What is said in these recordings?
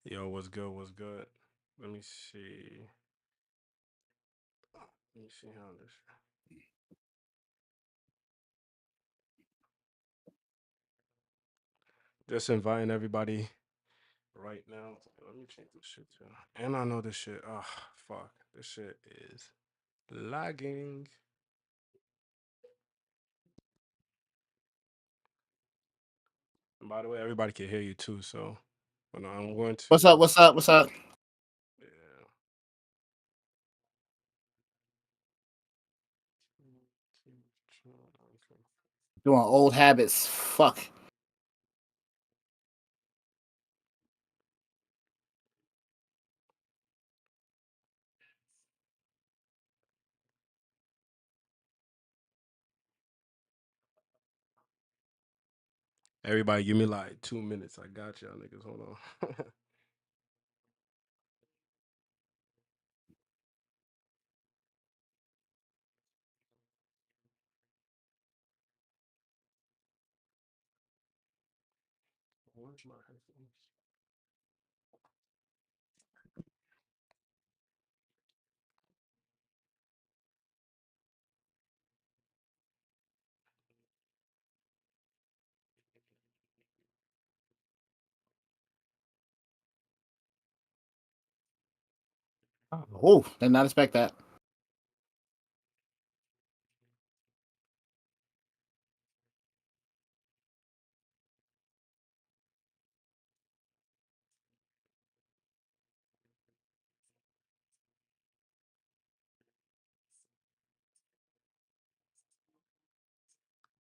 Yo, what's good? What's good? Let me see. Let me see how this. Just inviting everybody right now. Let me change this shit too. And I know this shit. Oh, fuck. This shit is lagging. And by the way, everybody can hear you too. So, I'm going What's to. up? What's up? What's up? Yeah. Doing old habits. Fuck. Everybody, give me like 2 minutes. I got y'all niggas. Hold on. Where's my headphones? Oh, did not expect that.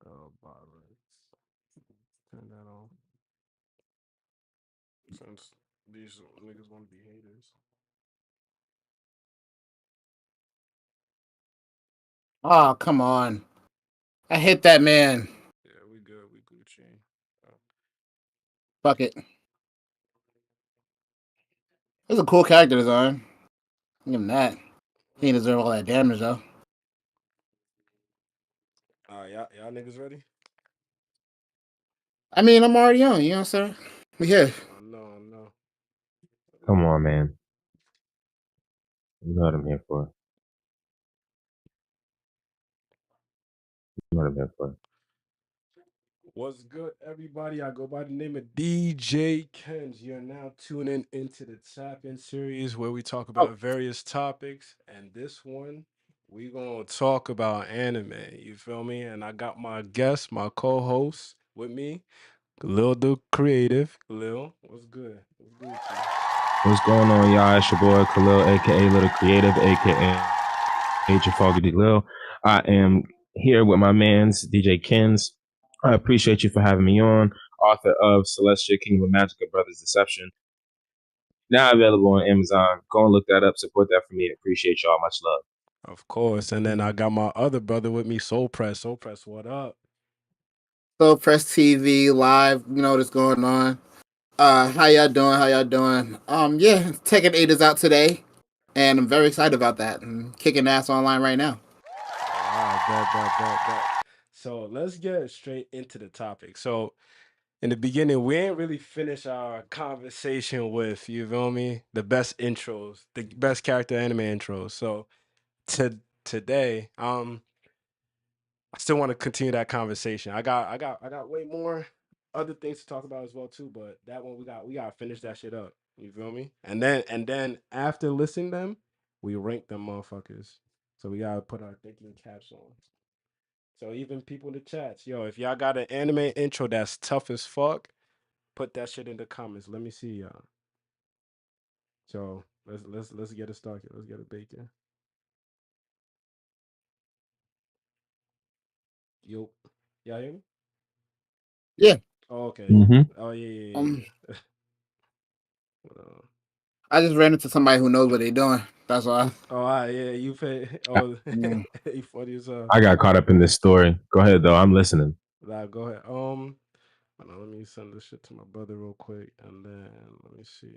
Oh, bother. Turn that on. Since these niggas want to be haters. Oh, come on. I hit that man. Yeah, we good. We Gucci. Uh, Fuck it. It's a cool character design. Give him that. He didn't deserve all that damage though. all right, y'all niggas ready? I mean, I'm already on. You know what I'm saying? We here. I know, I know. Come on, man. You know what I'm here for. You know what I'm here for. What's good, everybody? I go by the name of DJ Kenz. You're now tuning into the Tap In series where we talk Oh, about various topics. And this one, we gonna talk about anime. You feel me? And I got my guest, my co-host with me, Lil the Creative. Lil, what's good? What's good with you? What's going on, y'all? It's your boy Khalil, aka Little Creative, aka Jafagi D. Lil. I am here with my man's DJ Kenz. I appreciate you for having me on. Author of Celestial Kingdom of Magic and Brothers Deception. Now available on Amazon. Go and look that up. Support that for me. Appreciate y'all. Much love. Of course. And then I got my other brother with me, Soul Press. Soul Press, what up? so Press TV live. You know what's going on. How y'all doing? How y'all doing? Yeah, Tekken 8 is out today, and I'm very excited about that. I'm kicking ass online right now. All right, bet. So let's get straight into the topic. So in the beginning, we ain't really finished our conversation with, you feel me, the best intros, the best character anime intros. So today, I still want to continue that conversation. I got way more other things to talk about as well too, but that one we gotta finish that shit up. You feel me? And then after listening them, we rank them motherfuckers. So we gotta put our thinking caps on. So even people in the chats, yo, if y'all got an anime intro that's tough as fuck, put that shit in the comments. Let me see y'all. So let's get it started. Let's get it bacon. Yo, y'all hear me? Yeah. Oh, okay. Mm-hmm. Oh yeah. Um, Uh, I just ran into somebody who knows what they're doing. That's why. oh, yeah, you pay. Oh, Mm. you funny as I got caught up in this story. Go ahead, though. I'm listening. Nah, go ahead. Hold on, let me send this shit to my brother real quick, and then let me see.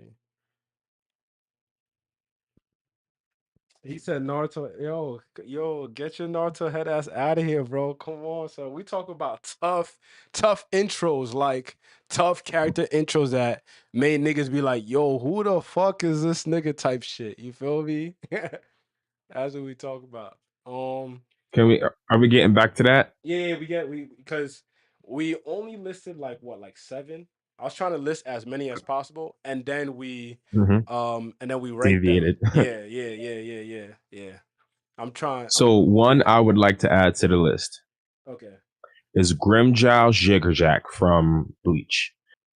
He said Naruto. Yo, get your Naruto head ass out of here, bro. Come on, so we talk about tough intros, like tough character intros that made niggas be like, yo, who the fuck is this nigga type shit. You feel me? That's what we talk about. Can we? Are we getting back to that? Yeah, we because we only listed like what, like seven. I was trying to list as many as possible, Mm-hmm. and then we ranked them. Deviated. Yeah. I'm trying. So one Yeah. I would like to add to the list Okay. is Grimjow Jiggerjack from Bleach.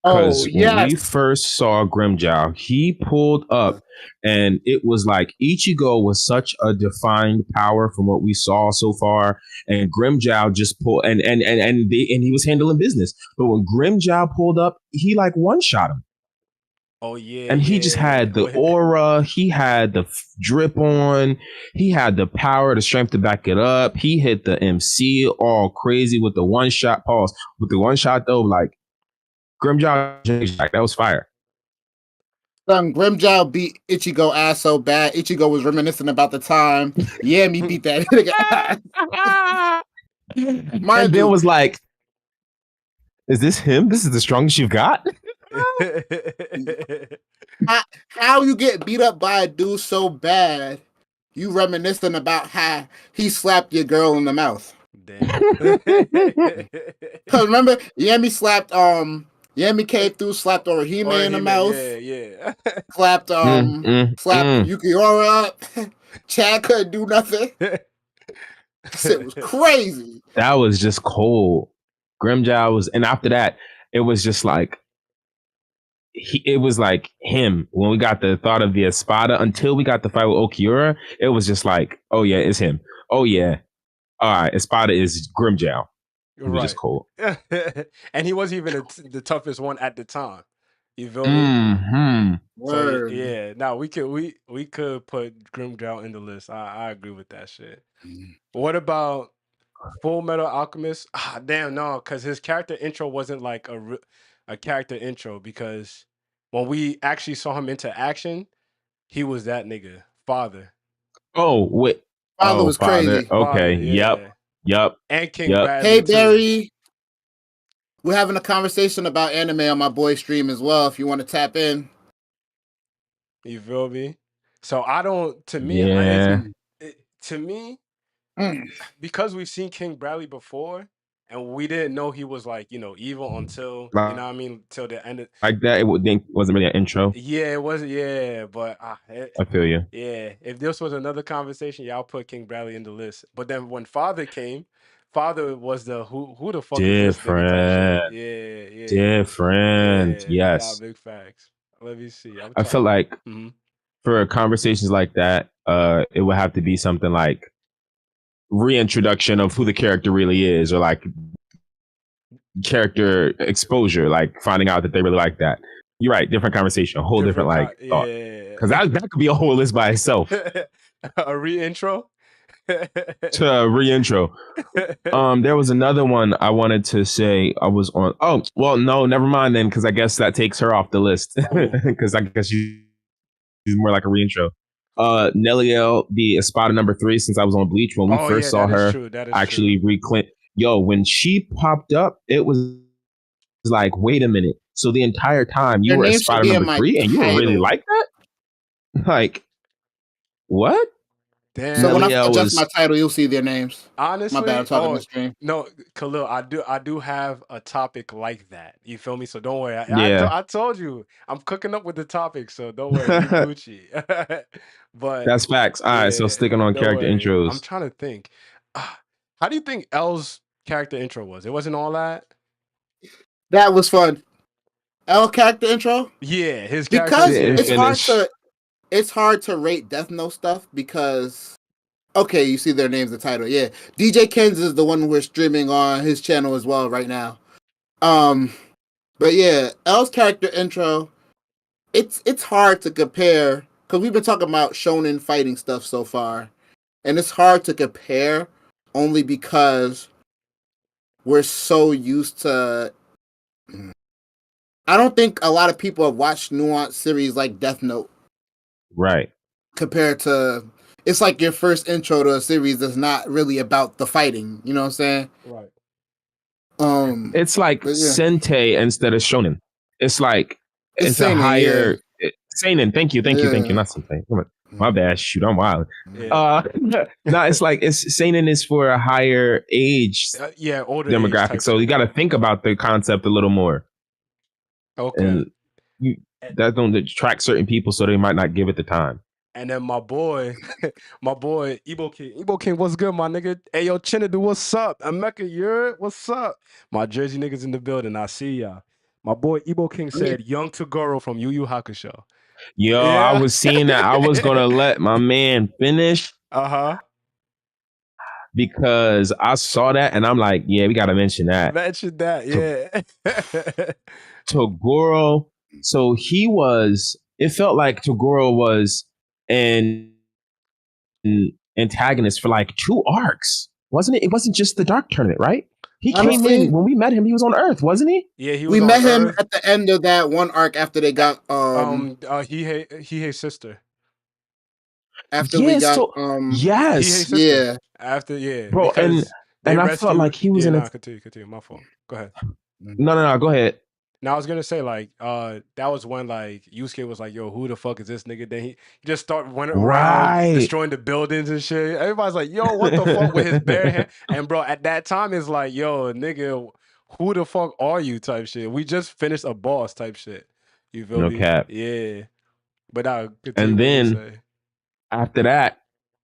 Oh Because when we yes. first saw Grimjow, he pulled up and it was like Ichigo was such a defined power from what we saw so far. And Grimjow just pulled and he was handling business. But when Grimjow pulled up, he like one shot him. Oh yeah, And he just yeah. had the aura, he had the drip on, he had the power, the strength to back it up. He hit the MC all crazy with the one shot. Pause. With the one shot though, like Grimjaw, that was fire. Grimjow beat Ichigo ass so bad. Ichigo was reminiscing about the time Yami beat that nigga ass. And Mind then you, was like, is this him? This is the strongest you've got? how you get beat up by a dude so bad, you reminiscing about how he slapped your girl in the mouth. Damn. Cause remember, Yami came through, slapped Orihime Or in the he meant, mouth, yeah. slapped slapped mm. Yukiora up. Chad couldn't do nothing. Shit was crazy. That was just cold. Grimjaw was, and after that, it was just like, it was like him. When we got the thought of the Espada, until we got the fight with Okiura, it was just like, oh yeah, it's him. Oh yeah, all right, Espada is Grimjow. It was just Right. cold. And he wasn't even the toughest one at the time. You feel me? Mm-hmm. So Word. yeah, now we could put Grimjow in the list. I agree with that shit. What about Full Metal Alchemist? Ah, damn, no, because his character intro wasn't like a character intro, because when we actually saw him into action, he was that nigga, father. Oh wait. Father Oh, was father. crazy. Okay. Father, Yep. yeah. Yep. And King Yep. Bradley Hey too. Barry, we're having a conversation about anime on my boy stream as well. If you want to tap in. You feel me? So I don't. To me, Yeah. to me, Mm. because we've seen King Bradley before, and we didn't know he was like, evil until, Like, what I mean, till the end of. like that. Wasn't really an intro. Yeah, it wasn't. Yeah, but I feel you. yeah, if this was another conversation, yeah, I'll put King Bradley in the list. But then when Father came, Father was the who the fuck is this nigga type shit. Different. Different. Nah, Yes. big facts. Let me see. I'm I trying. feel like Mm-hmm. for conversations like that, it would have to be something like reintroduction of who the character really is, or like character exposure, like finding out that they really like that. You're right, different conversation, a whole different like thought. Yeah. Because that could be a whole list by itself. A re-intro? To re-intro. There was another one I wanted to say I was on. Oh, well, no, never mind then, because I guess that takes her off the list. Because I guess she's more like a re-intro. Nelliel, the Espada number 3, since I was on Bleach, when we Oh first yeah, saw that is her true. That is actually true. reclaim. Yo, when she popped up, it was like, wait a minute. So the entire time you Their were name should Espada be in number my 3 and you were really title. like that? Like, what? Damn. So when I Nelliel adjust was my title, you'll see their names. Honestly, My bad, I'm talking the stream. no, Khalil, I do have a topic like that. You feel me? So don't worry. yeah. I told you I'm cooking up with the topic, so don't worry. You Gucci. But That's facts. All right, so yeah, sticking but on don't character worry. I'm intros. trying to think. How do you think L's character intro was? It wasn't all that. That was fun. L character intro? Yeah, his character. Because Didn't Yeah. it's hard to rate Death Note stuff because okay, you see their names, the title. Yeah. DJ Kenz is the one we're streaming on his channel as well right now. But yeah, L's character intro, it's hard to compare because we've been talking about shonen fighting stuff so far. And it's hard to compare only because we're so used to I don't think a lot of people have watched nuanced series like Death Note Right. compared to it's like your first intro to a series that's not really about the fighting. You know what I'm saying? Right. It's like But yeah, Sensei instead of Shonen. It's like it's it's a seinen. Yeah, higher Seinen. Thank you, yeah. not Sensei. My bad. Shoot, I'm wild. Yeah. No, it's like Seinen is for a higher age Yeah, older age demographic, type so you shit. got to think about the concept a little more, Okay. and you And, that don't attract certain people, so they might not give it the time. and then my boy, my boy, Ebo King, what's good, my nigga? Hey, yo, Chinadu, what's up? Emeka, what's up? My Jersey niggas in the building. I see y'all. My boy Ebo King said, "Young Toguro from Yu Yu Hakusho." Yo, I Yeah. was seeing that. I was gonna let my man finish Uh-huh. because I saw that and I'm like, yeah, we gotta mention that. Mention that, To yeah. Toguro. So he was. It felt like Toguro was an antagonist for like 2 arcs, wasn't it? It wasn't just the Dark Tournament, right? He came Honestly, in when we met him. He was on Earth, wasn't he? Yeah, he we was on met him Earth. at the end of that one arc after they got He hate sister. after we Yes. got So He hate yes, sister. yeah. After, yeah, bro, because they and I felt like rescued. he was Yeah, in nah, a. continue. My fault. Go ahead. No. Go ahead. Now I was gonna say like, that was when like Yusuke was like, "Yo, who the fuck is this nigga?" Then he just started running around Right. destroying the buildings and shit. Everybody's like, "Yo, what the fuck?" with his bare hand. And bro, at that time, it's like, "Yo, nigga, who the fuck are you?" type shit. We just finished a boss type shit. You feel No me? cap. Yeah. But I continue And what you then say. after that,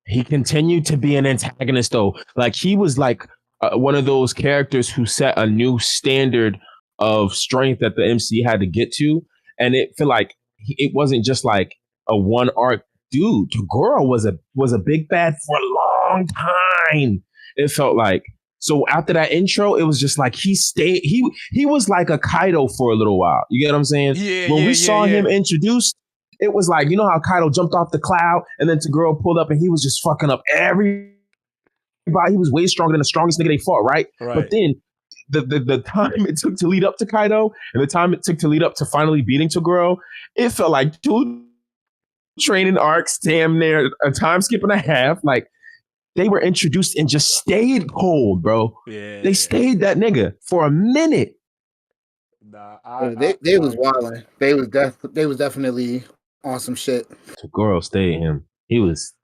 he continued to be an antagonist, though. Like he was like one of those characters who set a new standard of strength that the MC had to get to, and it felt like it wasn't just like a one arc dude. Toguro was a big bad for a long time. It felt like. So after that intro, it was just like he stayed. He was like a Kaido for a little while. You get what I'm saying? Yeah, When we saw him yeah. introduced, it was like, you know how Kaido jumped off the cloud and then Toguro pulled up and he was just fucking up everybody. He was way stronger than the strongest nigga they fought, right? Right. But then the time it took to lead up to Kaido and the time it took to lead up to finally beating Toguro, it felt like 2 training arcs, damn near a time skip and a half. Like they were introduced and just stayed cold, bro. Yeah. They stayed that nigga for a minute. Nah, They was wilding. They was definitely on some shit. Toguro stayed him. He was.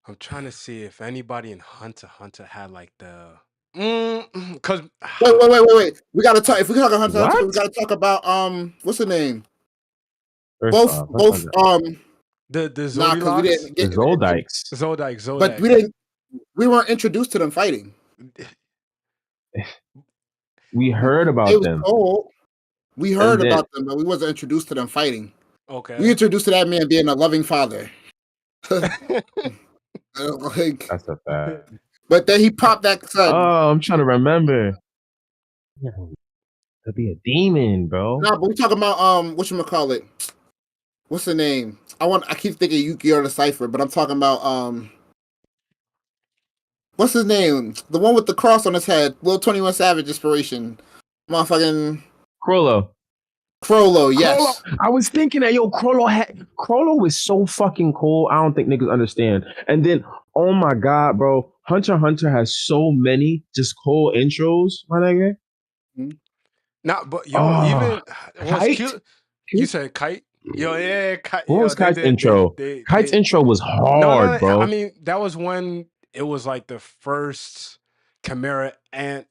I'm trying to see if anybody in Hunter x Hunter had like the cause Wait. We gotta talk. If we talk about Hunter x Hunter, we What? gotta talk about what's the name? First Both off, both the nah, because we Zodilocks? didn't the get Zoldikes. but we weren't introduced to them fighting. We heard They about was them. told. We And heard then about them, but we wasn't introduced to them fighting. We Okay. introduced to that man being a loving father. Like, that's a fact. but then he popped that son. Oh, I'm trying to remember. Yeah, to be a demon, bro. Nah, but we talking about whatchamacallit. What's the name? I keep thinking Yu-Gi-Oh! The Cipher, but I'm talking about what's his name? The one with the cross on his head. Lil 21 Savage inspiration. Motherfucking Crollo. Yes. I was thinking that Crollo was so fucking cool. I don't think niggas understand. And then, oh my god, bro, Hunter x Hunter has so many just cool intros, my nigga. Nah, but yo, even was Kite? cute. You said Kite? Yo, yeah, Kite. What Yo, was Kite's intro? Kite's intro was hard, no, bro. I mean, that was when it was like the first Chimera Ant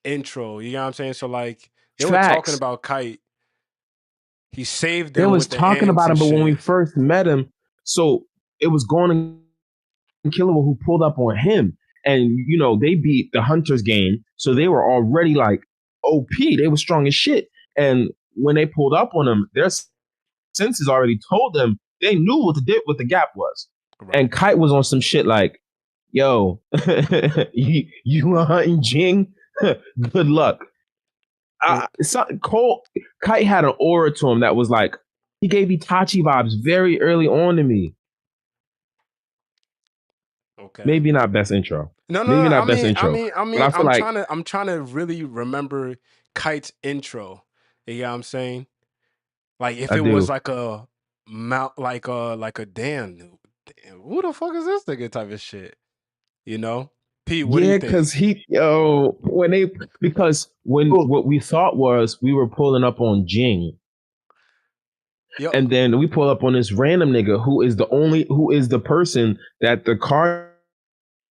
intro. You know what I'm saying? So like they were talking about Kite. He saved them. They was with the talking ants about him, and but when we shit. first met him, so it was Gorn and Killer who pulled up on him. And, you know, they beat the Hunters game. So they were already like OP. They were strong as shit. And when they pulled up on him, their senses already told them they knew what the gap was. Right. And Kite was on some shit like, yo, you hunting Jing? Good luck. Kite had an aura to him that was like, he gave Itachi vibes very early on to me. Okay. Maybe not best intro. No. Maybe not best I intro. mean, But I feel like I'm trying to really remember Kite's intro. You know what I'm saying? Like if I it do. was like a mount, like a damn. damn, who the fuck is this nigga type of shit? You know? Pete, what do you Yeah, think? because when Cool. what we thought was we were pulling up on Jing, Yo, and then we pull up on this random nigga who is the person that the card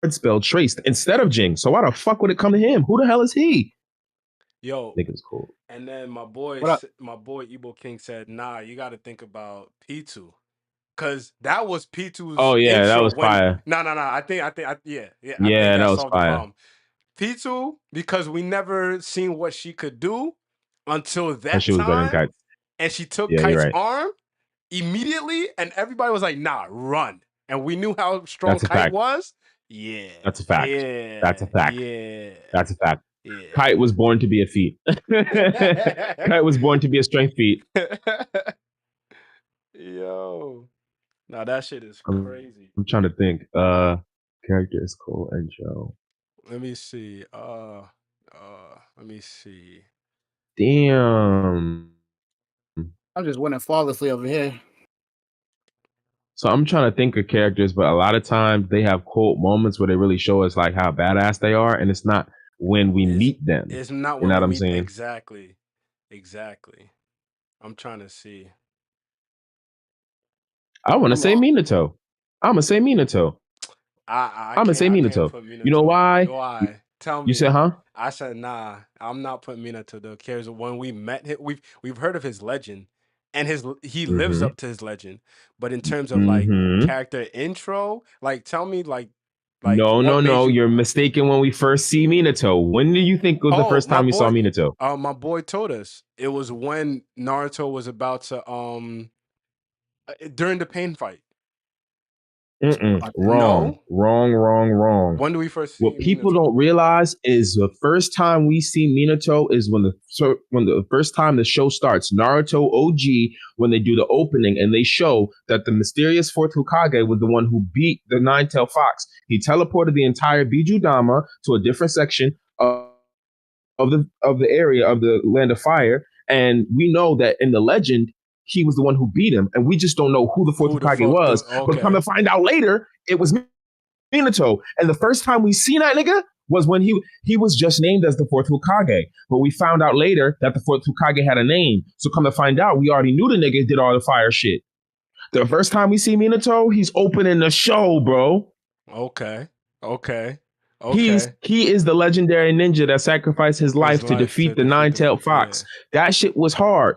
spell traced instead of Jing. So why the fuck would it come to him? Who the hell is he? yo, Nigga's cool. and then What up? my boy Ebo King said, nah, you gotta think about P2. Cause that was Oh P2's yeah, that intro was when fire. no. Yeah. I think Yeah, that that was solved the fire. problem. P2, because we never seen what she could do until And that she was better than time, Kite. and she took Yeah, you're Kite's right. arm immediately, and everybody was like, nah, run. And we knew how strong That's a Kite fact. was. Yeah. That's a fact. That's a Yeah. fact. Yeah. That's a fact. Yeah. Kite was born to be a feat. Kite was born to be a strength feat. Yo. Now that shit is I'm, crazy. I'm trying to think. Character is cool and Joe. Let me see. Let me see. Damn. I'm just winning flawlessly over here. So I'm trying to think of characters, but a lot of times they have quote moments where they really show us like how badass they are, and it's not when we meet them. It's not You when know we what I'm meet saying? exactly. Exactly. I'm trying to see. I want to I'm say all, Minato. I'm gonna say Minato. I I'm gonna say can't Minato. put You know Minato. why? Why? Tell You me. said, huh? I said nah. I'm not putting Minato though. Cares when we met him, we've heard of his legend, and he lives Mm-hmm. up to his legend. But in terms of like Mm-hmm. character intro, like tell me like No, what no, made no. you. You're mistaken when we first see Minato. When do you think was the Oh, first time we saw Minato? my boy told us it was when Naruto was about to during the pain fight. Wrong. No, Wrong, wrong, wrong. when do we first see What people Minato? don't realize is the first time we see Minato is when the first time the show starts. Naruto OG, when they do the opening and they show that the mysterious fourth Hokage was the one who beat the Nine-Tailed Fox. He teleported the entire Bijudama to a different section of the area of the Land of Fire, and we know that in the legend he was the one who beat him, and we just don't know who the fourth Who the Hokage fuck? was. But come Okay, to find out later, it was Minato. And the first time we seen that nigga was when he was just named as the fourth Hokage. But we found out later that the fourth Hokage had a name. So come to find out, we already knew the nigga did all the fire shit. The first time we see Minato, he's opening the show, bro. okay, okay, He okay. is the legendary ninja that sacrificed his His life to life to defeat the defeat the Nine-Tailed yeah. Fox. That shit was hard.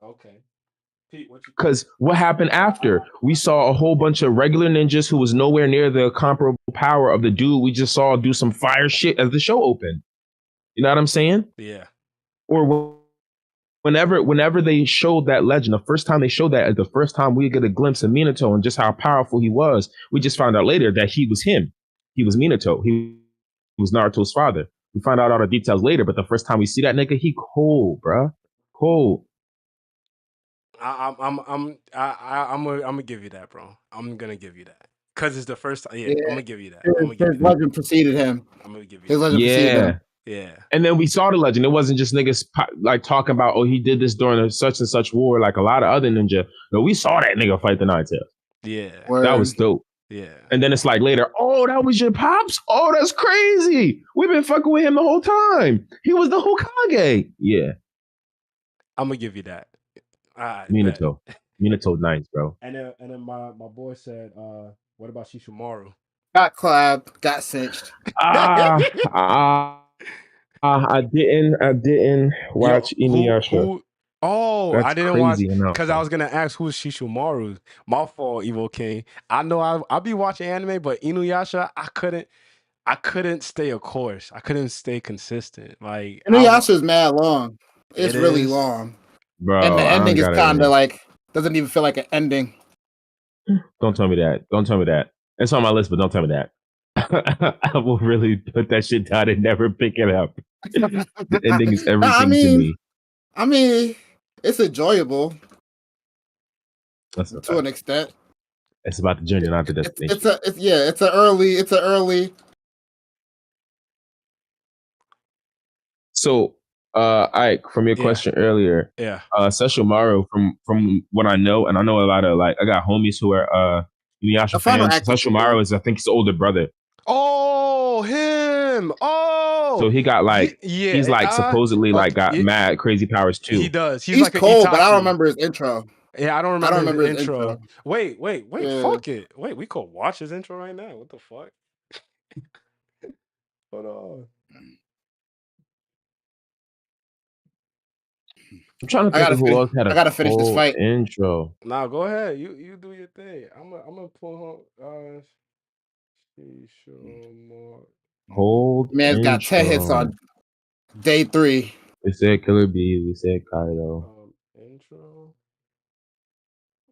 Okay, Pete, what you think? Because what happened after? We saw a whole bunch of regular ninjas who was nowhere near the comparable power of the dude we just saw do some fire shit as the show opened. You know what I'm saying? Yeah. Or whenever they showed that legend, the first time they showed that, the first time we get a glimpse of Minato and just how powerful he was, we just found out later that he was him. He was Minato. He was Naruto's father. We find out all the details later, but the first time we see that nigga, he cold, bruh. Cold. I'm gonna give you that, bro. I'm gonna give you that because it's the first time. Yeah, yeah, I'm gonna give you that. I'm gonna give his you that. legend preceded him. I'm gonna give you His that. legend preceded Yeah. him. Yeah. And then we saw the legend. It wasn't just niggas like talking about, oh, he did this during a such and such war, like a lot of other ninja. No, we saw that nigga fight the Nine-Tails. Yeah. Word. That was dope. Yeah. And then it's like later, oh, that was your pops? Oh, that's crazy. We've been fucking with him the whole time. He was the Hokage. Yeah. I'm gonna give you that. Minato. Minato nice, bro. And then my boy said, what about Shishimaru? Got clapped. Got cinched. I didn't watch Inuyasha. Oh, That's I didn't watch crazy enough. because I was gonna ask who's Shishimaru. My fault, Evil King. I know I'll be watching anime, but Inuyasha, I couldn't stay a course. I couldn't stay consistent. Like Inuyasha is mad long. It's it really is. long. Bro, And the I don't ending is got kind of it. like, doesn't even feel like an ending. Don't tell me that. Don't tell me that. It's on my list, but don't tell me that. I will really put that shit down and never pick it up. The ending is everything to me. I mean, it's enjoyable That's a to fact. an extent. It's about the journey, not the destination. It's an early. So, Ike, from your Yeah, question earlier, yeah. Sesshomaru, from what I know, and I know a lot of like I got homies who are The Inuyasha final fans. act was cool. Sesshomaru is I think his older brother. Oh, him. So Oh, he got like he's yeah. like supposedly like Okay. got mad crazy powers He too. does. He's He's like an cold, but I don't Itachi. remember his intro. Yeah, I don't I don't remember his remember his intro. intro. Wait. Yeah. Fuck it. Wait, we could watch his intro right now. What the fuck? Hold on. I'm trying to I think gotta of who finish. else had I a gotta finish this cold fight. intro. Now go ahead. You do your thing. I'm gonna pull him. More. Cold Man's got 10 hits intro. on day 3. We said Killer Bee. We said Kaido. Intro.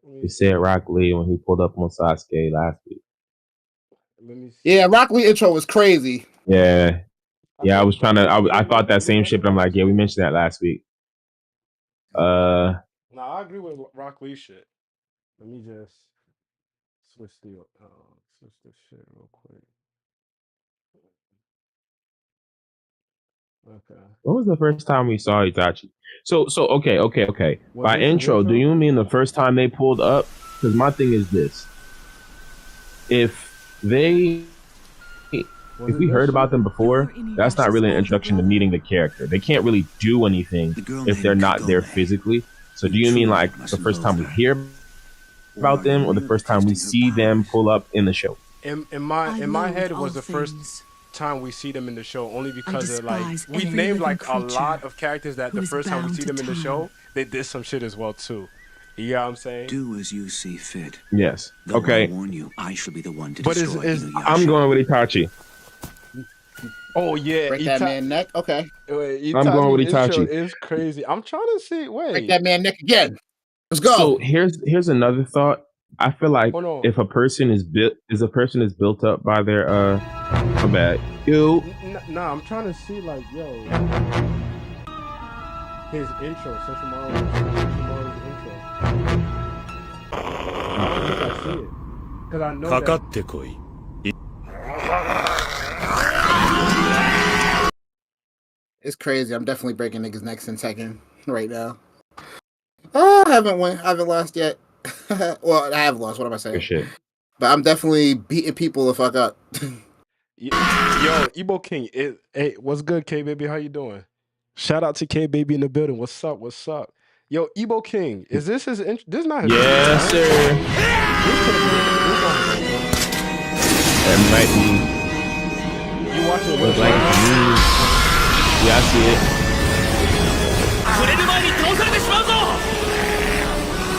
Let We me said see. Rock Lee when he pulled up on Sasuke last week. Let me see. Yeah, Rock Lee intro was crazy. Yeah. Yeah, I was trying to. I Yeah, thought that same shit, but I'm like, yeah, we mentioned that last week. No, I agree with Rock Lee shit. Let me just switch the shit real quick. Okay. When was the first time we saw Itachi? So okay. Was By this his intro, do intro? you mean the first time they pulled up? Because my thing is this: if we heard about them before, that's not really an introduction to meeting the character. They can't really do anything if they're not there physically. So do you mean like the first time we hear about them, or the first time we see them pull up in the show? In my head, it was the first time we see them in the show, only because of like we named like a lot of characters that the first time we see them in the show, they did some shit as well too. You know what I'm saying? Do as you see fit. Yes. Though Okay. I warn you, I shall be the one to But destroy is Inuyasha. I'm going with Itachi. Oh yeah, Break that man neck. Okay. Wait, I'm going with intro Itachi. is crazy. I'm trying to see. Break Wait, that man neck again. Let's go. So here's another thought. I feel like hold on. if a person is built up by their my bad. Nah, I'm trying to see like his intro, Sesshomaru's intro. I don't think I see it because I know that. It's crazy. I'm definitely breaking niggas' necks in Tekken right now. Oh, I haven't lost yet. Well, I have lost. What am I saying? Good shit. But I'm definitely beating people the fuck up. Yo, Ebo King, hey, what's good, K Baby? How you doing? Shout out to K Baby in the building. What's up? Yo, Ebo King, is this his intro? This is not his intro, Yes, right? sir. That might be. You watching Look it like right to me. Yeah, I see it.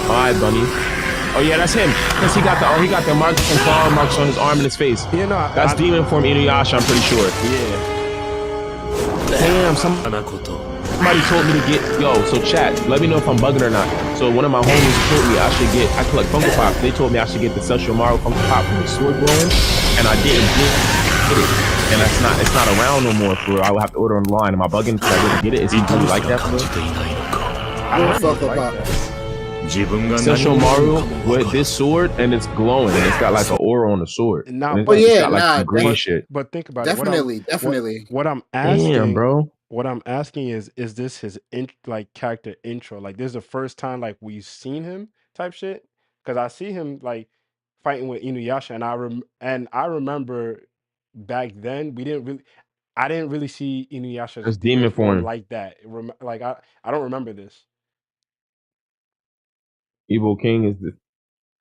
All right, Bunny. Oh yeah, that's him. Cause he got the marks and claw marks on his arm and his face. Yeah, no, That's Demon Form Inuyasha, I'm pretty sure. Yeah. Damn, somebody told me to get so chat, let me know if I'm bugging or not. So one of my homies told me I collect Funko Pop. They told me I should get the Sesshomaru Funko Pop from the sword glowing, and I didn't get it. And it's not around no more for I will have to order online. Am I bugging because I didn't get it? Is he really like that for real? I heard Fuck you like up. that. Sesshomaru with this sword and it's glowing and it's got like an aura on the sword. Nah, And it's but got like some green shit. But think about Definitely. it. What I'm asking, Damn, bro. What I'm asking is this his character intro? Like, this is the first time like we've seen him type shit? Because I see him like fighting with Inuyasha, and I remember back then I didn't really see Inuyasha's That's demon demon form form. like that. Like I don't remember this. Evil King is the.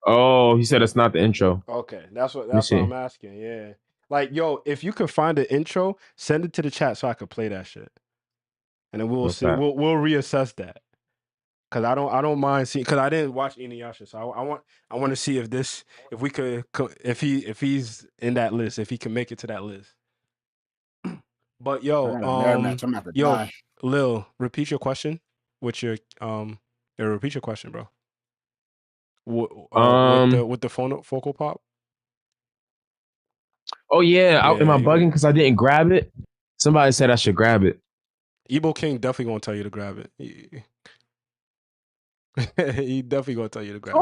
Oh, he said it's not the intro. Okay, that's what Let me see. I'm asking. Yeah, like if you could find the intro, send it to the chat so I could play that shit, and then we'll What's see. that? We'll reassess that. Cause I don't mind seeing. Cause I didn't watch Inuyasha, so I want to see if we could if he's in that list, if he can make it to that list. But I got a mirror match. I'm about to die. Lil, repeat your question. Repeat your question, bro. With the focal pop. Oh yeah, am I you bugging because I didn't grab it? Somebody said I should grab it. Ebo King definitely gonna tell you to grab it. He definitely gonna tell you to grab it.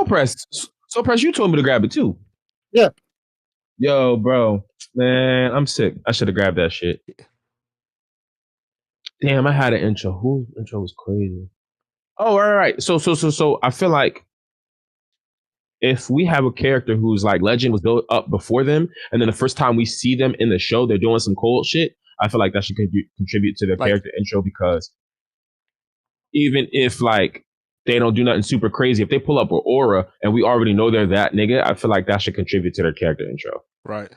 So press, you told me to grab it too. Yeah. Yo, bro, man, I'm sick. I should have grabbed that shit. Damn, I had an intro. Whose intro was crazy? Oh, right. So I feel like if we have a character whose like legend was built up before them, and then the first time we see them in the show, they're doing some cold shit. I feel like that should contribute to their Like, character intro, because even if like they don't do nothing super crazy, if they pull up an aura and we already know they're that nigga, I feel like that should contribute to their character intro. right.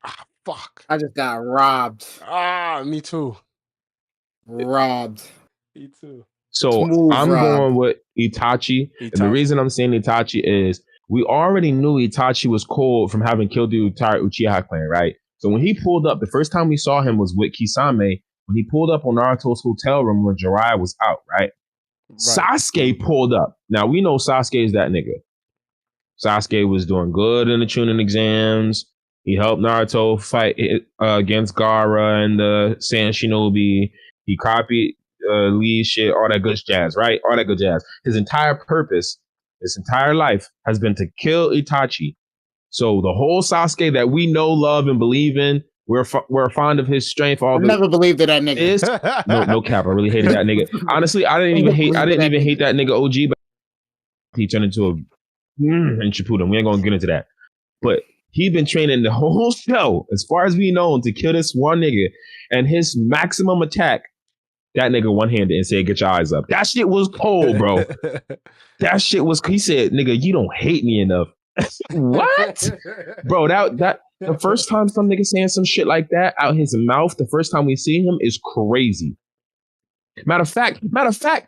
Ah, fuck. I just got robbed. Me too. Robbed. Me too. So Smooth I'm robbed. going with Itachi. And the reason I'm saying Itachi is we already knew Itachi was cold from having killed the entire Uchiha clan, right? So when he pulled up, the first time we saw him was with Kisame, when he pulled up on Naruto's hotel room when Jiraiya was out, right? Sasuke pulled up. Now we know Sasuke is that nigga. Sasuke was doing good in the Chunin exams. He helped Naruto fight against Gaara and the Saiyan Shinobi. He copied Lee's shit, all that good jazz, right? All that good jazz. His entire purpose, his entire life has been to kill Itachi. So the whole Sasuke that we know, love, and believe in, we're fond of his strength. I never believed in that nigga. Is no cap. I really hated that nigga. Honestly, I didn't even hate that nigga OG, but he turned into a and Shippuden. We ain't gonna get into that. But he been training the whole show, as far as we know, to kill this one nigga. And his maximum attack, that nigga one-handed and said, "Get your eyes up." That shit was cold, bro. That shit was. He said, "Nigga, you don't hate me enough." What, bro? That the first time some nigga saying some shit like that out his mouth, the first time we see him, is crazy. Matter of fact,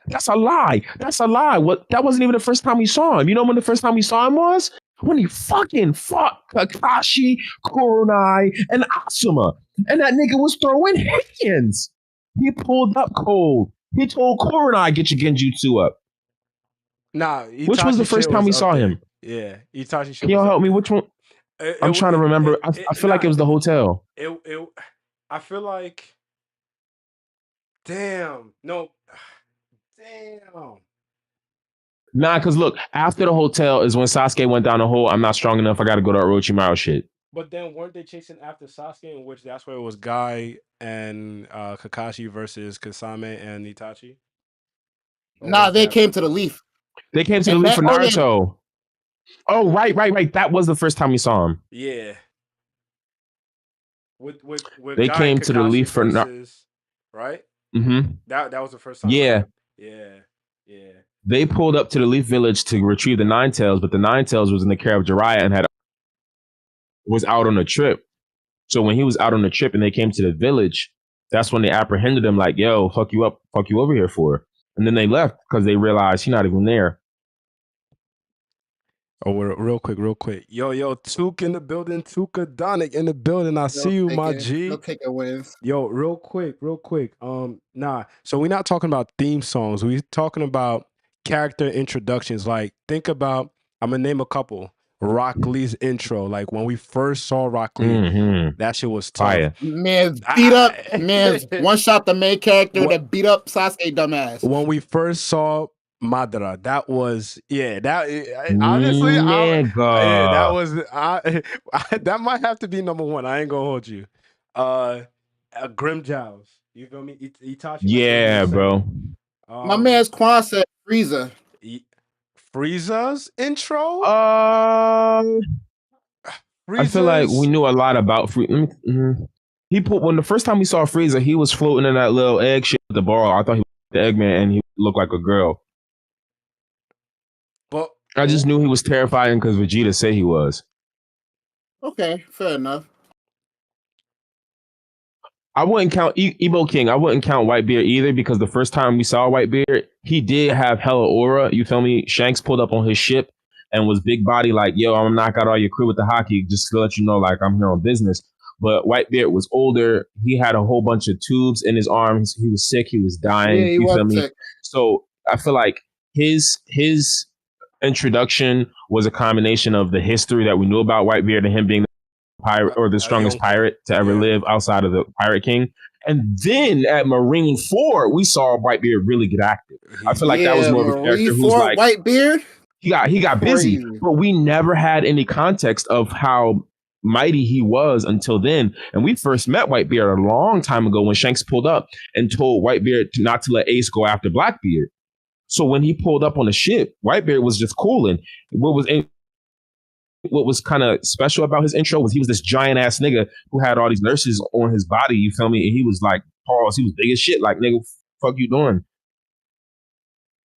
that's a lie. That's a lie. What? That wasn't even the first time we saw him. You know when the first time we saw him was? When he fucking fought Kakashi, Kurunai, and Asuma. And that nigga was throwing hands. He pulled up cold. He told Kurunai, "Get your Genjutsu up." Nah, which was the first time we saw him? Yeah, Itachi. Can y'all help me? Which one? I'm trying to remember. I feel like it was the hotel. I feel like. Damn. No. Damn. Nah, because look, after the hotel is when Sasuke went down the hole. I'm not strong enough. I got to go to Orochimaru shit. But then weren't they chasing after Sasuke, in which that's where it was Guy and Kakashi versus Kasame and Itachi? Nah, they came to the Leaf. They came to the Leaf for Naruto. Oh, right. That was the first time we saw him. Yeah. With they Guy came to the Leaf for Naruto. Right? Mm-hmm. That was the first time. Yeah. Right? Yeah. They pulled up to the Leaf Village to retrieve the Nine Tails, but the Nine Tails was in the care of Jiraiya and was out on a trip. So when he was out on the trip and they came to the village, that's when they apprehended him, like, "Yo, fuck you over here for." And then they left because they realized he's not even there. Oh, real quick. Yo, Took in the building. Tukadonic in the building. I see you, my G. No Tekken wins. Yo, real quick. So we're not talking about theme songs. We're talking about character introductions. Like, think about, I'm going to name a couple. Rock Lee's intro. Like, when we first saw Rock Lee, that shit was tough. Fire. Man's one shot the main character that beat up Sasuke dumbass. When we first saw Madara, that was honestly that might have to be number one. I ain't gonna hold you. Grim Jows, you feel me? Itachi. Yeah, bro. My man's Quan said Frieza. Frieza's intro. I feel like we knew a lot about Frieza. He when the first time we saw Frieza, he was floating in that little egg shit with the ball. I thought he was the Eggman, and he looked like a girl. But I just knew he was terrifying because Vegeta said he was. Okay, fair enough. I wouldn't count Ebo King. I wouldn't count Whitebeard either, because the first time we saw Whitebeard, he did have hella aura. You feel me? Shanks pulled up on his ship and was big body, like, "Yo, I'm gonna knock out all your crew with the hockey, just to let you know, like, I'm here on business." But Whitebeard was older. He had a whole bunch of tubes in his arms. He was sick. He was dying. Yeah, he was feel me? sick. So I feel like his introduction was a combination of the history that we knew about Whitebeard and him being pirate, or the strongest pirate to ever live outside of the Pirate King. And then at Marine 4, we saw Whitebeard really get active. I feel like that was more of a character who's like Whitebeard. He got busy, but we never had any context of how mighty he was until then. And we first met Whitebeard a long time ago when Shanks pulled up and told Whitebeard not to let Ace go after Blackbeard. So when he pulled up on the ship, Whitebeard was just cooling. What was kind of special about his intro was he was this giant ass nigga who had all these nurses on his body. You feel me? And he was like, pause. He was big as shit. Like, nigga, fuck you doing?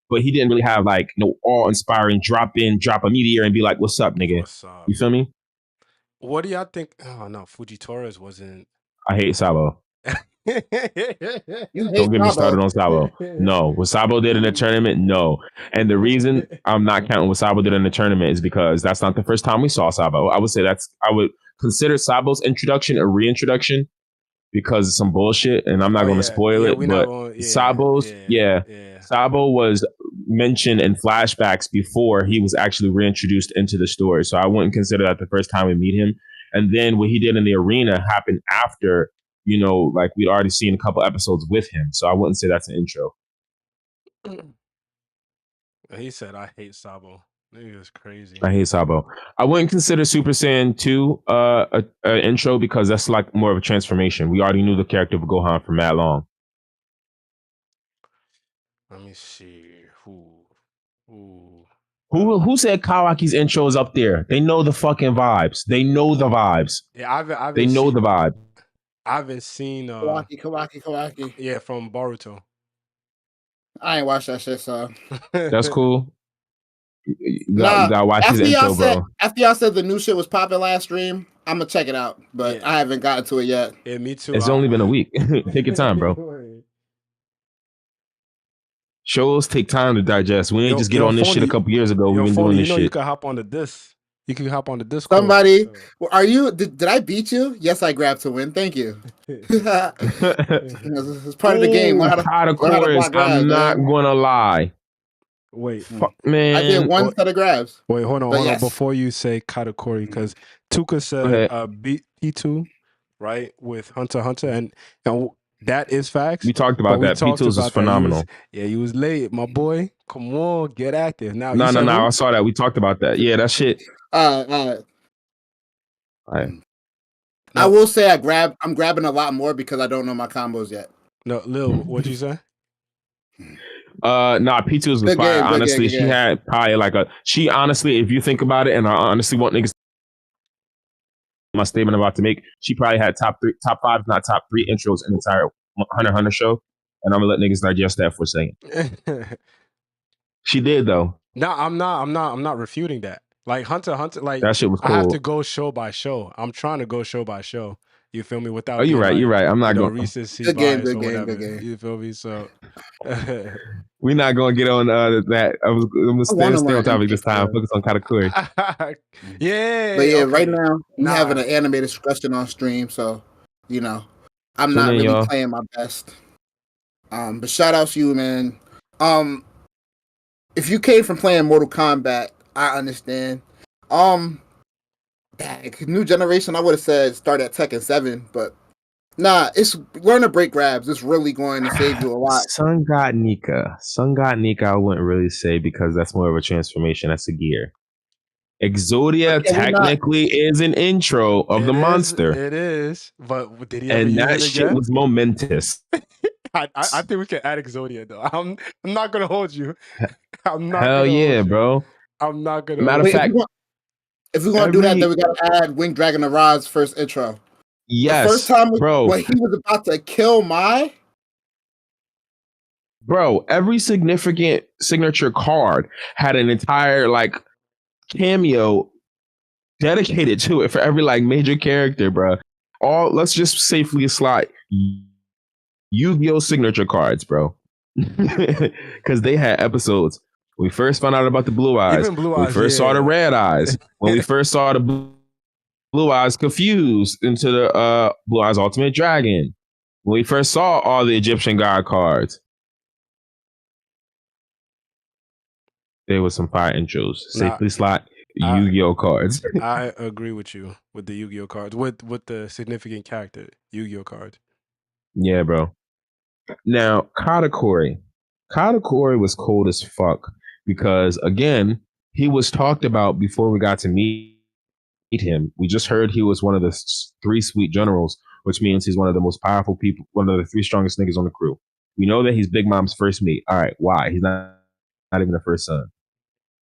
But he didn't really have like no awe-inspiring drop a meteor and be like, "What's up, nigga?" What's up? You feel me? What do y'all think? Oh no, Fuji Torres wasn't. I hate Sabo. You hate Don't get me Sabo. started on Sabo. No, what Sabo did in the tournament, no. And the reason I'm not counting what Sabo did in the tournament is because that's not the first time we saw Sabo. I would consider Sabo's introduction a reintroduction because of some bullshit, and I'm not going to spoil it. But Sabo's, Sabo was mentioned in flashbacks before he was actually reintroduced into the story. So I wouldn't consider that the first time we meet him. And then what he did in the arena happened after, you know, like we'd already seen a couple episodes with him. So I wouldn't say that's an intro. He said, "I hate Sabo." Nigga is crazy. I hate Sabo. I wouldn't consider Super Saiyan 2 an intro because that's like more of a transformation. We already knew the character of Gohan for mad long. Let me see. Who said Kawaki's intro is up there? They know the fucking vibes. They know the vibes. Yeah, they know the vibe. I haven't seen Kawaki. Yeah, from Boruto. I ain't watched that shit, so that's cool. You gotta watch his intro, bro. After y'all said the new shit was popping last stream, I'm gonna check it out, but I haven't gotten to it yet. Yeah, me too. It's only been a week. Take your time, bro. Shows take time to digest. We ain't just get on this shit a couple years ago. We've been doing this shit. You can hop on the disc. You can hop on the Discord. Somebody, are you? Did I beat you? Yes, I grabbed to win. Thank you. It's part of the game. I'm not gonna lie. Wait, fuck, man. I did one set of grabs. Wait, hold on. Before you say Katakuri, because Tuka said P2, right, with Hunter x Hunter, and that is facts. We talked about that. P2 is phenomenal. You was late, my boy. Come on, get active now. No. I saw that. We talked about that. Yeah, that shit. All right. I will say I'm grabbing a lot more because I don't know my combos yet. No, Lil, what'd you say? P2's was fire. Honestly, she had probably she honestly, if you think about it, and I honestly want niggas my statement I'm about to make, she probably had top 5, not top 3 intros in the entire Hunter x Hunter show. And I'm gonna let niggas digest that for a second. She did though. No, I'm not refuting that. Like Hunter x Hunter, like that shit was cool. I have to go show by show. I'm trying to go show by show. You feel me? Without you're right. I'm not going. Recency bias or whatever. You feel me? So we're not going to get on that. I'm gonna stay on topic this time. Focus on Katakuri. Yeah. But right now we're having an anime discussion on stream, so I'm not really playing my best. But shout out to you, man. If you came from playing Mortal Kombat, I understand. New generation, I would have said start at Tekken 7, but it's learn to break grabs. It's really going to save you a lot. Sun God Nika, I wouldn't really say because that's more of a transformation. That's a gear. Exodia technically is an intro of the monster. It is, but did he? And that shit was momentous. I think we can add Exodia though. I'm not gonna hold you. I'm not. Hell yeah, bro. I'm not gonna. Matter of fact, if we're gonna do that, then we gotta add Winged Dragon of Ra's first intro. Yes, the first time bro. When he was about to kill bro, every significant signature card had an entire cameo dedicated to it for every major character, bro. Let's just safely slide Yu-Gi-Oh signature cards, bro, because they had episodes. We first found out about the blue eyes. We first saw the red eyes. When we first saw the blue eyes confused into the blue eyes ultimate dragon. When we first saw all the Egyptian god cards. There was some fire intros. Safely slot Yu-Gi-Oh cards. I agree with you with the Yu-Gi-Oh cards. With the significant character Yu-Gi-Oh cards. Yeah, bro. Now, Katakuri was cold as fuck because, again, he was talked about before we got to meet him. We just heard he was one of the three sweet generals, which means he's one of the most powerful people, one of the three strongest niggas on the crew. We know that he's Big Mom's first meat. All right, why? He's not even the first son.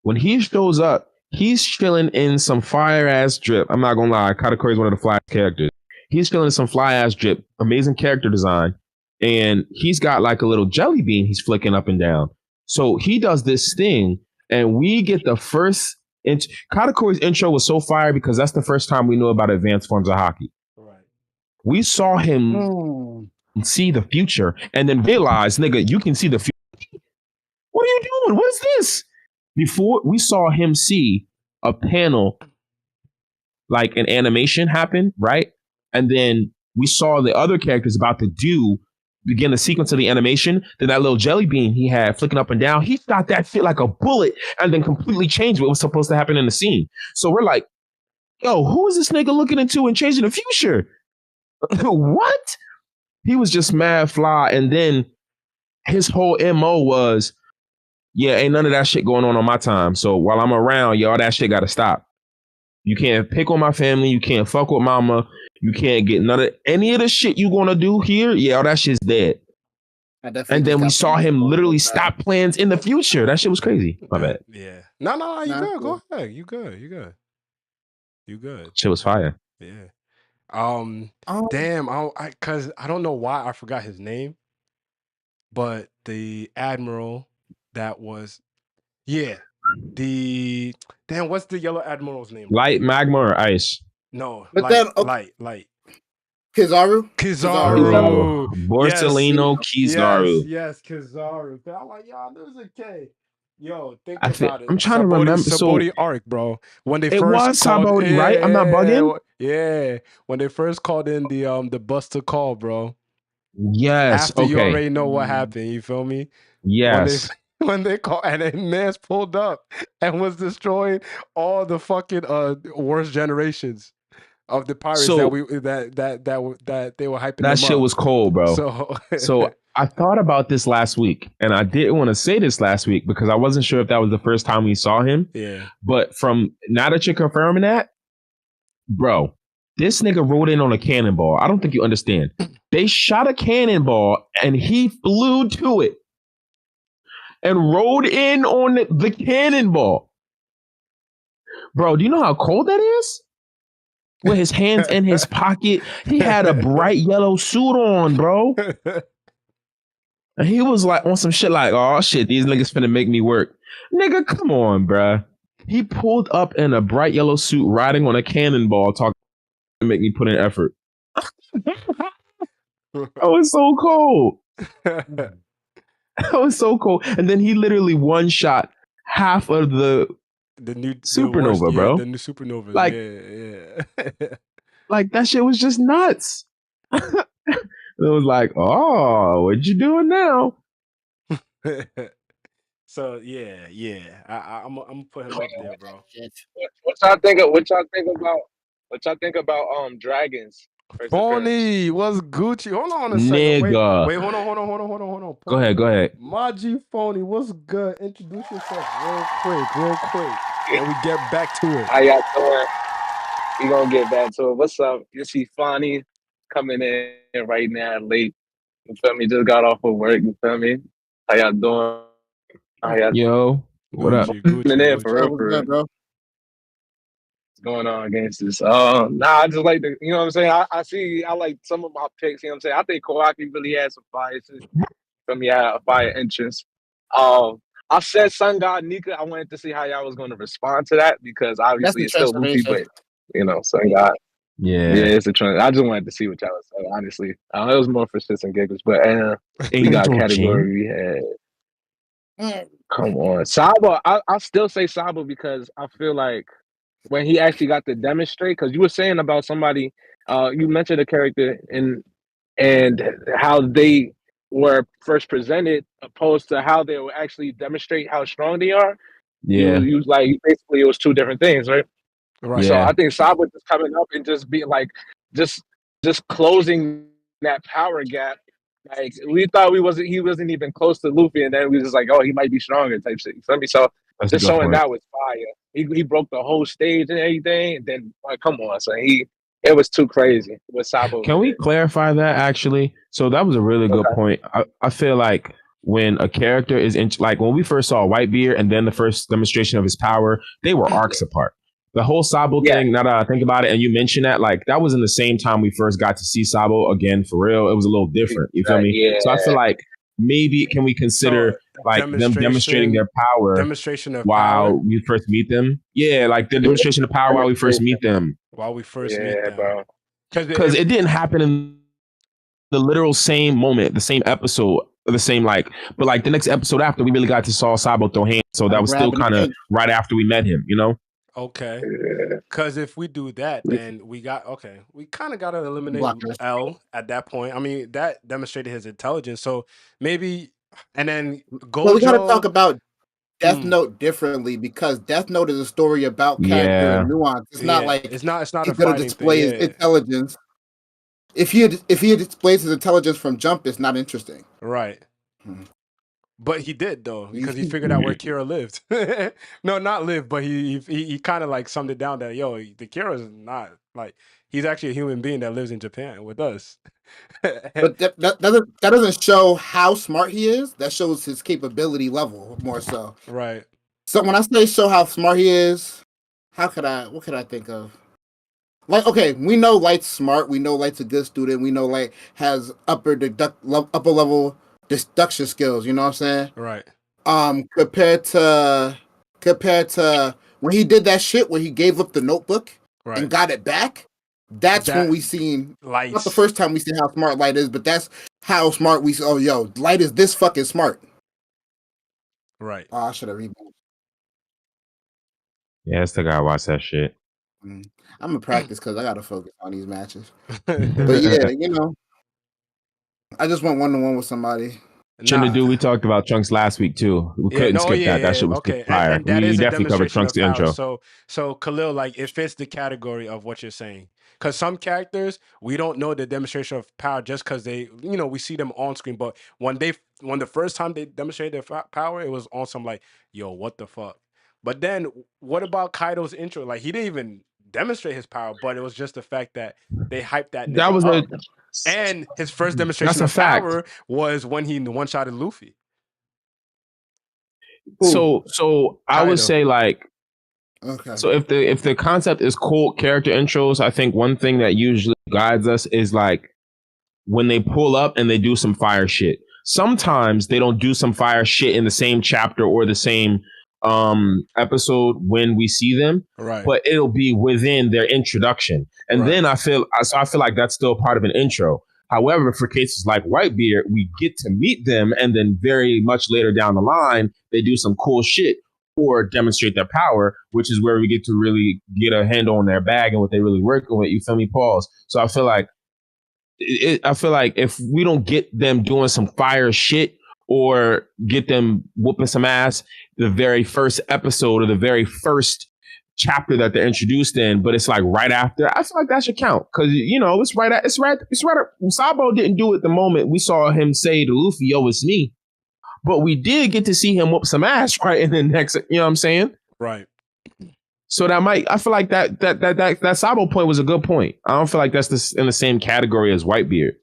When he shows up, he's chilling in some fire ass drip. I'm not gonna lie, Katakuri is one of the fly characters. He's chilling in some fly ass drip, amazing character design, and he's got like a little jelly bean he's flicking up and down. So he does this thing, and we get the first. Katakuri's intro was so fire because that's the first time we knew about advanced forms of hockey. Right. We saw him see the future, and then realize, nigga, you can see the future. What are you doing? What is this? Before we saw him see a panel, like an animation happen, right? And then we saw the other characters about to begin the sequence of the animation. Then that little jelly bean he had flicking up and down, he shot that shit like a bullet and then completely changed what was supposed to happen in the scene. So we're like, yo, who is this nigga looking into and changing the future? What? He was just mad fly. And then his whole MO was, yeah, ain't none of that shit going on my time. So while I'm around, y'all, that shit got to stop. You can't pick on my family. You can't fuck with mama. You can't get none of any of the shit you gonna do here. Yeah, all that shit's dead. And then we saw him literally stop plans in the future. That shit was crazy. My bad. Yeah. No, you good. Cool. Go ahead. You good. Shit was fire. Yeah. Damn. Cause I don't know why I forgot his name, but the admiral that was, what's the yellow admiral's name? Light, magma, or ice? No, but light. Kizaru. Borsalino Kizaru. Yes, Kizaru. I'm like, y'all, there's a K. Yo, think about it. I'm trying to remember. Sabori arc, bro. When they it first was Sabori, right? I'm not bugging. Yeah, when they first called in the Buster call, bro. Yes. After you already know what happened, you feel me? Yes. When they called and then Nance pulled up and was destroying all the fucking worst generations of the pirates that they were hyping. That shit was cold, bro. So I thought about this last week, and I didn't want to say this last week because I wasn't sure if that was the first time we saw him. Yeah. But from now that you're confirming that, bro, this nigga rode in on a cannonball. I don't think you understand. They shot a cannonball and he flew to it and rode in on the cannonball. Bro, do you know how cold that is? With his hands in his pocket, he had a bright yellow suit on, bro. And he was like on some shit like, oh shit, these niggas finna make me work. Nigga, come on, bruh. He pulled up in a bright yellow suit riding on a cannonball talking to make me put in effort. Oh, it's so cold. Oh, it's so cold. And then he literally one-shot half of the new supernova, bro. The new supernova. Like, yeah. Like that shit was just nuts. It was like, oh, what you doing now? So yeah. I'm gonna put him up there, bro. What y'all think about dragons? Phony, what's Gucci? Hold on a second. Nigga. Wait, hold on. Go ahead. Maji Phony, what's good? Introduce yourself real quick. And we get back to it. How y'all doing? We gonna get back to it. What's up? You see Phony coming in right now late. You feel me? Just got off of work. You feel me? How y'all doing? Yo, what up? Gucci. For real, bro. Going on against this. I just like the, you know what I'm saying? I like some of my picks, you know what I'm saying? I think Kawaki really had some fire. From me, had a fire entrance. I said Sun God Nika. I wanted to see how y'all was going to respond to that because obviously it's still Luffy, but you know, Sun God. Yeah, it's a trend. I just wanted to see what y'all was saying, honestly. It was more for shits and giggles, but we got category we had. Come on. Sabo, I still say Sabo because I feel like when he actually got to demonstrate, because you were saying about somebody, you mentioned a character and how they were first presented opposed to how they will actually demonstrate how strong they are. Yeah. You like basically it was two different things, right? Right. So I think Sabo just coming up and just being like just closing that power gap. Like we thought he wasn't even close to Luffy, and then we was just like, oh, he might be stronger type shit. You feel me? So just showing that was fire. he broke the whole stage and everything. And then like, come on, son, it was too crazy what Sabo Can we did. clarify that actually? So that was a really good Okay. point. I feel like when a character is in, like when we first saw Whitebeard and then the first demonstration of his power, they were arcs apart. The whole Sabo Yeah. thing, now that I think about it, and you mentioned that, like that was in the same time we first got to see Sabo again for real. It was a little different. You feel me? Yeah. So I feel like maybe can we consider like them demonstrating their power demonstration of while power we first meet them? Yeah, like the demonstration of power while we first meet them. while we first meet them, bro. Because it didn't happen in the literal same moment, the same episode, the same like, but like the next episode after, we really got to saw Sabo throw hands. So that was still kind of right after we met him, you know? Okay. Because if we do that, then we kind of got to eliminate L at that point. I mean, that demonstrated his intelligence. So maybe, and then Gojo. Well, we got to talk about Death Note differently because Death Note is a story about character and nuance. It's not like it's not he's going to display his intelligence. If he displays his intelligence from Jump, it's not interesting. Right. But he did though, because he figured out where Kira lived. No, not lived, but he kind of like summed it down that the Kira is not like he's actually a human being that lives in Japan with us. But that doesn't show how smart he is. That shows his capability level more so. Right. So when I say show how smart he is, what could I think of? Like, okay, we know Light's smart. We know Light's a good student. We know Light has upper level deduction skills. You know what I'm saying? Right. Compared to when he did that shit where he gave up the notebook and got it back. That's when we seen Light. Not the first time we see how smart Light is, but that's how smart we. Oh, yo, Light is this fucking smart. Right. Oh, I should have read. Yeah, I still gotta watch that shit. I'm gonna practice because I gotta focus on these matches. But yeah, I just went 1-1 with somebody. Dude, we talked about Trunks last week too. We couldn't skip that. That shit was fire. And that is definitely covered Trunks the intro. So Khalil, like it fits the category of what you're saying. Because some characters we don't know the demonstration of power just because they, we see them on screen. But when the first time they demonstrated their power, it was on some like, yo, what the fuck? But then what about Kaido's intro? Like he didn't even demonstrate his power, but it was just the fact that they hyped that nigga that was up. And his first demonstration of power was when he one-shotted Luffy. So I would say like, okay. So if the concept is cool character intros, I think one thing that usually guides us is like when they pull up and they do some fire shit. Sometimes they don't do some fire shit in the same chapter or the same episode when we see them, right? But it'll be within their introduction, and then I feel like that's still part of an intro. However, for cases like Whitebeard, we get to meet them, and then very much later down the line, they do some cool shit or demonstrate their power, which is where we get to really get a handle on their bag and what they really working with. You feel me? Pause. So I feel like if we don't get them doing some fire shit or get them whooping some ass the very first episode or the very first chapter that they're introduced in, but it's like right after, I feel like that should count because it's right. Sabo didn't do it the moment we saw him say to Luffy, "Yo, it's me," but we did get to see him whoop some ass right in the next. You know what I'm saying? Right. So I feel like that Sabo point was a good point. I don't feel like that's in the same category as Whitebeard.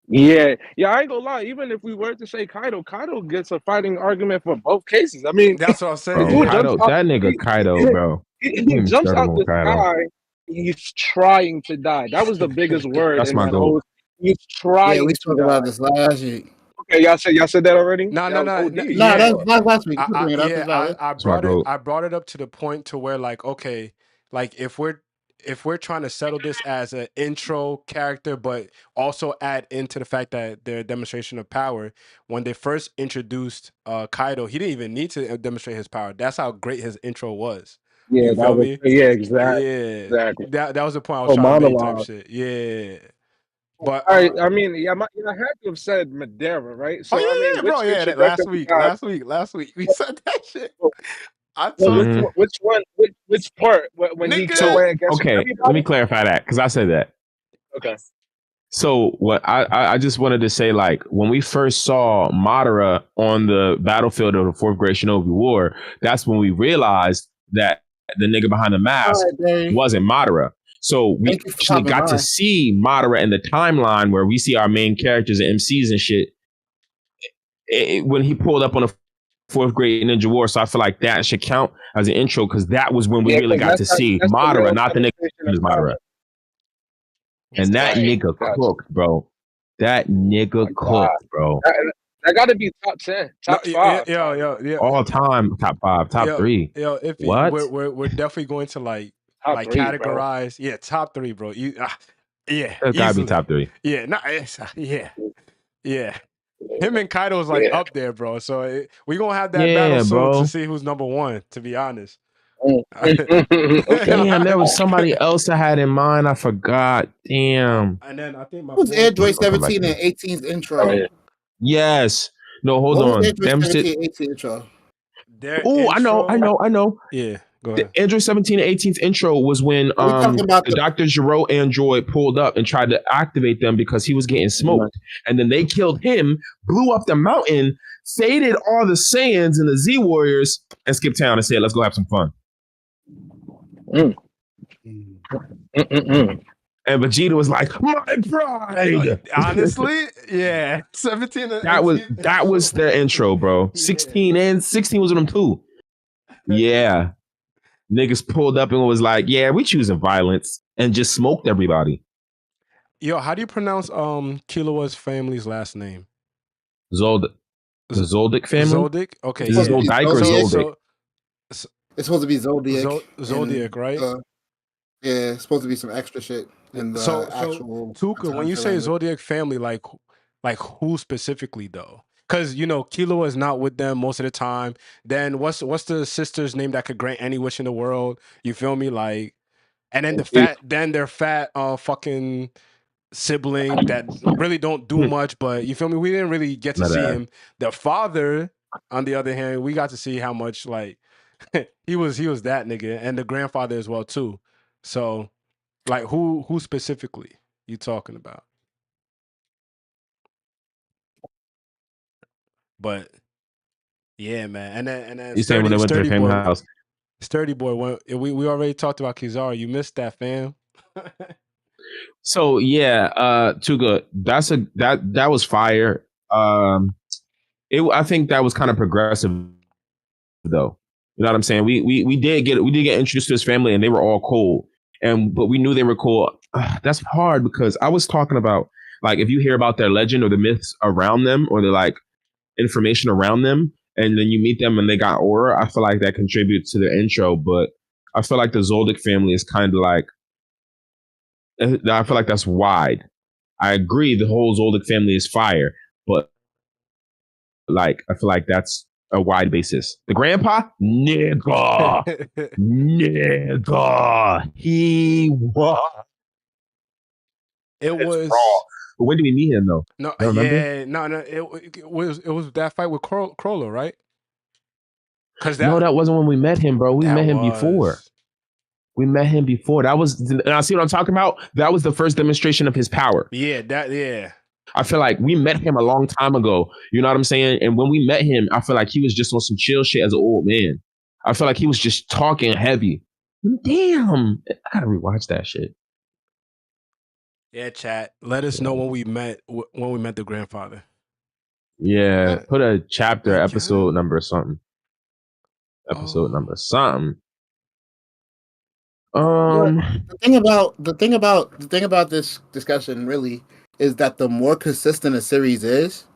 Yeah, I ain't gonna lie. Even if we were to say Kaido gets a fighting argument for both cases. I mean, that's what I'm saying. Bro, that nigga Kaido, bro. He jumps out the sky. He's trying to die. That was the biggest word. That's my goal. He's trying. Yeah, we spoke about this last week. Okay, y'all said that already? No. That's last week. I brought it up to the point to where like, okay, like if we're trying to settle this as an intro character, but also add into the fact that their demonstration of power, when they first introduced Kaido, he didn't even need to demonstrate his power. That's how great his intro was. Yeah, you feel me? Yeah, exactly. Yeah, exactly. That was the point I was trying to make type shit. Yeah. But I mean, I had to have said Madeira, right? So bro, last week we said that shit. Which part when he went against everybody? Let me clarify that because I said that. Okay. So what I just wanted to say, like when we first saw Madara on the battlefield of the Fourth Great Shinobi War, that's when we realized that the nigga behind the mask wasn't Madara. So we actually got to see Madara in the timeline where we see our main characters and MCs and shit when he pulled up on a fourth grade ninja war. So I feel like that should count as an intro because that was when we really got to see Madara, not the nigga who's Madara. And that nigga cooked, bro. That nigga cooked, bro. That got to be top 10, top 5. Yeah. All time, top 5, top 3. If what? We're definitely going to like categorize. Bro. Yeah, top 3, bro. Yeah, it gotta be top 3. Yeah, yeah. Him and Kaido is like up there, bro. So we gonna have that battle soon to see who's number 1. To be honest. Damn, there was somebody else I had in mind. I forgot. Damn. And then I think my who's Android 17 and 18's intro. Oh, yeah. Yes. No, hold on. Them 17 and 18 intro. Oh, I know. Yeah, go ahead. The Android 17 and 18's intro was when the Dr. Gero android pulled up and tried to activate them because he was getting smoked. And then they killed him, blew up the mountain, faded all the Saiyans and the Z Warriors, and skipped town and said, let's go have some fun. And Vegeta was like, my pride. Honestly, yeah. 17 and that was their intro, bro. 16 was with them too. Yeah. Niggas pulled up and was like, yeah, we choosing violence, and just smoked everybody. Yo, how do you pronounce Killua's family's last name? Zoldyck. The Zoldyck family? Zoldyck? Okay. Is it Zoldyck or Zoldyck? It's supposed to be Zoldyck. Zoldyck, right? Yeah, it's supposed to be some extra shit in the actual. Tuka, when you say Zoldyck family, like who specifically though? Because Killua is not with them most of the time. Then what's the sister's name that could grant any wish in the world? You feel me? Like, and then their fat fucking sibling that really don't do much, but you feel me? We didn't really get to see him. The father, on the other hand, we got to see how much like he was that nigga, and the grandfather as well too. So, like, who specifically you talking about? But yeah, man, and then you saying when they went to their family house? Sturdy boy, we already talked about Kizaru. You missed that, fam. So yeah, Tuga, that was fire. I think that was kind of progressive, though. You know what I'm saying? We did get introduced to his family, and they were all cool. But we knew they were cool. That's hard because I was talking about, like, if you hear about their legend or the myths around them or the like information around them, and then you meet them and they got aura, I feel like that contributes to the intro. But I feel like the Zoldyck family is kind of like, I feel like that's wide. I agree, the whole Zoldyck family is fire, but like I feel like that's a wide basis. The grandpa, nigga, he was. It was raw. But when did we meet him though? No, yeah, no. It was that fight with Crawler, right? No, that wasn't when we met him, bro. We met him before. We met him before. That was, I see what I'm talking about. That was the first demonstration of his power. Yeah. I feel like we met him a long time ago. You know what I'm saying? And when we met him, I feel like he was just on some chill shit as an old man. I feel like he was just talking heavy. Damn, I gotta rewatch that shit. Yeah, chat. Let us know when we met the grandfather. Yeah, put a chapter, episode number or something. Number something. The thing about this discussion really is that the more consistent a series is,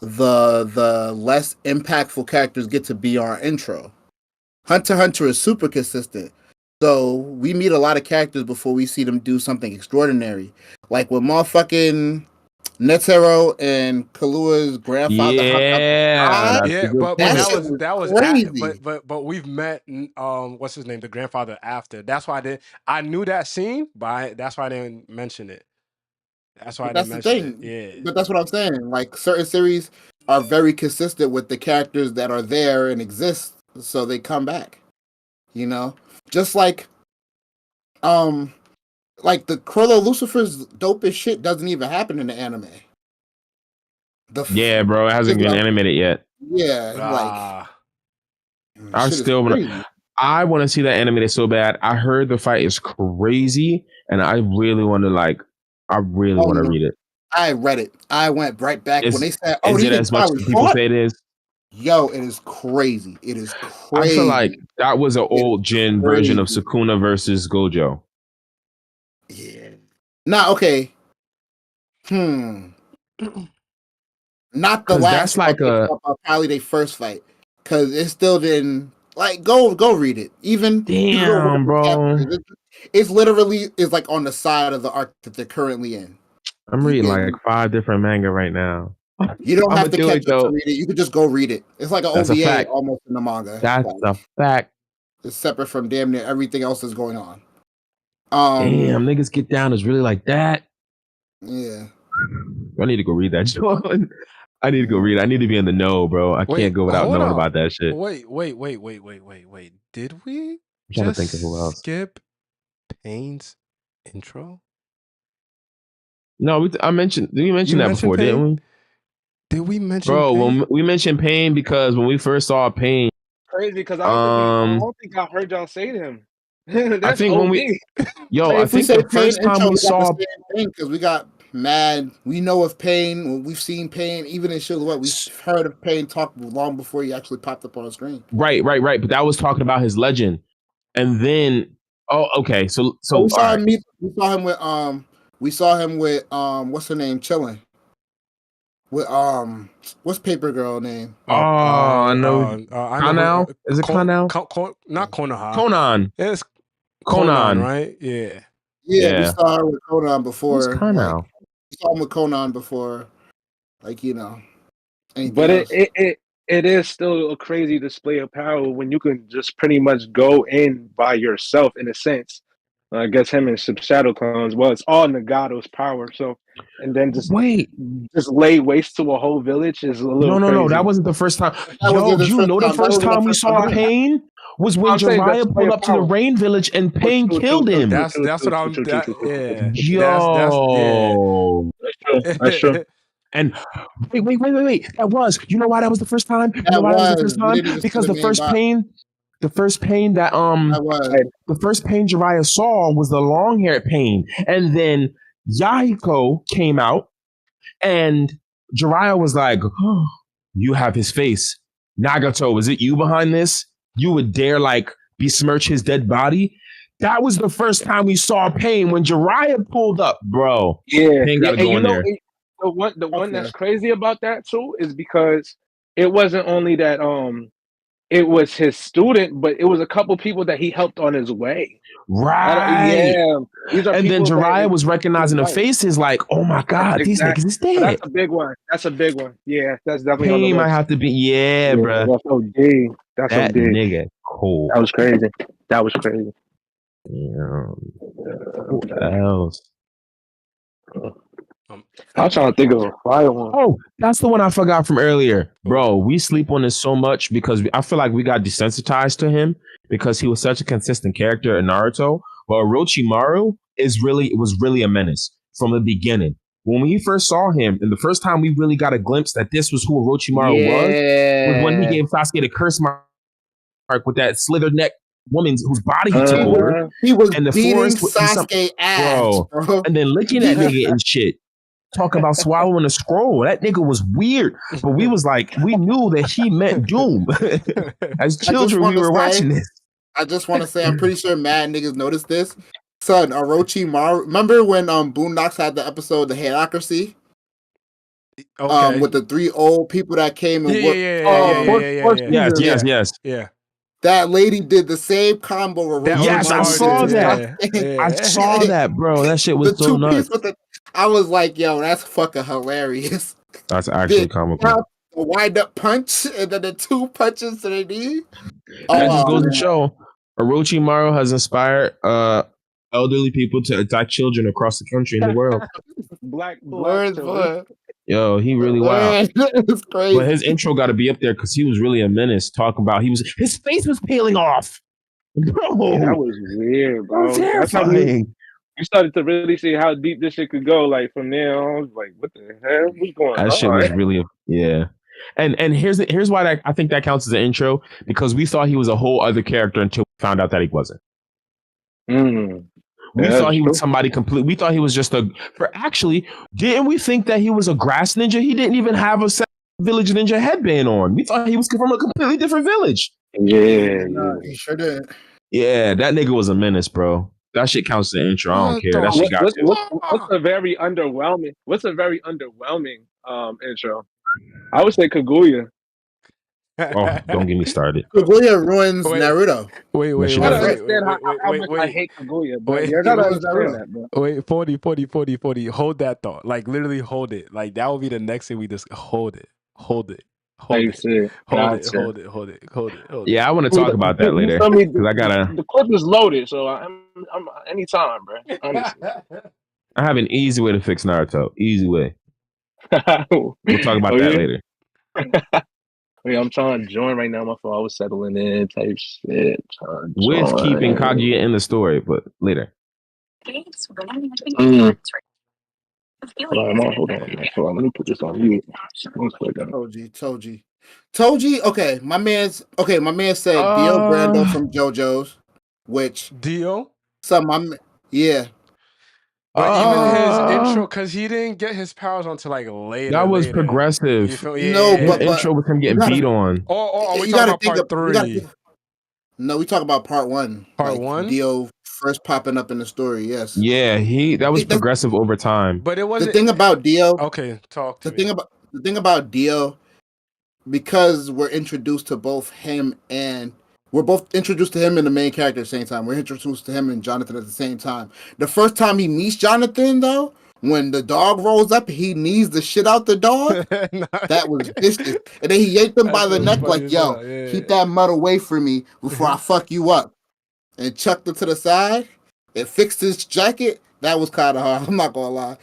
the less impactful characters get to be our intro. Hunter x Hunter is super consistent. So we meet a lot of characters before we see them do something extraordinary. Like with motherfucking Netero and Kalua's grandfather. But that was crazy. But we've met what's his name, the grandfather after. That's why I knew that scene, but that's why I didn't mention it. That's why I didn't mention it. Yeah. But that's what I'm saying. Like certain series are very consistent with the characters that are there and exist, so they come back. You know? Just like the Krollo Lucifer's dope as shit doesn't even happen in the anime. Yeah, bro, it hasn't been animated yet. Yeah, I I want to see that animated so bad. I heard the fight is crazy, and I really want to read it. I read it. I went right back when they said, "Oh, Is these it as much as people say it is?" Yo, it is crazy. It is crazy. I feel like that was an old gen version of Sukuna versus Gojo. Yeah. Nah, okay. Not the last. That's like probably their first fight, because it still didn't like go read it. Even damn, bro. It's literally like on the side of the arc that they're currently in. I'm reading like 5 different manga right now. You don't have to catch up to read it. You could just go read it. It's like an OVA almost in the manga. That's a fact. It's separate from damn near everything else that's going on. Damn, niggas get down is really like that. Yeah. I need to go read that, John. I need to go read it. I need to be in the know, bro. I can't go without knowing about that shit. Wait. Did we just think of who else. Skip Pain's intro? No, we mentioned that before, Pain? didn't we? Did we mention Pain? When we mentioned Pain because when we first saw Pain. Crazy because I don't think I heard y'all say to him. That's I think OD. when we I think the first time we saw because we got mad. We know of Pain. We've seen Pain. Even in Silhouette, we've heard of Pain talk long before he actually popped up on the screen. Right. But that was talking about his legend. And then okay. So we saw him with what's her name? Chilling. With what's Paper Girl name? I know. Kanao? Is it Kanao? Not Konoha. Conan. It's Conan, right? Yeah. We saw her with Conan before. Who's Kanao? We saw him with Conan before, like But it is still a crazy display of power when you can just pretty much go in by yourself in a sense. I guess him and some shadow clones. Well, it's all Nagato's power. So, and then just lay waste to a whole village is a little. No. That wasn't the first time. The first time we saw Pain was when Jiraiya pulled up to the Rain Village and Pain killed him. That's what I'm. Yeah. Yo, that's true. And wait. That was. You know why that was the first time? You know why that was the first time? Because the first Pain that the first Pain Jiraiya saw was the long-haired Pain, and then Yahiko came out, and Jiraiya was like, oh, "You have his face, Nagato. Is it you behind this? You would dare besmirch his dead body?" That was the first time we saw Pain when Jiraiya pulled up, bro. Yeah, Pain gotta go in there. The one that's crazy about that too is because it wasn't only that it was his student, but it was a couple people that he helped on his way. Right. And then Jiraiya was recognizing the faces like, oh my God, these niggas is dead. That's a big one. Yeah, that's definitely on the Pain list. might have to be, bro. That's OD. That nigga cool. That was crazy. Yeah. Who else? I was trying to think of a fire one. Oh, that's the one I forgot from earlier. Bro, we sleep on this so much because I feel like we got desensitized to him because he was such a consistent character in Naruto. But Orochimaru was really a menace from the beginning. When we first saw him, and the first time we really got a glimpse that this was who Orochimaru was when he gave Sasuke the curse mark with that slither neck woman whose body he took over. He was in the beating forest with Sasuke ass, bro. And then licking that nigga and shit. Talk about swallowing a scroll. That nigga was weird. But we was like, we knew that he meant doom. As children, we were watching this. I just want to say, I'm pretty sure mad niggas noticed this. Son, Orochimaru. Remember when Boondocks had the episode, The Hateocracy? Okay. With the 3 old people that came and Yes. That lady did the same combo. Yes, I saw that. I saw that, bro. That shit was so nuts. I was like, yo, that's fucking hilarious. That's actually comical. The wind up punch and then the 2 punches to the knee. That just goes to show Orochimaru has inspired elderly people to attack children across the country and the world. Black Yo, he really wild. It's crazy. But his intro got to be up there because he was really a menace. Talking about his face was peeling off, bro. That was weird, bro. That's how we started to really see how deep this shit could go. Like from there on, I was like, what the hell? What's going on? That shit was really And here's why I think that counts as an intro, because we thought he was a whole other character until we found out that he wasn't. We thought he was somebody complete. We thought he was just actually, didn't we think that he was a grass ninja? He didn't even have a village ninja headband on. We thought he was from a completely different village. Yeah, he sure did. Yeah, that nigga was a menace, bro. That shit counts as an intro. I don't care. That shit got what's a very underwhelming? What's a very underwhelming intro? I would say Kaguya. Oh, don't get me started. Kaguya ruins Naruto. Wait. You gotta understand how much I hate Kaguya, bro. You gotta understand that, bro. Wait, 40. Hold that thought. Like, literally hold it. Like, that will be the next thing we just hold it. Hold it. Yeah, I want to talk about that later. Because I gotta. The clip is loaded, so I'm anytime, bro. Honestly. I have an easy way to fix Naruto. Easy way. We'll talk about that later. Yeah, I'm trying to join right now. My phone, I was settling in type shit. With keeping Kaguya in the story, but later. Hold on. Let me put this on mute. Toji. Okay, my man said Dio Brando from JoJo's, which Dio. Yeah. But even his intro, because he didn't get his powers until like later. That was progressive. No, but intro with him getting beat on. Or we talking about part 3? No, we talk about part 1. Part 1? Dio first popping up in the story, yes. Yeah, that was progressive over time. But it wasn't. The thing about Dio. Okay, talk to me. The thing about Dio, because we're introduced to both him and we're both introduced to him and the main character at the same time. We're introduced to him and Jonathan at the same time. The first time he meets Jonathan, though, when the dog rolls up, he knees the shit out the dog. That was vicious. And then he yanked him by the neck like, yo, keep that mud away from me before I fuck you up. And chucked it to the side and fixed his jacket. That was kind of hard. I'm not going to lie.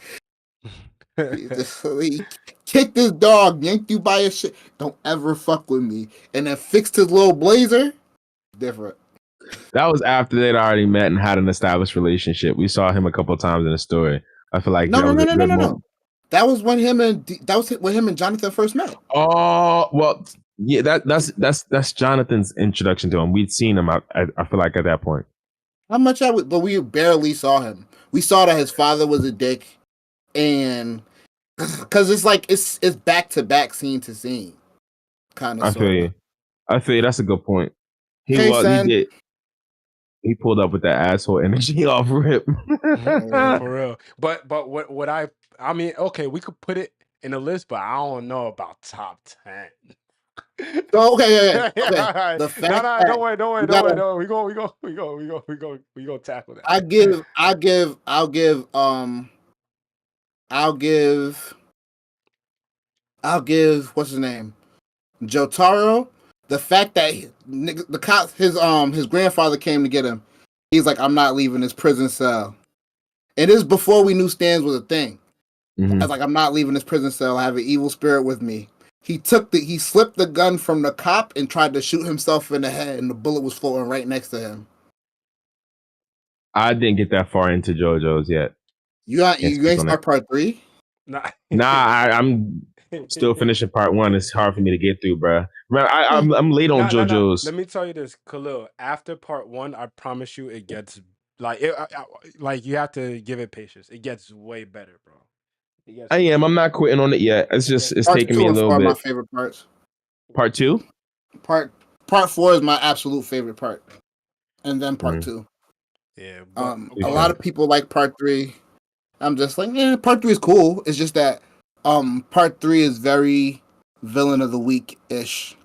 He kicked his dog, yanked you by his shit. Don't ever fuck with me. And then fixed his little blazer. Different. That was after they'd already met and had an established relationship. We saw him a couple of times in the story. I feel like no. That was when him and Jonathan first met. Oh well, yeah. That's Jonathan's introduction to him. We'd seen him. I feel like at that point. How much but we barely saw him. We saw that his father was a dick, and because it's like it's back to back, scene to scene, kind of. I feel you. That's a good point. He did. He pulled up with that asshole energy off rip. For real. But what I mean, okay, we could put it in a list, but I don't know about top 10. Okay. The fact don't worry. We go tackle that. I'll give what's his name? Jotaro. The fact that the cops, his grandfather came to get him, he's like, I'm not leaving this prison cell. It is before we knew stands was a thing. I was like, I'm not leaving this prison cell. I have an evil spirit with me. He slipped the gun from the cop and tried to shoot himself in the head, and the bullet was floating right next to him. I didn't get that far into JoJo's yet. You ain't start part 3? Nah, I'm still finishing part 1. It's hard for me to get through, bro. I'm late on JoJo's. Let me tell you this, Khalil. After part 1, I promise you, it gets like like you have to give it patience. It gets way better, bro. I'm not quitting on it yet. It's taking me a little bit. My favorite parts. Part 2? Part 4 is my absolute favorite part, and then part 2. Yeah. A lot of people like part 3. I'm just like, yeah, part 3 is cool. It's just that part 3 is very villain of the week ish.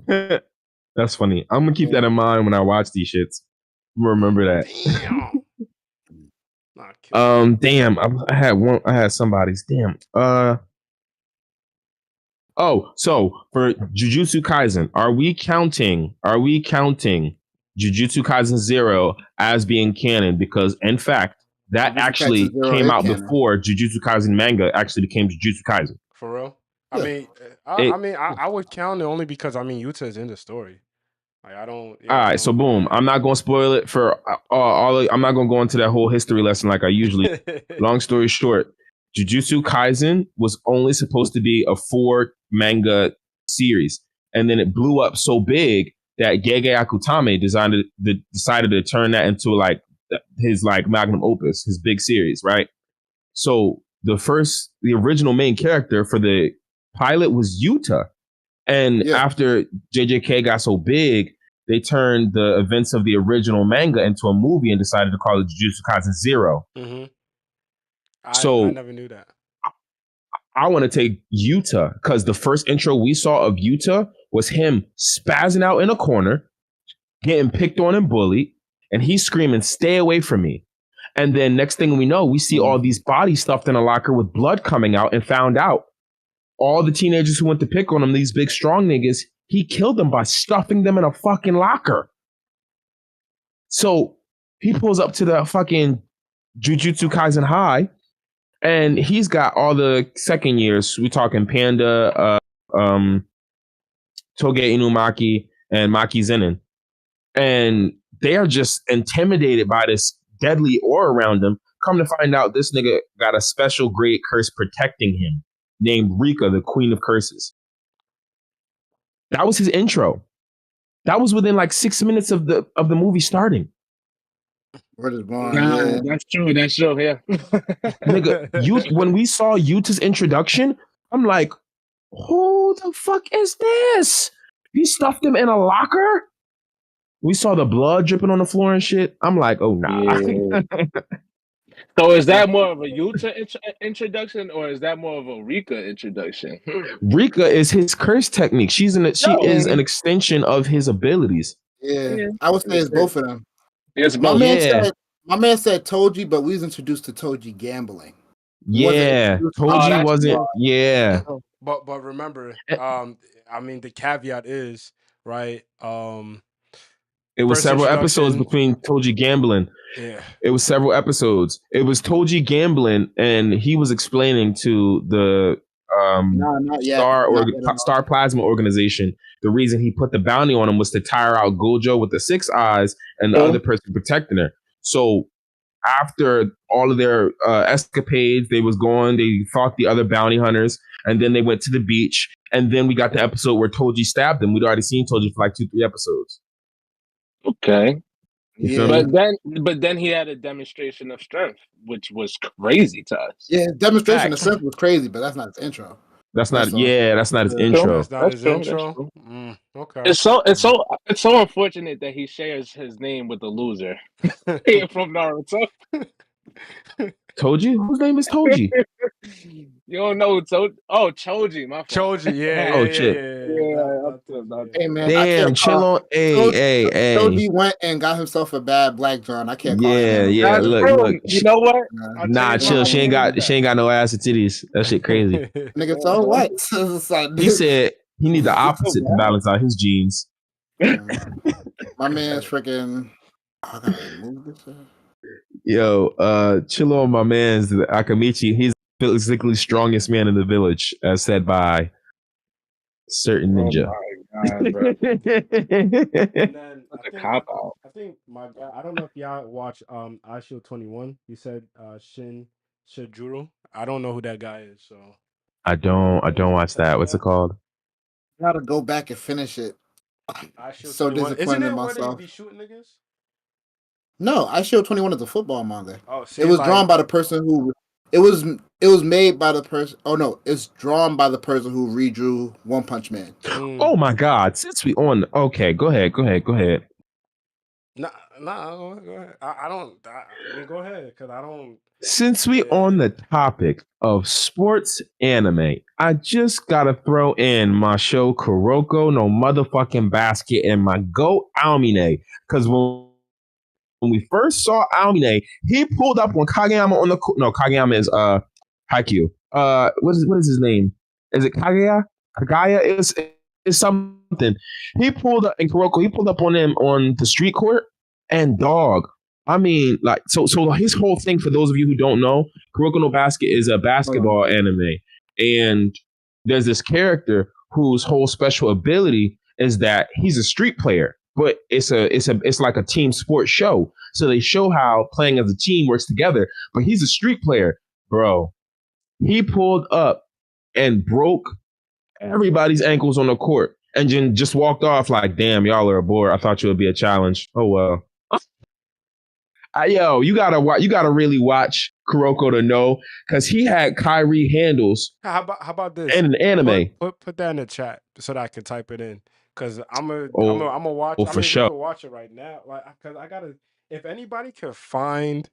That's funny. I'm gonna keep that in mind when I watch these shits. Remember that. Damn. I had somebody's. Damn. Oh, so for Jujutsu Kaisen, are we counting Jujutsu Kaisen 0 as being canon? Because in fact, that Jujutsu actually came out canon before Jujutsu Kaisen manga actually became Jujutsu Kaisen. For real? Yeah. I would count it only because Yuta is in the story. Like, I don't. All right, so boom. I'm not gonna spoil it for I'm not gonna go into that whole history lesson like I usually. Long story short, Jujutsu Kaisen was only supposed to be a 4 manga series, and then it blew up so big that Gege Akutame decided to turn that into like his like magnum opus, his big series, right? So the original main character for the pilot was Yuta. And after JJK got so big, they turned the events of the original manga into a movie and decided to call it Jujutsu Kaisen 0. Mm-hmm. I never knew that. I want to take Yuta because the first intro we saw of Yuta was him spazzing out in a corner, getting picked on and bullied, and he's screaming, "Stay away from me." And then next thing we know, we see all these bodies stuffed in a locker with blood coming out, and found out all the teenagers who went to pick on him, these big strong niggas, he killed them by stuffing them in a fucking locker. So he pulls up to the fucking Jujutsu Kaisen High, and he's got all the second years. We talking Panda, Toge Inumaki, and Maki Zenin. And they are just intimidated by this deadly aura around him. Come to find out, this nigga got a special great curse protecting him, named Rika, the Queen of Curses. That was his intro. That was within like 6 minutes of the movie starting. Word is born. Yeah. That's true. Yeah. Nigga, when we saw Yuta's introduction, I'm like, who the fuck is this? He stuffed him in a locker? We saw the blood dripping on the floor and shit. I'm like, oh, nah. Yeah. So is that more of a Yuta introduction, or is that more of a Rika introduction? Rika is his curse technique. She is an extension of his abilities. Yeah. I would say it's both of them. It's both. My man Yeah. said Toji, but we was introduced to Toji gambling. Yeah. Toji wasn't. Yeah. But remember, I mean, the caveat is, right, it was first several episodes introduction- between Toji gambling. yeah. It was several episodes. It was Toji gambling, and he was explaining to the not yet. Star Plasma organization the reason he put the bounty on him was to tire out Gojo with the 6 eyes and the other person protecting her. So after all of their escapades, they fought the other bounty hunters, and then they went to the beach, and then we got the episode where Toji stabbed him. We'd already seen Toji for like 2-3 episodes. Okay. You feel me? But then he had a demonstration of strength, which was crazy to us. Yeah, demonstration of strength was crazy, but that's not his intro. That's not his intro. That's not his intro. Okay. It's so unfortunate that he shares his name with the loser from Naruto. Toji? Whose name is Toji? You don't know Choji, my fault. Choji, yeah. Oh, shit. Hey man, damn, chill on. Hey. Toji went and got himself a bad black John. I can't call him. Yeah. Look. You know what? Nah, chill. She ain't got no ass or titties. That shit crazy. Nigga, so what? It's like, He said he need the opposite to balance out his genes. my man's freaking. I gotta remove this. Yo, chill on my man's Akamichi. He's the physically strongest man in the village, as said by certain ninja. Oh my God, bro. And then a cop out. I think my guy, I don't know if y'all watch Ashio 21. You said Shin Shijuru. I don't know who that guy is, so I don't watch that. What's it called? I gotta go back and finish it. Ashio So 21. disappointed Isn't in it where they myself. be shooting niggas? No, Ashio 21 is a football manga. Oh, see, it was like- drawn by the person who it was made by the person. Oh no, it's drawn by the person who redrew One Punch Man. Oh my God! Since we on, okay, go ahead. Nah, go ahead. I mean, go ahead, because I don't. Since we on the topic of sports anime, I just gotta throw in my show Kuroko no motherfucking basket and my goat Aomine, because when we first saw Aomine, he pulled up on Kageyama on the no, Kageyama is Haikyuu. What is his name? Is it Kagaya? Kagaya is something. He pulled up in Kuroko. He pulled up on him on the street court, and dog. I mean, like, so his whole thing, for those of you who don't know, Kuroko no Basket is a basketball anime, and there's this character whose whole special ability is that he's a street player, but it's like a team sports show. So they show how playing as a team works together, but he's a street player, bro. He pulled up and broke everybody's ankles on the court and then just walked off like, damn, y'all are bored. I thought you would be a challenge. Oh well. Yo, you gotta really watch Kuroko to know because he had Kyrie handles How about this? in an anime. Put that in the chat so that I can type it in. Cause I'm a watch. I for mean, sure. we can watch it right now. Like, cause I gotta. If anybody can find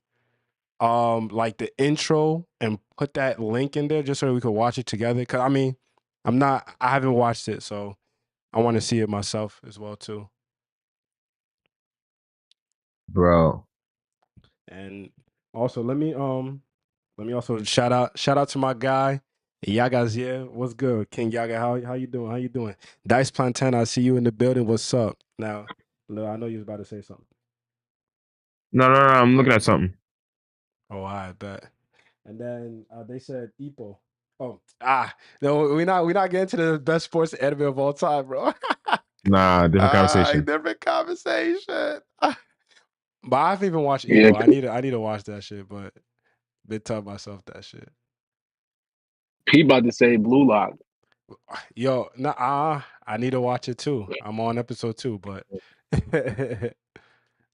like the intro and put that link in there just so we could watch it together. Cause I mean, I haven't watched it, so I want to see it myself as well too. Bro. And also let me also shout out to my guy Yaga's here. What's good, King Yaga? How you doing? How you doing? Dice Plantain, I see you in the building. What's up? Now, Lil, I know you was about to say something. No, I'm looking at something. Oh, I bet. And then they said Ipo. Oh, no, we're not getting to the best sports anime of all time, bro. Nah, different conversation. Different conversation. But I haven't even watched Ipo. I need to watch that shit, but been telling myself that shit. He about to say Blue Lock. Yo, I need to watch it too. I'm on episode 2, but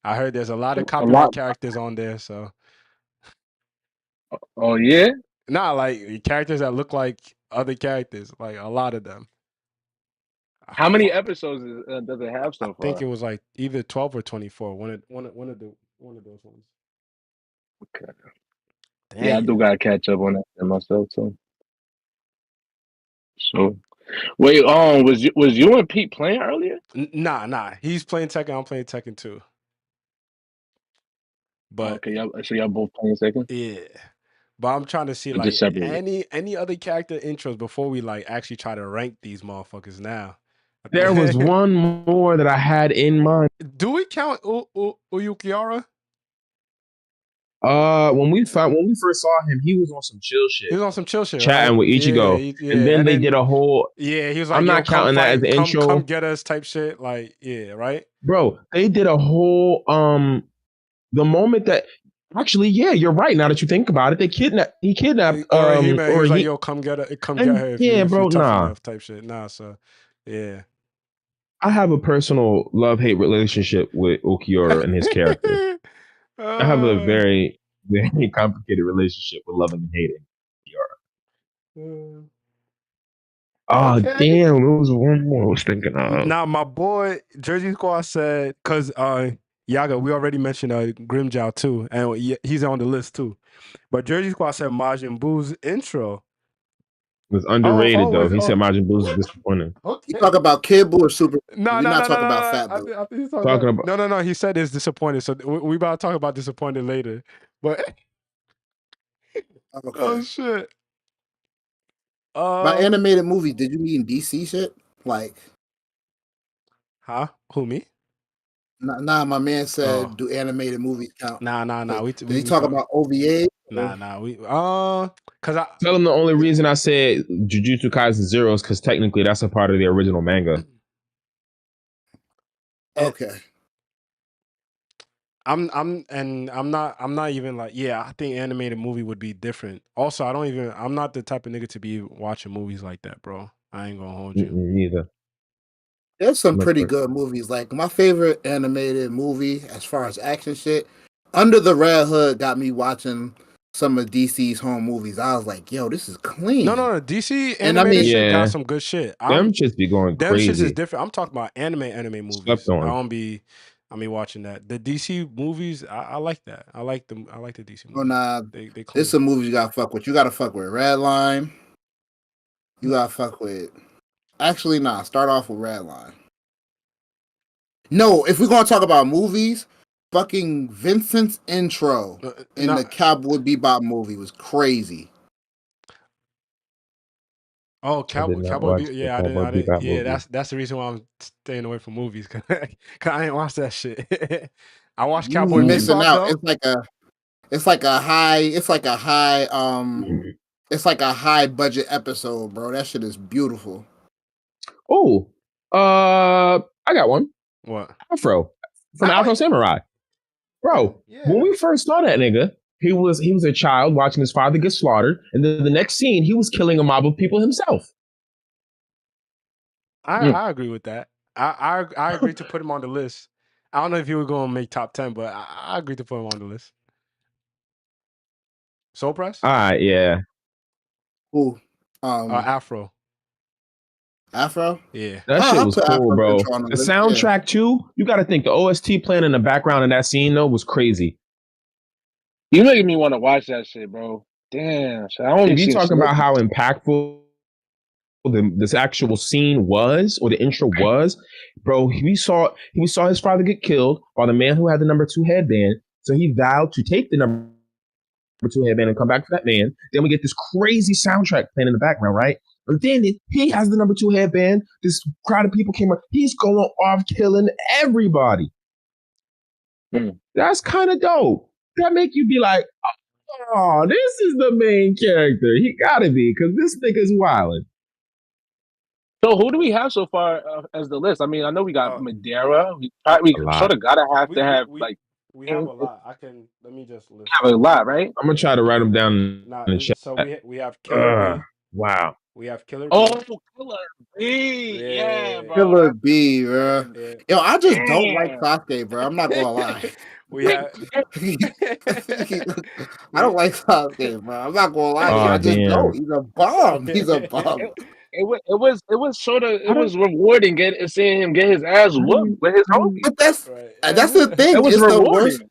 I heard there's a lot of copyright characters on there, so. Oh yeah? Nah, like characters that look like other characters, like a lot of them. How many episodes does it have so far? I think it was like either 12 or 24. One of those ones. Okay. Damn. Yeah, I do gotta catch up on that myself too. So, wait, was you and Pete playing earlier? Nah. He's playing Tekken. I'm playing Tekken too. But okay, so y'all both playing Tekken? Yeah, but I'm trying to see like any other character intros before we like actually try to rank these motherfuckers now. There was one more that I had in mind. Do we count Uyukiara? When we first saw him, he was on some chill shit. He was on some chill shit, chatting right? with Ichigo, yeah. And then they did a whole. Yeah, he was like, I'm not counting that as the intro. Come get us type shit. Like, yeah, right. Bro, they did a whole. The moment that. Actually, yeah, you're right. Now that you think about it, he kidnapped. He was like, yo, come get her. Come get her. If you're tough enough, type shit. Nah, so yeah. I have a personal love-hate relationship with Ulquiorra and his character. I have a very, very complicated relationship with loving and hating Ulquiorra. Oh, damn. There was one more I was thinking of. Now, my boy, Jersey Squad said, because Yaga, we already mentioned Grimjow too, and he's on the list too. But Jersey Squad said Majin Buu's intro was underrated though. He said Majin Buu's disappointing. Okay. You talk about Kid Buu or Super? No, We're not talking about Fat Buu. I think he's talking about. No. He said it's disappointed. So we about to talk about disappointed later. But okay. Oh shit. By animated movies, did you mean DC shit? Like, huh? Who, me? Nah, my man said, do animated movies count? Nah. Like, did he talk about OVA? Nah. Cause I tell him the only reason I said Jujutsu Kaisen Zero is because technically that's a part of the original manga. Okay. I'm not even like, yeah, I think animated movie would be different. Also, I'm not the type of nigga to be watching movies like that, bro. I ain't gonna hold you. Neither. There's some pretty good movies. Like, my favorite animated movie as far as action shit, Under the Red Hood, got me watching some of DC's home movies. I was like, yo, this is clean. No, DC animated shit got some good shit. Them shits be going crazy. Them shits is different. I'm talking about anime movies. I mean, watching that. The DC movies, I like that. I like the DC movies. Oh, nah. They There's some movies you gotta fuck with. You gotta fuck with Redline. You gotta fuck with. Actually, nah. Start off with Redline. No, if we're gonna talk about movies, fucking Vincent's intro in the Cowboy Bebop movie was crazy. Oh, Cowboy Bebop. Yeah, I didn't. Yeah, that's the reason why I'm staying away from movies. Cause I ain't watched that shit. I watched Cowboy Bebop. Missing out. Though. It's like a high budget episode, bro. That shit is beautiful. Oh, I got one. What? Afro from Afro Samurai, bro. Yeah. When we first saw that nigga, he was a child watching his father get slaughtered, and then the next scene he was killing a mob of people himself. I agree with that. I agree to put him on the list. I don't know if he was going to make top 10, but I agree to put him on the list. Soul Press? All right, yeah. Who? Afro. Afro? Yeah. That shit I'll was put cool, Afro bro. intro on the The list, soundtrack too. You got to think the OST playing in the background in that scene though was crazy. You making me want to watch that shit, bro. Damn, I only If you seen talk about snippets. how impactful this actual scene was, or the intro was, bro, we saw his father get killed by the man who had the number 2 headband. So he vowed to take the number 2 headband and come back for that man. Then we get this crazy soundtrack playing in the background, right? But then he has the number 2 headband. This crowd of people came up. He's going off killing everybody. That's kind of dope. That make you be like, oh, this is the main character. He gotta be, because this nigga's wildin'. So who do we have so far as the list? I mean, I know we got Madeira. We sort of gotta have we have a lot. Let me just list. Have a lot, right? I'm gonna try to write them down in the chat. So we have Killer B. Wow. We have Killer B. Oh, Killer B. Yeah, bro. Killer B, bro. Yeah. Yo, I just don't like Sasuke, bro. I'm not gonna lie. We have. I don't like Sasuke, bro. I'm not gonna lie. I just don't. He's a bum. He's a bum. It was rewarding seeing him get his ass whooped with his homie. But that's the thing. It was it's rewarding. The worst.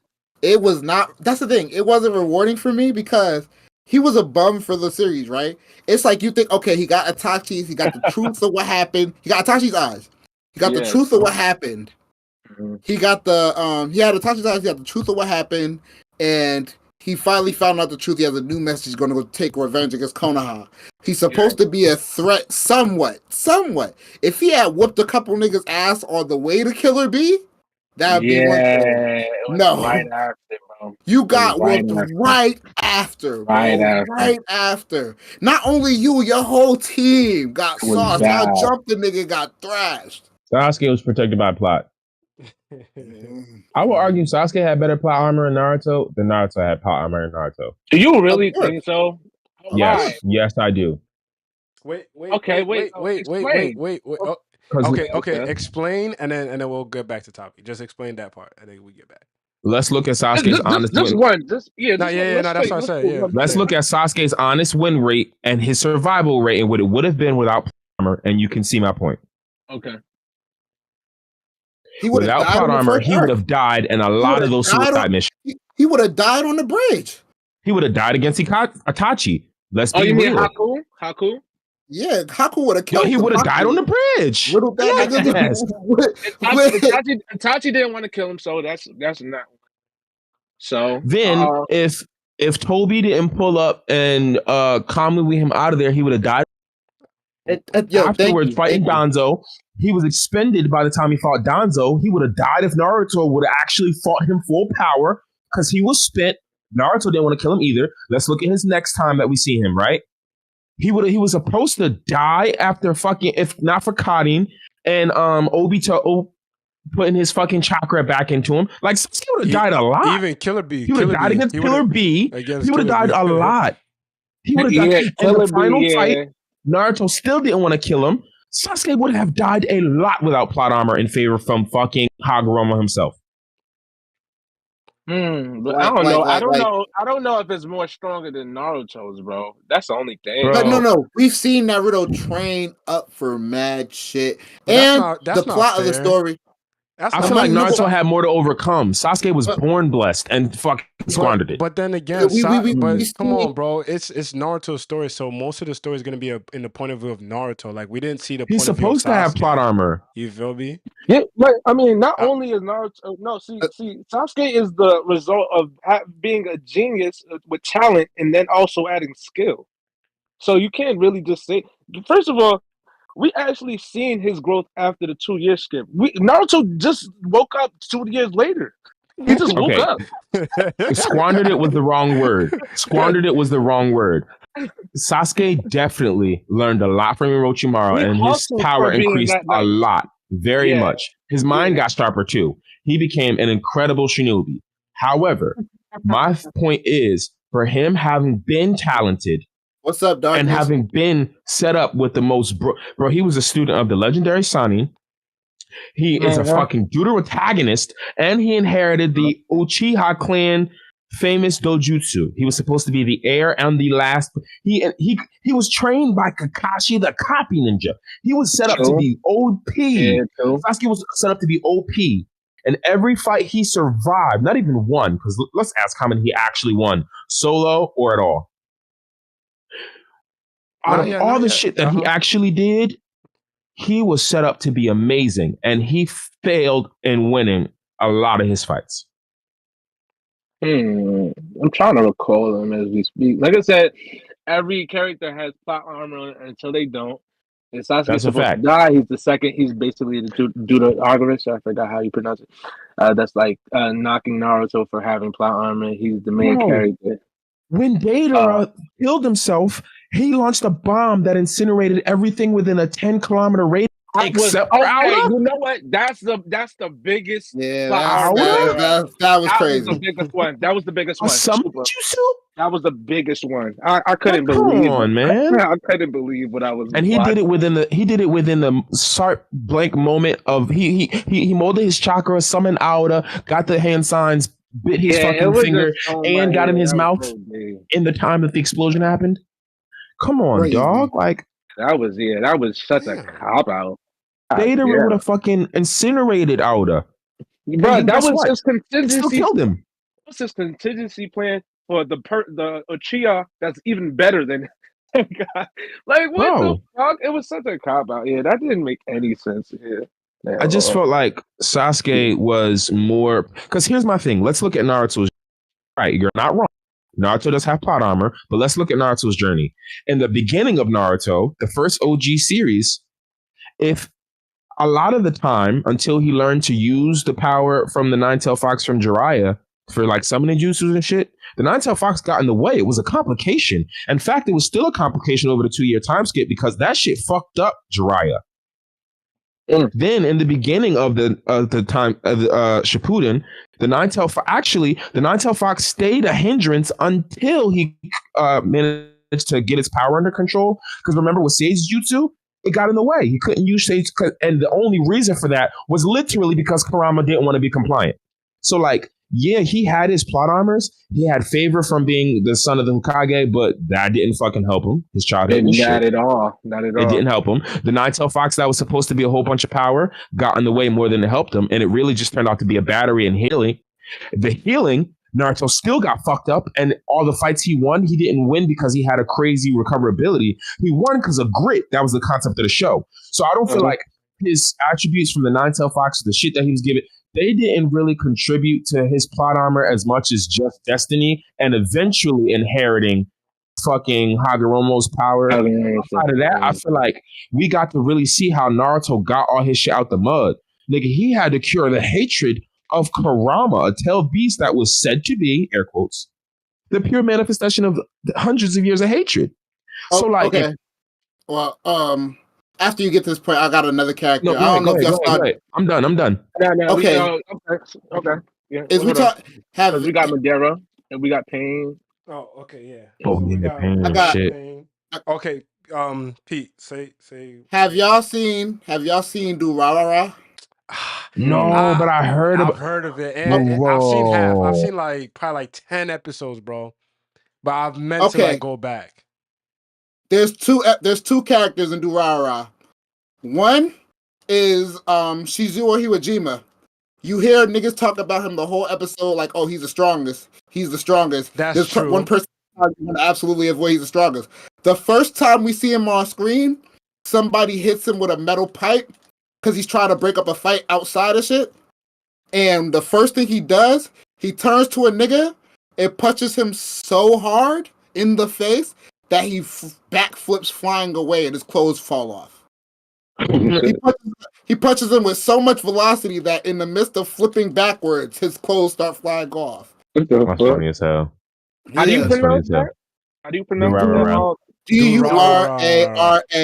It was not. That's the thing. It wasn't rewarding for me because he was a bum for the series, right? It's like you think, okay, he got Itachi's, he got the truth of what happened. He got Itachi's eyes. He got the truth of what happened. He got he had Itachi's eyes, he got the truth of what happened, and he finally found out the truth. He has a new message. He's going to go take revenge against Konoha. He's supposed to be a threat somewhat. If he had whooped a couple niggas' ass on the way to Killer B, that'd be one thing. No. Right after, bro. You got whooped right after, bro. Right after. Not only you, your whole team got sauced. How jumped the nigga got thrashed. Sasuke was protected by plot. I would argue Sasuke had better plot armor in Naruto than Naruto had plot armor in Naruto. Do you really think so? Yes, I do. Wait. Okay, wait. Oh, okay. Explain, and then we'll get back to topic. Just explain that part, and then we get back. Let's look at Sasuke's honest win. That's what I said. Yeah. Let's look at Sasuke's honest win rate and his survival rate and what it would have been without plot armor, and you can see my point. Okay. Without plot armor, he would have died in a lot of those suicide missions. He would have died on the bridge. He would have died against Itachi. Let's be real. Mean Haku? Yeah, Haku would have killed him. He would have died on the bridge. Itachi didn't want to kill him, so that's not. So then, if Toby didn't pull up and calmly weed him out of there, he would have died. Afterwards, fighting Danzo, he was expended by the time he fought Danzo. He would have died if Naruto would have actually fought him full power because he was spent. Naruto didn't want to kill him either. Let's look at his next time that we see him, right? He was supposed to die after fucking, if not for Karin and Obito putting his fucking chakra back into him. Like, Sasuke would have died a lot. Even Killer B. He would have died against Killer B. He would have died a lot. He would have died. In the final fight, Naruto still didn't want to kill him. Sasuke would have died a lot without plot armor in favor from fucking Hagoromo himself. But I don't know. I don't know if it's more stronger than Naruto's, bro. That's the only thing. But no. We've seen Naruto train up for mad shit. And the plot of the story. I feel like Naruto had more to overcome. Sasuke was born blessed and fucking squandered it. But then again, come on, bro. It's Naruto's story, so most of the story is going to be in the point of view of Naruto. Like, we didn't see the He's point of view of supposed to have plot armor. You feel me? Yeah, like, I mean, not only is Naruto... No, see, Sasuke is the result of being a genius with talent and then also adding skill. So you can't really just say... First of all, we actually seen his growth after the 2-year skip. Naruto just woke up 2 years later. He just woke up. Squandered it was the wrong word. Sasuke definitely learned a lot from Orochimaru, and his power increased a lot, very much. His mind got sharper too. He became an incredible shinobi. However, my point is, for him having been talented, What's up, Darkness? And having been set up with the most bro, he was a student of the legendary Sunny. He is a fucking deuterotagonist, and he inherited the Uchiha clan famous dojutsu. He was supposed to be the heir and the last. He was trained by Kakashi, the copy ninja. He was set up to be OP. Yeah, Sasuke was set up to be OP. And every fight he survived, not even one, because let's ask how many he actually won, solo or at all. Out of all the shit that he actually did, he was set up to be amazing, and he failed in winning a lot of his fights. I'm trying to recall them as we speak. Like I said, every character has plot armor until they don't. And Sasuke's supposed to die. He's the second. He's basically the deuteragonist. I forgot how you pronounce it. That's like knocking Naruto for having plot armor. He's the main character. When Deidara killed himself, he launched a bomb that incinerated everything within a 10-kilometer radius. Except for Aura? You know what? That's the biggest. Yeah, that was crazy. That was the biggest one. That was the biggest one. That was the biggest one. I couldn't believe. Come on, man! I couldn't believe what I was. And he did it within the sharp blank moment of he molded his chakra, summoned Aura, got the hand signs, bit his fucking finger, and got in his mouth in the time that the explosion happened. Come on, dog! Like. That was such a cop out. Deidara would have fucking incinerated Aura. Bro, that was his contingency. Still killed him. That was his contingency plan for the Uchiha that's even better than that guy. Like, what the fuck? It was such a cop out. Yeah, that didn't make any sense. Yeah. I just felt like Sasuke was more... Because here's my thing. Let's look at Naruto's... Right, you're not wrong. Naruto does have plot armor, but let's look at Naruto's journey. In the beginning of Naruto, the first OG series, if a lot of the time, until he learned to use the power from the Nine-Tailed Fox from Jiraiya for like summoning jutsus and shit, the Nine-Tailed Fox got in the way. It was a complication. In fact, it was still a complication over the 2-year time skip because that shit fucked up Jiraiya. Then, in the beginning of the time of Shippuden, the Nine-Tailed Fox stayed a hindrance until he managed to get his power under control. Because remember, with Sage Jutsu, it got in the way. He couldn't use Sage, and the only reason for that was literally because Kurama didn't want to be compliant. So, like, yeah, he had his plot armors. He had favor from being the son of the Hokage, but that didn't fucking help him. His childhood was shit. Not at all. It didn't help him. The Nine-Tailed Fox that was supposed to be a whole bunch of power got in the way more than it helped him, and it really just turned out to be a battery and healing. The healing, Naruto still got fucked up, and all the fights he won, he didn't win because he had a crazy recoverability. He won because of grit. That was the concept of the show. So I don't feel like his attributes from the Nine-Tailed Fox, the shit that he was given, they didn't really contribute to his plot armor as much as just destiny and eventually inheriting fucking Hagoromo's power. Outside of that, I feel like we got to really see how Naruto got all his shit out the mud. Nigga, he had to cure the hatred of Kurama, a tailed beast that was said to be, air quotes, the pure manifestation of hundreds of years of hatred. So, like, okay. Well, after you get to this point, I got another character. No, I don't know if y'all saw it. I'm done. No, okay. Okay. Yeah. Is we talk? We got Madara and we got Pain. Oh, okay, yeah. Oh, Pain. I got shit. Pain. Okay, Pete, say. Have y'all seen Durarara? No, but I heard I've heard of it, and I've seen half. I've seen probably 10 episodes, bro. But I've meant to go back. There's two characters in Durarara. One is Shizuo Hiwajima. You hear niggas talk about him the whole episode like, oh, he's the strongest. He's the strongest. That's true. One person absolutely avoid he's the strongest. The first time we see him on screen, somebody hits him with a metal pipe because he's trying to break up a fight outside of shit. And the first thing he does, he turns to a nigga and punches him so hard in the face that he backflips flying away and his clothes fall off. He punches him with so much velocity that in the midst of flipping backwards, his clothes start flying off. That's funny as hell. How do you pronounce that? How do you pronounce that? Durarara.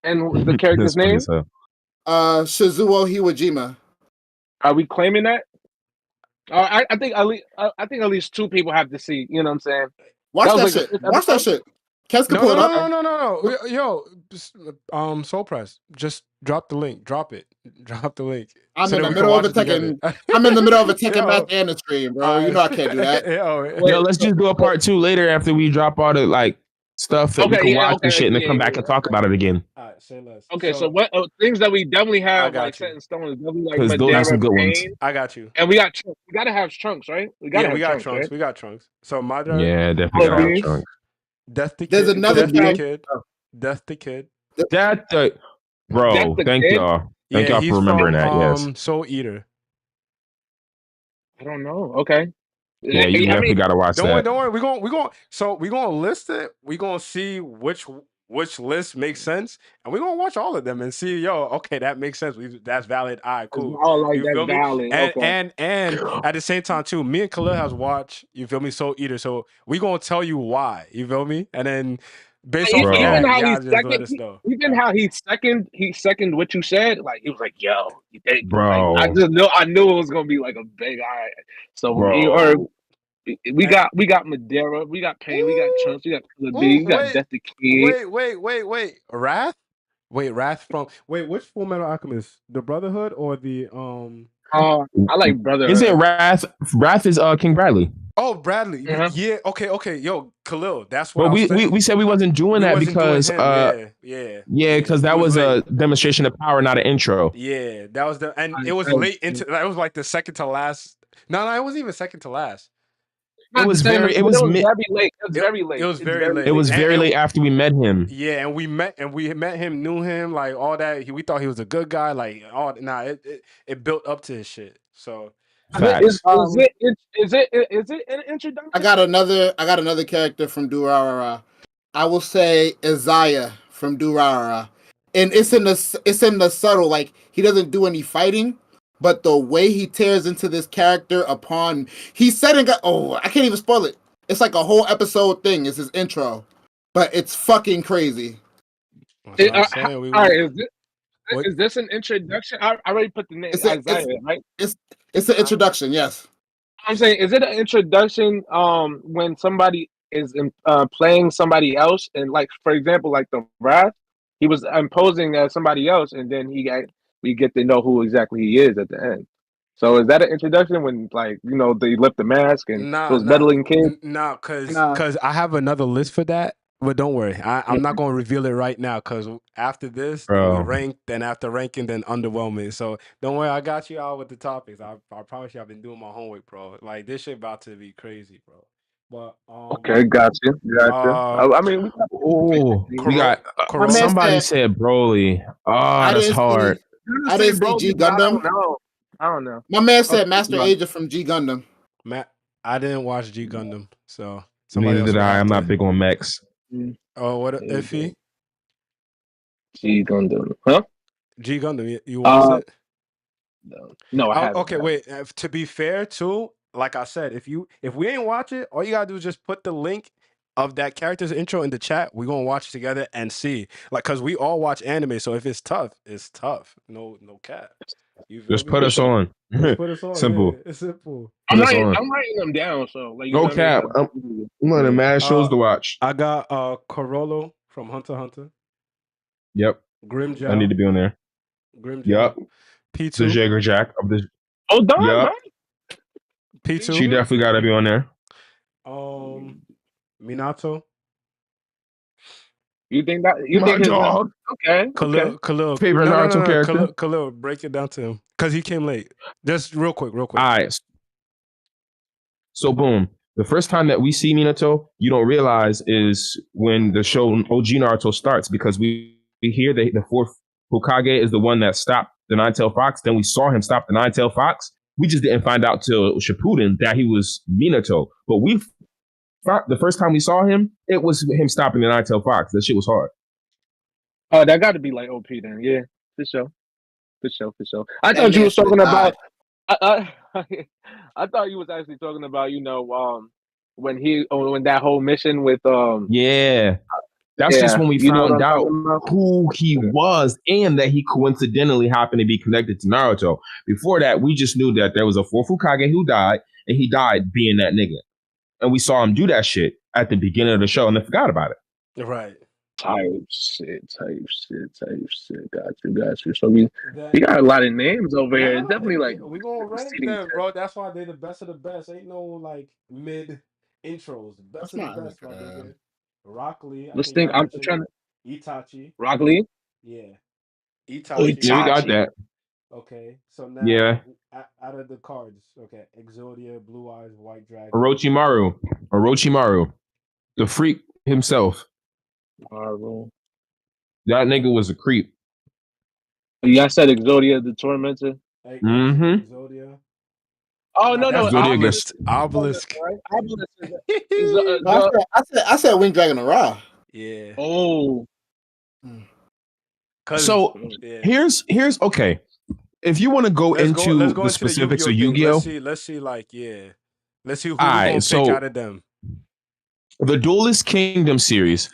And the character's name? Shizuo Hiwajima. Are we claiming that? I think at least two people have to see. You know what I'm saying? Watch that was like shit. the 5th Watch that episode? shit. Kenz can No, pull it no, up. no, no, no, no. Yo, Soul Press. Just drop the link. Drop it. Drop the link. I'm So in that the we can middle of watch a it together. Tekken. I'm in the middle of a Tekken match Yo, and a stream, bro. You know I can't do that. Yo, Yo, let's just do a part 2 later after we drop all the like stuff that we Okay, can yeah, watch okay, and shit, and then yeah, come yeah, back and talk about it again. all right, say less. okay. So what things that we definitely I have got like you. set in stone is definitely like Because those are some Madeira, good ones. Pain, I got you. and we got Trunks. We gotta have Trunks, right? We gotta Yeah, have we got Trunks, Trunks. right? We got Trunks. So Madara, Yeah, definitely Oh, gotta have dude. Trunks. Death the There's Kid. another Death the dude. Kid. Death the Kid. That That's bro, the thank kid? y'all. Thank Yeah, y'all he's for remembering from that. Yes. Soul Eater. I don't know. Okay. Yeah, you I definitely mean, gotta watch Don't worry, that. don't worry. We're gonna list it. We're gonna see which list makes sense, and we're gonna watch all of them and see. Yo, okay, that makes sense. That's valid. All right, it's cool. all like You that's feel me? valid. And Okay. and at the same time too, me and Khalil has watched. You feel me? Soul Eater. So we gonna tell you why. You feel me? And then based off of Bro. Even that, how y'all he just let us second, know. even how he second what you said. Like he was like, "Yo, you think?" Bro. Like, I knew it was gonna be like a big. All right. So Bro. we got Madeira, we got Pain, we got Trunks, we got Killer B, we got Death the Kid. Wait. Wrath? Wait, Wrath from which Full Metal Alchemist? The Brotherhood or the I like Brotherhood. Isn't Wrath? Wrath is King Bradley. Oh, Bradley. Uh-huh. Yeah, okay. Yo, Khalil, that's what Well, I was saying. we said we wasn't doing We that wasn't doing because him. Yeah. because that He was a late. demonstration of power, not an intro. Yeah, that was and I- it was I- late into that was like the second to last. No, it wasn't even second to last. Not was saying very- but it was very mid- late. It was very late. It was very late. It was And- very and- late after we met him. Yeah, and we met him, knew him, like all that. We thought he was a good guy, like all. Nah, it built up to his shit. So Facts. Is it an introduction? I got another character from Durarara. I will say Isaiah from Durarara. And it's in the subtle, like he doesn't do any fighting, but the way he tears into this character upon he's setting up I can't even spoil it. It's like a whole episode thing, it's his intro. But it's fucking crazy. that's what I'm saying. All right, is this an introduction? I already put the name Isaiah, right? It's an introduction, yes. I'm saying, is it an introduction when somebody is playing somebody else, and like for example, like the Wrath, he was imposing as somebody else, and then we get to know who exactly he is at the end. So is that an introduction when like they lift the mask and those meddling kids? Nah, cause I have another list for that. But don't worry, I'm not gonna reveal it right now. Cause after this, then we rank. Then after ranking, then underwhelming. So don't worry, I got you out with the topics. I promise you, I've been doing my homework, bro. Like this shit about to be crazy, bro. But Okay, got you. I mean, we got somebody said Broly. Oh, that's hard. I didn't see G Gundam. I don't know. My man said Master Agent from G Gundam. Matt, I didn't watch G Gundam, so neither did I. I'm not big on mechs. Oh, what Iffy? G Gundam, huh? G Gundam, you watched it? No, I haven't. Okay, wait. To be fair, too, like I said, if we ain't watch it, all you gotta do is just put the link of that character's intro in the chat. We're gonna watch it together and see, like, cause we all watch anime. So if it's tough, it's tough. No cap. Just put us on. Put us on. Simple. Yeah, it's simple. I'm writing them down. So like, no cap. I'm learning mad shows to watch. I got Corollo from Hunter x Hunter. Yep. Grimjaw. I need to be on there. Grimjaw. Yep. P2. The Jagger Jack of this. Oh, darn. Yep. P2. She definitely got to be on there. Minato. You think that? You My think dog. Okay. Khalil. Favorite Naruto character. Khalil, break it down to him because he came late. Just real quick. All right. So boom. The first time that we see Minato, you don't realize is when the show OG Naruto starts, because we hear that the fourth Hokage is the one that stopped the Nine-Tailed Fox. Then we saw him stop the Nine-Tailed Fox. We just didn't find out till Shippuden that he was Minato. But the first time we saw him, it was him stopping the Nine-Tailed Fox. That shit was hard. Oh, that got to be like OP then. Yeah, for sure. I thought you was talking about. I thought you was actually talking about when that whole mission with Yeah. That's just when we found out who he was and that he coincidentally happened to be connected to Naruto. Before that, we just knew that there was a fourth Hokage who died, and he died being that nigga. and we saw him do that shit at the beginning of the show, and they forgot about it. Right. Type shit. Got you. So we got a lot of names over here. It's definitely like we gonna rank them, bro. That's why they the best of the best. Ain't no like mid intros. The best of the best, my nigga. Rock Lee. Let's think. I'm trying to Itachi. Rock Lee. Yeah. Itachi. Yeah, we got that. Okay, so now out of the cards, okay, Exodia, Blue Eyes, White Dragon, Orochimaru, the freak himself. Marvel. That nigga was a creep. Y'all said Exodia the Tormentor. Exodia. Oh no, Obelisk. Obelisk. I said Wing Dragon Ra. Yeah. Oh. So here's okay. If you want to go into the specifics of Yu-Gi-Oh, let's see, like let's see who we're gonna pick out of them. The Duelist Kingdom series,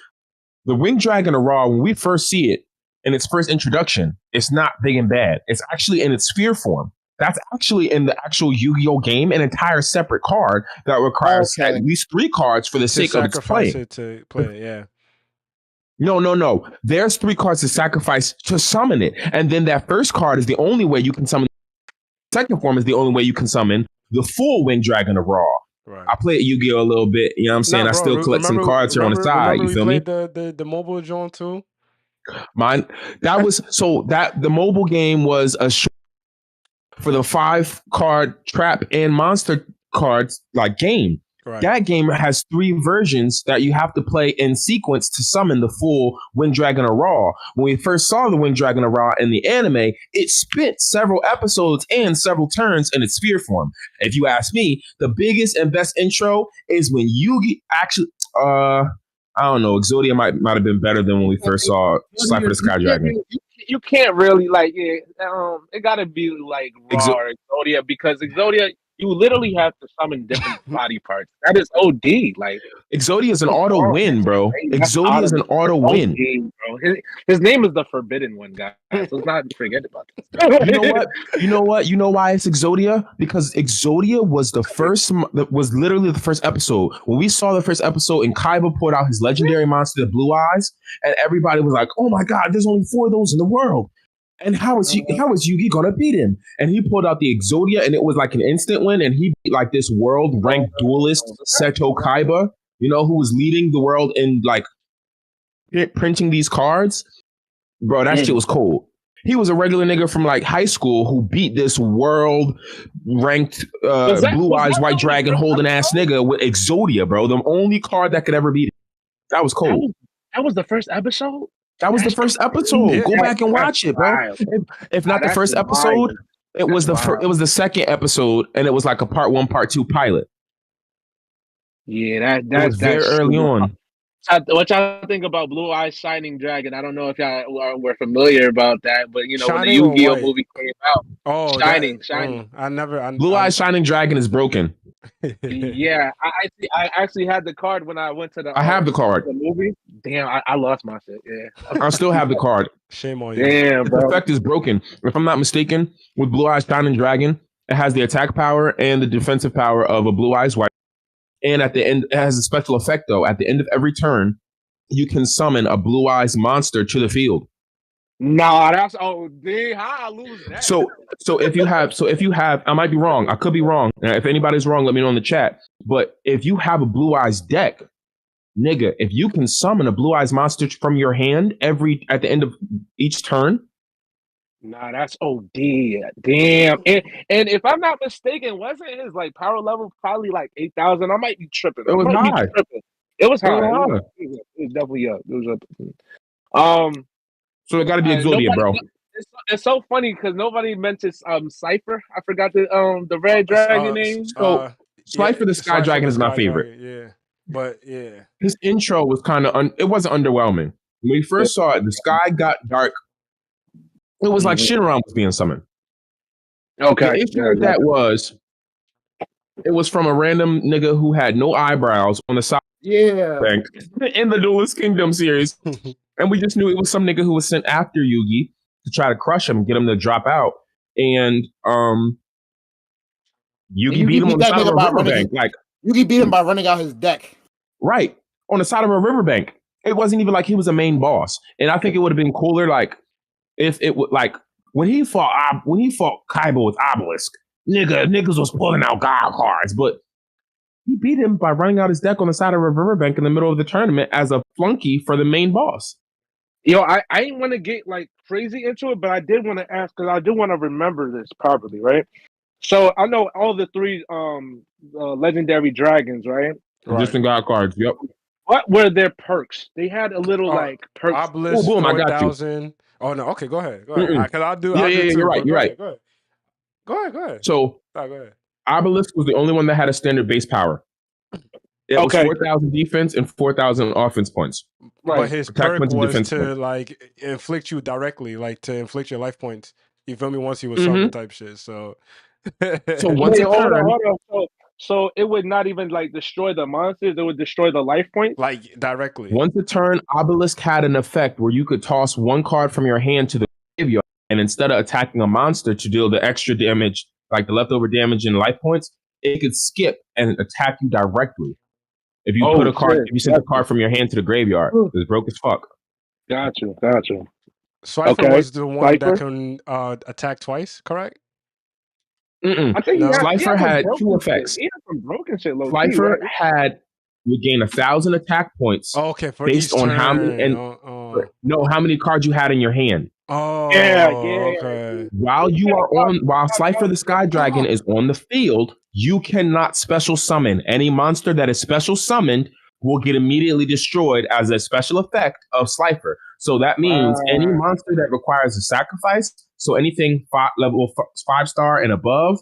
the Winged Dragon of Ra, when we first see it in its first introduction, it's not big and bad. It's actually in its sphere form. That's actually in the actual Yu-Gi-Oh game, an entire separate card that requires at least 3 cards for the sake of its play. To play, yeah. No. There's 3 cards to sacrifice to summon it. And then that first card is the only way you can summon. Second form is the only way you can summon the full Winged Dragon of Ra. Right. I play at Yu-Gi-Oh! A little bit. You know what I'm saying? I still collect some cards here on the side. You feel me? The mobile joint too? Mine. That was the mobile game was a for the 5-card trap and monster cards like game. Right. That game has 3 versions that you have to play in sequence to summon the full Winged Dragon of Ra. When we first saw the Winged Dragon of Ra in the anime, it spent several episodes and several turns in its sphere form. If you ask me, the biggest and best intro is when Yugi actually, I don't know, Exodia might have been better than when we first saw Cypher the Sky Dragon. You can't really it gotta be like Raw or Exodia, because Exodia, you literally have to summon different body parts. That is OD. Like Exodia is an auto win, bro. Exodia is an auto win. Bro. His name is the Forbidden One, guys. Let's not forget about this. You know what? You know why it's Exodia? Because Exodia was literally the first episode. When we saw the first episode and Kaiba pulled out his legendary monster, the Blue Eyes, and everybody was like, "Oh my God, there's only 4 of those in the world." And how is Yugi gonna beat him? And he pulled out the Exodia, and it was like an instant win. And he beat like this world ranked duelist Seto Kaiba, who was leading the world in like printing these cards. Bro, that shit was cold. He was a regular nigga from like high school who beat this world ranked Blue Eyes White Dragon holding ass nigga with Exodia, bro. The only card that could ever beat it. That was cold. That was the first episode? That was the first episode. Yeah, go back and watch it, bro. If not the first episode, it was the second episode, and it was like a part 1, part 2 pilot. Yeah, that's very early on. What y'all think about Blue Eyes Shining Dragon? I don't know if y'all were familiar about that, but when the Yu-Gi-Oh movie came out, Shining. Blue Eyes Shining Dragon is broken. Yeah, I actually had the card when I went to the. I have the card. The movie. Damn, I lost my shit. Yeah, I still have the card. Shame on you. Damn, bro. The effect is broken. If I'm not mistaken, with Blue Eyes Shining Dragon, it has the attack power and the defensive power of a Blue Eyes White. And at the end, it has a special effect though. At the end of every turn, you can summon a Blue Eyes monster to the field. Nah, that's OD. How I lose that? So if you have, I might be wrong. I could be wrong. If anybody's wrong, let me know in the chat. But if you have a Blue Eyes deck, nigga, if you can summon a Blue Eyes monster from your hand at the end of each turn. Nah, that's OD. Damn. And if I'm not mistaken, wasn't his like power level probably like 8,000? I might be tripping. It was high. It was high. It was definitely up. It was up. So it got to be Exodia, bro. It's so funny because nobody mentions Cypher. I forgot the red dragon name. So Cypher the Sky Dragon is my favorite. Yeah, but yeah, his intro was kind of it wasn't underwhelming. When we first saw it, the sky got dark. It was like Shinron was being summoned. Okay, the issue with that was it was from a random nigga who had no eyebrows on the side. Yeah, in the Duelist Kingdom series. And we just knew it was some nigga who was sent after Yugi to try to crush him, get him to drop out. And Yugi beat him on the side of a riverbank. Like, You can beat him by running out his deck. Right. On the side of a riverbank. It wasn't even like he was a main boss. And I think it would have been cooler, like, if it would, like, when he fought Kaiba with Obelisk, niggas was pulling out God cards, but he beat him by running out his deck on the side of a riverbank in the middle of the tournament as a flunky for the main boss. Yo, I didn't want to get like crazy into it, but I did want to ask because I do want to remember this properly, right? So I know all the three legendary dragons, right? Distant God cards. Yep. What were their perks? They had a little like perks. Obelisk, boom, I got you. 4,000. Oh no, okay, go ahead. Because I'll do. Yeah, I'll do too, you're right. You're right. Go ahead. So go ahead. Obelisk was the only one that had a standard base power. It was 4,000 defense and 4,000 offense points. Right. But his perk was to like inflict you directly, like to inflict your life points. You feel me? Once he was summoned type shit. So once hold on. So it would not even like destroy the monsters; it would destroy the life points, like directly. Once a turn, Obelisk had an effect where you could toss one card from your hand to the graveyard, and instead of attacking a monster to deal the extra damage, like the leftover damage and life points, it could skip and attack you directly. If you put a card, if you send a card from your hand to the graveyard, it's broke as fuck. Gotcha. Slifer was the one that can attack twice, correct? I think Slifer had two effects. He had some broken shit. Slifer would gain 1,000 attack points. For based on turn. how many how many cards you had in your hand. Okay. While Slifer the Sky Dragon is on the field, you cannot special summon. Any monster that is special summoned will get immediately destroyed as a special effect of Slifer. So that means any monster that requires a sacrifice, so anything level 5-star and above,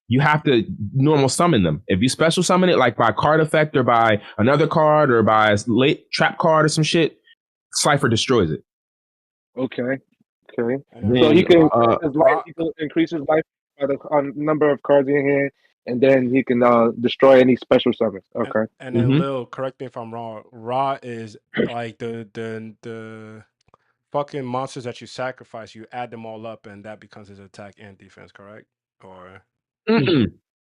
you have to normal summon them. If you special summon it, like by card effect or by another card or by a late trap card or some shit, Slifer destroys it. Okay. Then, so he can increase his life by the number of cards in your hand, and then he can destroy any special summons. Okay. And then Lil, correct me if I'm wrong. Ra is like the fucking monsters that you sacrifice. You add them all up, and that becomes his attack and defense. Correct? Or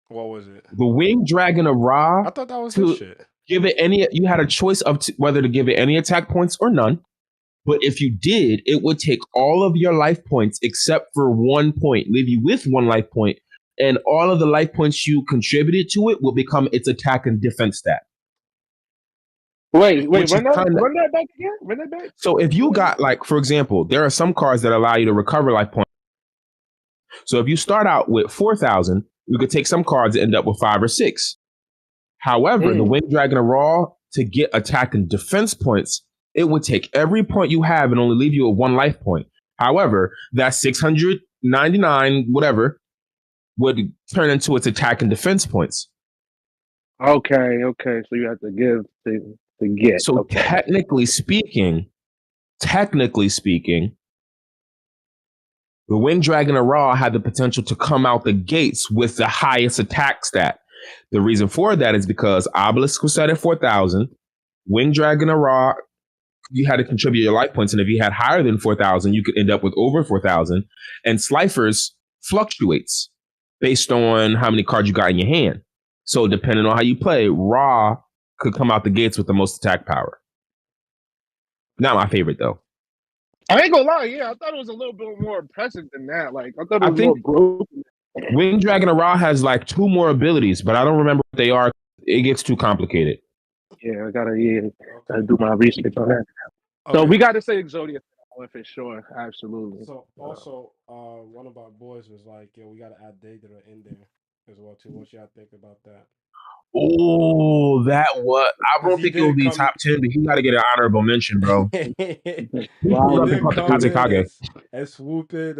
what was it? The Winged Dragon of Ra. I thought that was his shit. Give it any. You had a choice of whether to give it any attack points or none. But if you did, it would take all of your life points except for 1 point, leave you with 1 life point, and all of the life points you contributed to it will become its attack and defense stat. Wait, run that back again? Run that back? So if you got, like, for example, there are some cards that allow you to recover life points. So if you start out with 4,000, you could take some cards and end up with 5 or 6. However, the Winged Dragon of Ra, to get attack and defense points, it would take every point you have and only leave you with 1 life point. However, that 699, whatever, would turn into its attack and defense points. Okay. So you have to give to get. So technically speaking, the Winged Dragon of Ra had the potential to come out the gates with the highest attack stat. The reason for that is because Obelisk was set at 4,000. Winged Dragon of Ra, you had to contribute your life points, and if you had higher than 4,000, you could end up with over 4,000. And Slifer's fluctuates based on how many cards you got in your hand. So depending on how you play, Ra could come out the gates with the most attack power. Not my favorite though. I ain't gonna lie, I thought it was a little bit more impressive than that. Like I thought it was more broken. Winged Dragon of Ra has like 2 more abilities, but I don't remember what they are. It gets too complicated. Yeah, I gotta do my research on that. Okay. So we gotta say Exodia if it's sure, absolutely. So also, one of our boys was like, "Yeah, we gotta add Daedra in there as well too." What y'all think about that? Oh, that what? I don't think it will be top 10, but he got to get an honorable mention, bro. And swooping,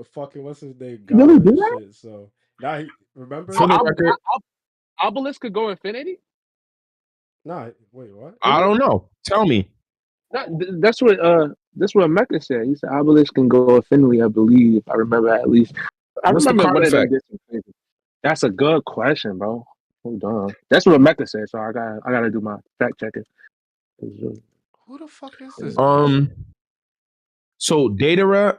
fucking what's his name? Shit. So now he remember. Obelisk could go Infinity. Nah, wait, what? I don't know. Tell me. That's what Mecca said. He said Obelisk can go Infinity. I believe. I remember at least. What's the card effect? That's a good question, bro. Hold on. That's what Mecca said. So I gotta do my fact checking. Who the fuck is this? So Daedra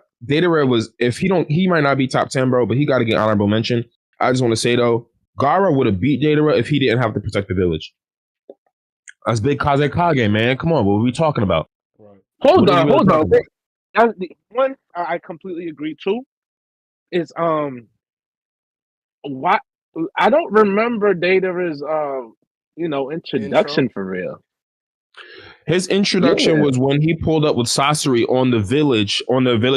was, if he might not be top 10, bro, but he got to get honorable mention. I just want to say though, Gaara would have beat Datara if he didn't have to protect the village. That's big Kage, man. Come on, what are we talking about? Right. Hold on. That's the one I completely agree too. Is why I don't remember Datara's introduction for real. His introduction was when he pulled up with Sasori on the village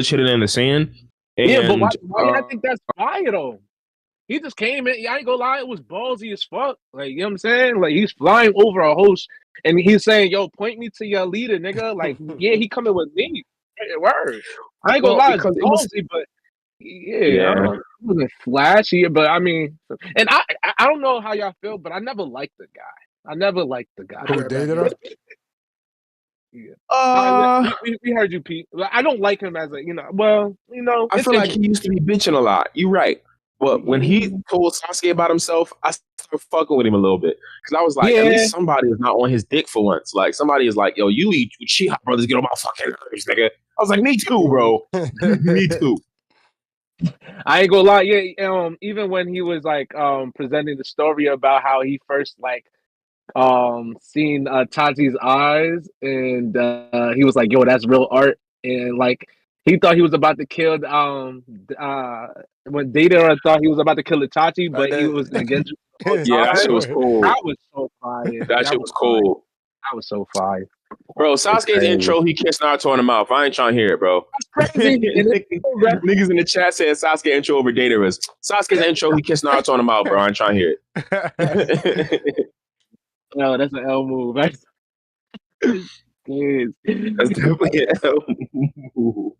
hidden in the sand. And, but why I think that's fire though? He just came in. I ain't gonna lie, it was ballsy as fuck. Like, you know what I'm saying? Like, he's flying over a host and he's saying, "Yo, point me to your leader, nigga." Like, yeah, he coming with me. Word. I ain't gonna lie, it's ballsy, but it wasn't flashy. But I mean, and I don't know how y'all feel, but I never liked the guy. Who, Datara? We heard you, Pete. I don't like him as a, I feel like he used to be bitching a lot. You're right. But when he told Sasuke about himself, I started fucking with him a little bit. Because I was like, at least somebody is not on his dick for once. Like, somebody is like, yo, you eat Uchiha brothers, get on my fucking nerves, nigga. I was like, me too, bro. Me too. I ain't gonna lie, even when he was like presenting the story about how he first like seen Tachi's eyes, and he was like, yo, that's real art, and like he thought he was about to kill when Data thought he was about to kill Itachi, but he was against that shit was cool. That was so fire. That shit was cool. That was so fire. Bro, Sasuke's intro, he kissed Naruto in the mouth. I ain't trying to hear it, bro. That's crazy. Niggas in the chat saying Sasuke intro over Datara's. Sasuke's intro, he kissed Naruto in the mouth, bro. I ain't trying to hear it. No, that's an L move. That's definitely an L move.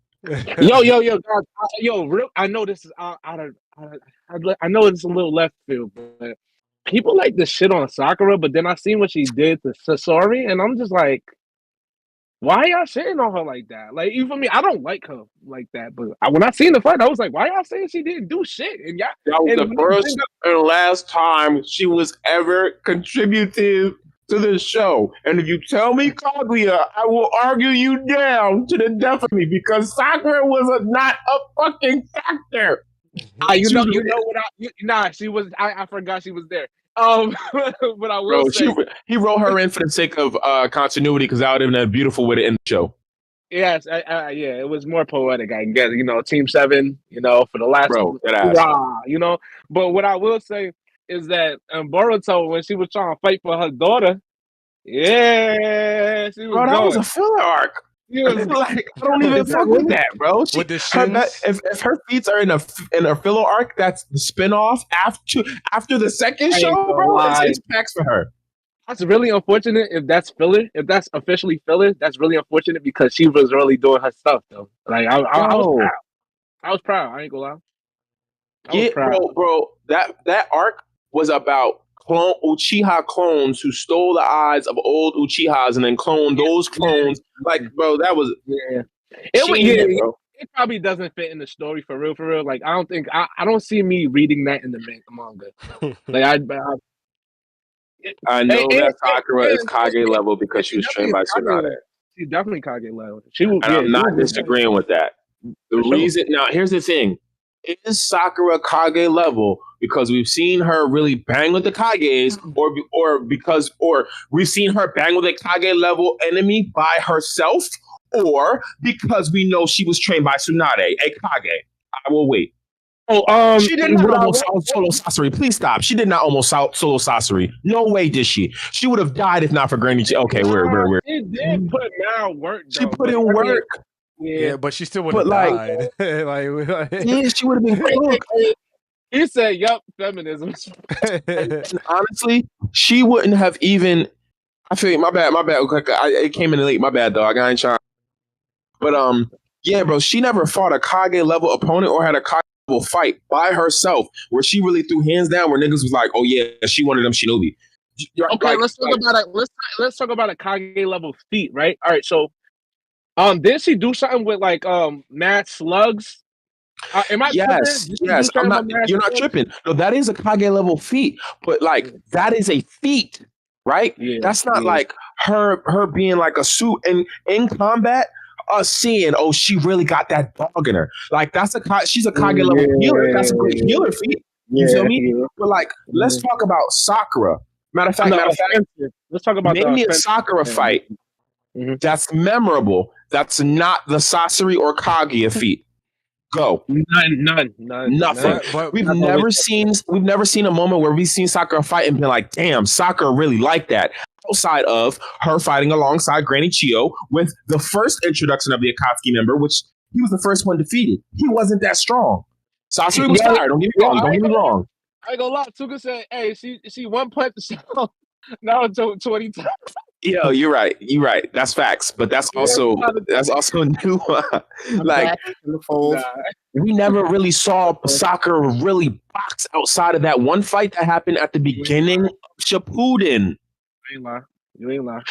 Yo, guys, I know this is out of. I know it's a little left field, but people like to shit on Sakura. But then I seen what she did to Sasori, and I'm just like, why y'all shitting on her like that? Like, you feel me? I don't like her like that. But when I seen the fight, I was like, why y'all saying she didn't do shit? And y'all, that was the first and last time she was ever contributive to the show. And if you tell me Kaguya, I will argue you down to the death of me because Sakura was not a fucking factor. She was. I forgot she was there. But I will say, he wrote her in for the sake of continuity because that would have been beautiful with it in the show. Yes, it was more poetic, I guess. Team 7, for the last, But what I will say is that Boruto, when she was trying to fight for her daughter, she was going. That was a filler arc. Like, I don't even fuck with that, bro. With the shins? If her feats are in a filler arc, that's the spinoff after the second show, bro. It's packs for her. That's really unfortunate if that's filler. If that's officially filler, that's really unfortunate because she was really doing her stuff though. Like I was proud. I was proud. I ain't gonna lie. Bro. That arc was about Uchiha clones who stole the eyes of old Uchihas and then cloned those clones. Like, bro, that was It probably doesn't fit in the story for real. Like, I don't see me reading that in the manga. Like, I know that Sakura is Kage level because she was trained by Tsunade. She's definitely Kage level. I'm not disagreeing with that. The reason now, here's the thing: is Sakura Kage level because we've seen her really bang with the Kages, or we've seen her bang with a Kage level enemy by herself, or because we know she was trained by Tsunade, a Kage. I will wait. She did not almost solo Sasori. Please stop. She did not almost solo Sasori. No way did she. She would have died if not for Granny. Okay, we're. She did put in work. Though, she put in work. Yeah, but she still would have died. Yeah, she would have been cooked. He said, "Yup, feminism." And honestly, she wouldn't have even. I feel you. My bad. It came in late. My bad, dog. I ain't trying. But yeah, bro. She never fought a Kage level opponent or had a Kage level fight by herself where she really threw hands down. Where niggas was like, "Oh yeah, she one of them shinobi." Okay, let's talk about it. Let's talk about a Kage level feat, right? All right, so did she do something with like mad slugs? Am I yes. I'm not. You're not tripping. No, that is a Kage level feat, but like that is a feat, right? Yeah, that's not like her being like a suit in combat. Us seeing, she really got that dog in her. Like she's a Kage level healer. That's a great healer feat. You feel me? Yeah. But like, let's talk about Sakura. Matter of fact, let's talk about name me a Sakura fight that's memorable. That's not the Sasori or Kaguya feat. Go. None. Nothing. We've never seen a moment where we've seen Sakura fight and been like, damn, Sakura really liked that. Outside of her fighting alongside Granny Chio with the first introduction of the Akatsuki member, which he was the first one defeated. He wasn't that strong. Sasori was tired. Don't get me wrong. I ain't gonna lie. Tuka said, "Hey, she one punch now 20 times." Yo, you're right. That's facts. But that's also new. Like, we never really saw Sakura really box outside of that one fight that happened at the beginning of Shippuden. You ain't lie.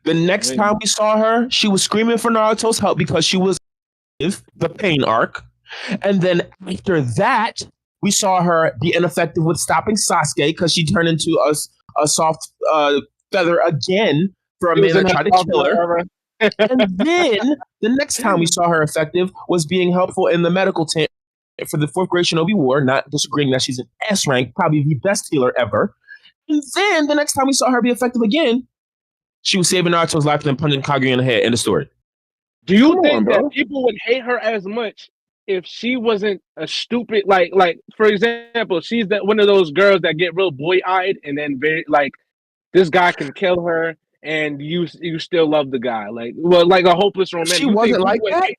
The next time we saw her, she was screaming for Naruto's help because she was the pain arc. And then after that, we saw her be ineffective with stopping Sasuke because she turned into a soft feather again for a man that tried to kill her. And then the next time we saw her effective was being helpful in the medical tent for the fourth grade Shinobi War, not disagreeing that she's an S rank, probably the best healer ever. And then the next time we saw her be effective again, she was saving Naruto's life and then punching Kaguya in the head. End of story. Do you think that people would hate her as much if she wasn't a stupid, like for example, she's one of those girls that get real boy-eyed and then very like this guy can kill her and you still love the guy, like a hopeless romantic. She wasn't like that.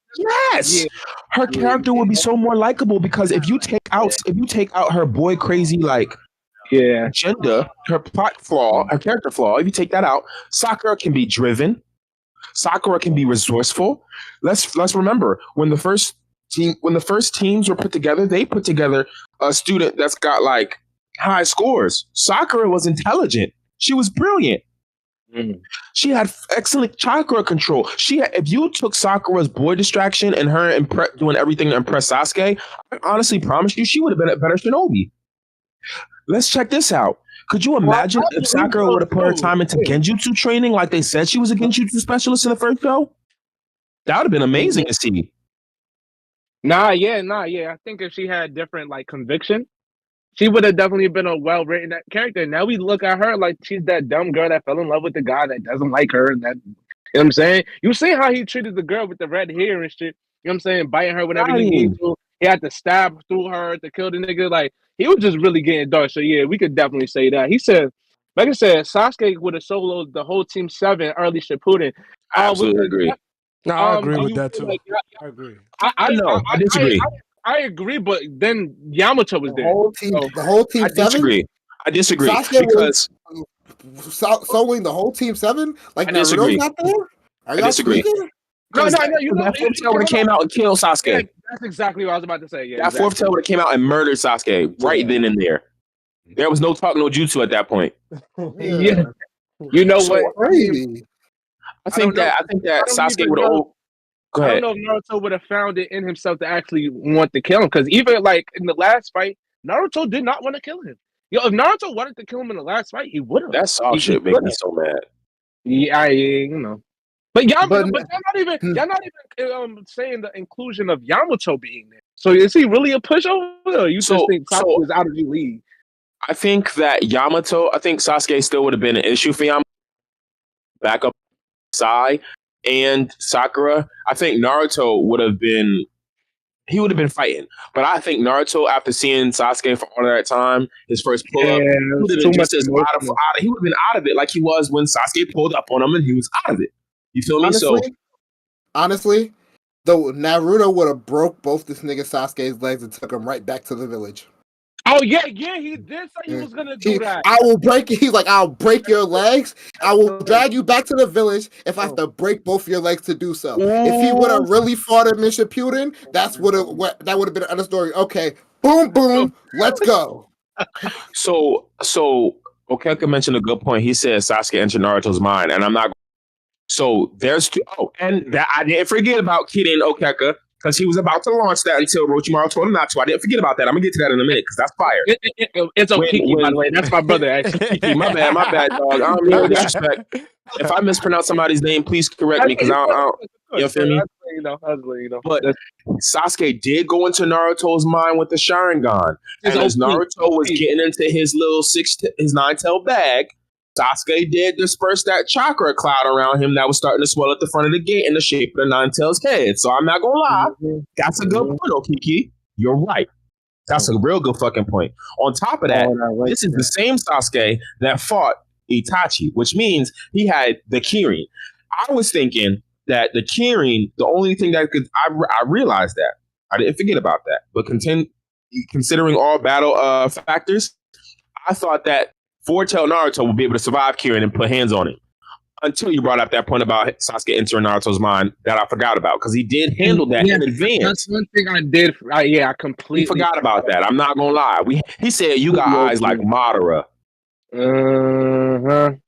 Yes, her character would be so more likable because if you take out her boy crazy like agenda, her plot flaw, her character flaw, if you take that out, Sakura can be driven. Sakura can be resourceful. Let's remember when the first teams were put together, they put together a student that's got like high scores. Sakura was intelligent. She was brilliant. She had excellent chakra control. If you took Sakura's boy distraction and her doing everything to impress Sasuke, I honestly promise you she would have been a better shinobi. Let's check this out. Could you imagine if Sakura would have put her time into genjutsu training like they said she was a genjutsu specialist in the first show? That would have been amazing to see. I think if she had different like conviction, she would have definitely been a well-written character. Now we look at her like she's that dumb girl that fell in love with the guy that doesn't like her. And that, you know what I'm saying? You see how he treated the girl with the red hair and shit. You know what I'm saying? Biting her whenever he needed to. He had to stab through her to kill the nigga. Like, he was just really getting dark. So, yeah, we could definitely say that. He said, like I said, Sasuke would have soloed the whole Team 7 early Shippuden. I absolutely agree. No, I agree with that, too. Like, I agree. I disagree. I agree, but then Yamato was there. The whole team 7? I disagree. Sasuke because soloing the whole Team 7? Like, Naruto's not there? I disagree. No, you know, that fourth tail would have came out and killed Sasuke. Yeah, that's exactly what I was about to say. Yeah, that fourth tail would have came out and murdered Sasuke right then and there. There was no talk, no jutsu at that point. Yeah. You know what? Crazy. I think that Sasuke would have. Go ahead. I don't know if Naruto would have found it in himself to actually want to kill him, because even like in the last fight, Naruto did not want to kill him. Yo, if Naruto wanted to kill him in the last fight, he would have. That soft shit made me so mad. Yeah, you know. But y'all not even saying the inclusion of Yamato being there. So is he really a pushover? Or you just think Sasuke is out of the league? I think that Sasuke still would have been an issue for Yamato. Back up Sai and Sakura. I think Naruto would have been fighting. But I think Naruto, after seeing Sasuke for all of that time, his first pull up, he would have been out of it like he was when Sasuke pulled up on him and he was out of it. You feel me? Honestly, though, Naruto would have broke both this nigga Sasuke's legs and took him right back to the village. Oh yeah, he did say he was gonna do that. He's like, I'll break your legs. I will drag you back to the village if I have to break both your legs to do so. If he would have really fought him in Shippuden, that would have been another story. Okay, boom, let's go. So Okeka mentioned a good point. He said Sasuke entered Naruto's mind, and I'm not. So there's two. Oh, and that I didn't forget about Kiden Okeka because he was about to launch that until Orochimaru told him not to. I didn't forget about that. I'm gonna get to that in a minute because that's fire. It's Okiki, by the way. That's my brother. Actually, my bad, dog. I don't mean no disrespect. If I mispronounce somebody's name, please correct me because I don't. You feel me? But Sasuke did go into Naruto's mind with the Sharingan, and as Naruto was getting into his little his 9-tail bag, Sasuke did disperse that chakra cloud around him that was starting to swell at the front of the gate in the shape of the 9-tail's head. So I'm not gonna lie, that's a good point, Okiki. You're right. That's a real good fucking point. On top of that, this is the same Sasuke that fought Itachi, which means he had the Kirin. I was thinking that the Kirin, the only thing that could, I realized that. I didn't forget about that. But considering all battle factors, I thought that Four-Tail Naruto would be able to survive Kirin and put hands on him. Until you brought up that point about Sasuke entering Naruto's mind that I forgot about, because he did handle that in advance. That's one thing I did. I completely forgot about that. I'm not gonna lie. He said you got eyes like Madara.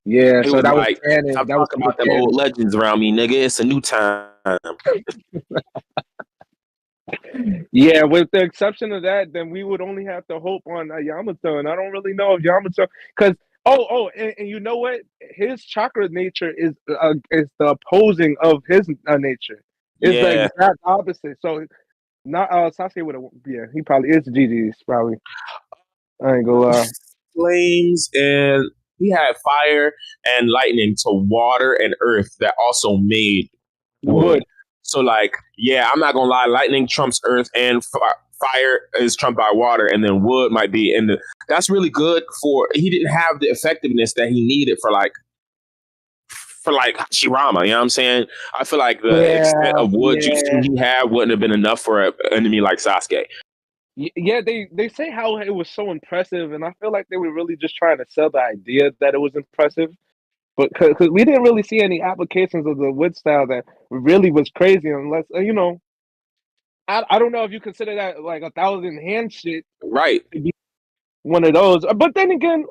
Yeah. So that was like, canon. I'm talking about them old legends around me, nigga. It's a new time. Yeah, with the exception of that, then we would only have to hope on Yamato, and I don't really know if Yamato, because and you know what? His chakra nature is the opposing of his nature. It's the exact opposite. So, not Sasuke would have. Yeah, he probably is GG's. Probably. I ain't gonna lie. Flames, and he had fire and lightning to water and earth that also made wood. So, like, yeah, I'm not gonna lie. Lightning trumps earth, and fire is trumped by water, and then wood might be in the. That's really good for. He didn't have the effectiveness that he needed for Hashirama. You know what I'm saying? I feel like the extent of wood jutsu he had wouldn't have been enough for an enemy like Sasuke. Yeah, they say how it was so impressive, and I feel like they were really just trying to sell the idea that it was impressive. But because we didn't really see any applications of the wood style that really was crazy, unless I don't know if you consider that like 1,000 hand shit, right? One of those, but then again,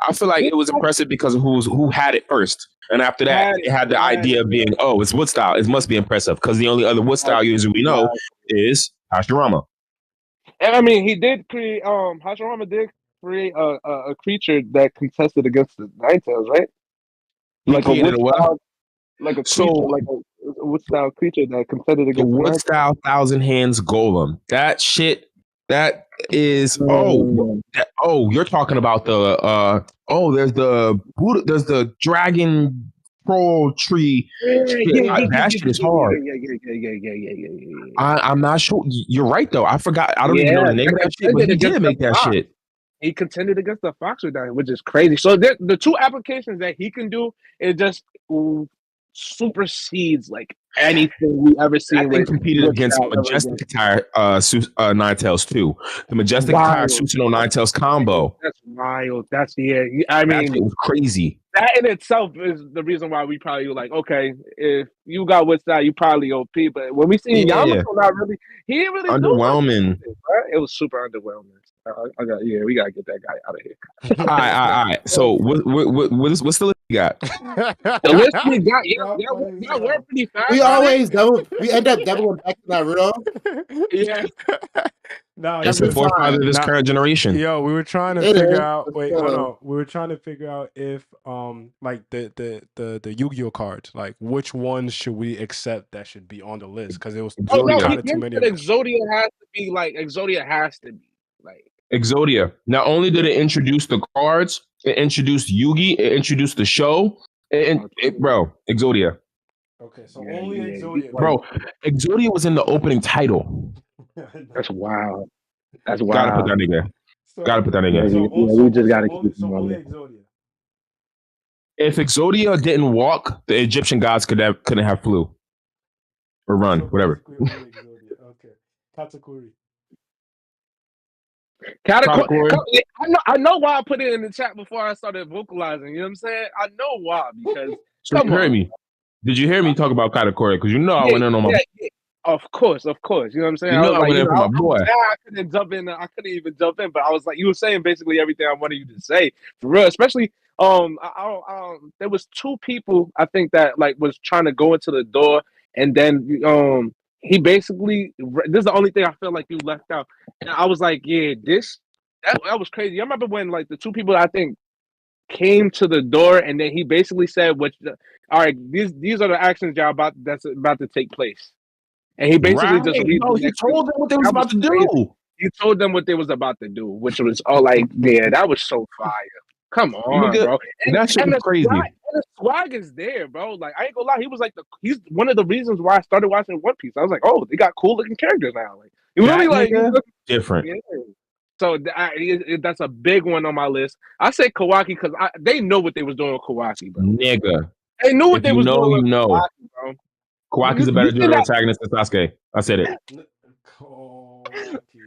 I feel like it was impressive because of who had it first, and after that, it had the idea of being, it's wood style. It must be impressive because the only other wood style user we know is Hashirama. And I mean, he did create. Hashirama did create a creature that contested against the Nine-Tails, right? Like a wood style, like a wood style creature that contested against the wood style 1,000 hands golem. That shit. That is you're talking about the there's the Buddha, there's the dragon troll tree. That shit is hard. I'm not sure. You're right though. I forgot. I don't even know the name of that shit, but he did make that shit. He contended against the fox with that, which is crazy. So the two applications that he can do is just supersedes like anything we ever seen. I think competed against Majestic Attire Nine-Tails too. The Majestic Attire Susanoo Nine-Tails combo. That's wild. I mean, it was crazy. That in itself is the reason why we probably were like, okay, if you got wood style, you probably OP. But when we seen Yamato, not really, he didn't really underwhelming. It was super underwhelming. We gotta get that guy out of here. All right. So what's the list you got? The list we got, we're pretty fast. We end up doubling back to Naruto. Yeah. No, it's the forefather of this current generation. Yo, we were trying to figure out. Wait, hold on. We were trying to figure out if like the Yu-Gi-Oh cards, like which ones should we accept that should be on the list, because it was kind of too many. Exodia has to be like Exodia has to be like Exodia. Not only did it introduce the cards, it introduced Yugi, it introduced the show, Exodia. Okay, so only Exodia. Bro, Exodia was in the opening title. That's wild. Gotta put that nigga. Gotta put that nigga. We just gotta keep him on Exodia. If Exodia didn't walk, the Egyptian gods couldn't have flew or run, whatever. Okay, Katakuri. I know why I put it in the chat before I started vocalizing. You know what I'm saying? I know why, because you heard me. Did you hear me talk about Katakuri? Because I went in on my. Yeah. Of course. You know what I'm saying? I went in for my boy. I couldn't jump in. I couldn't even jump in, but I was like, you were saying basically everything I wanted you to say, for real. Especially, there was two people I think that like was trying to go into the door, and then he basically. This is the only thing I feel like you left out, and I was like, yeah, that was crazy. I remember when like the two people I think came to the door, and then he basically said, all right, these are the actions y'all that's about to take place. and he basically Right. just leaves. No, he told them what they was about to crazy. do. He told them what they was about to do, which was like, yeah, that was so fire. Come on, Nigga, bro. that shit was crazy. The swag is there, bro. Like, I ain't gonna lie, he's one of the reasons why I started watching One Piece. I was like, oh, they got cool looking characters now. Like, you really like different. Yeah. So that's a big one on my list. I say Kawaki because they know what they was doing with Kawaki, bro. Nigga. They knew what they was doing with Kawaki, bro. Kawaki's a better dude antagonist than Sasuke. I said it.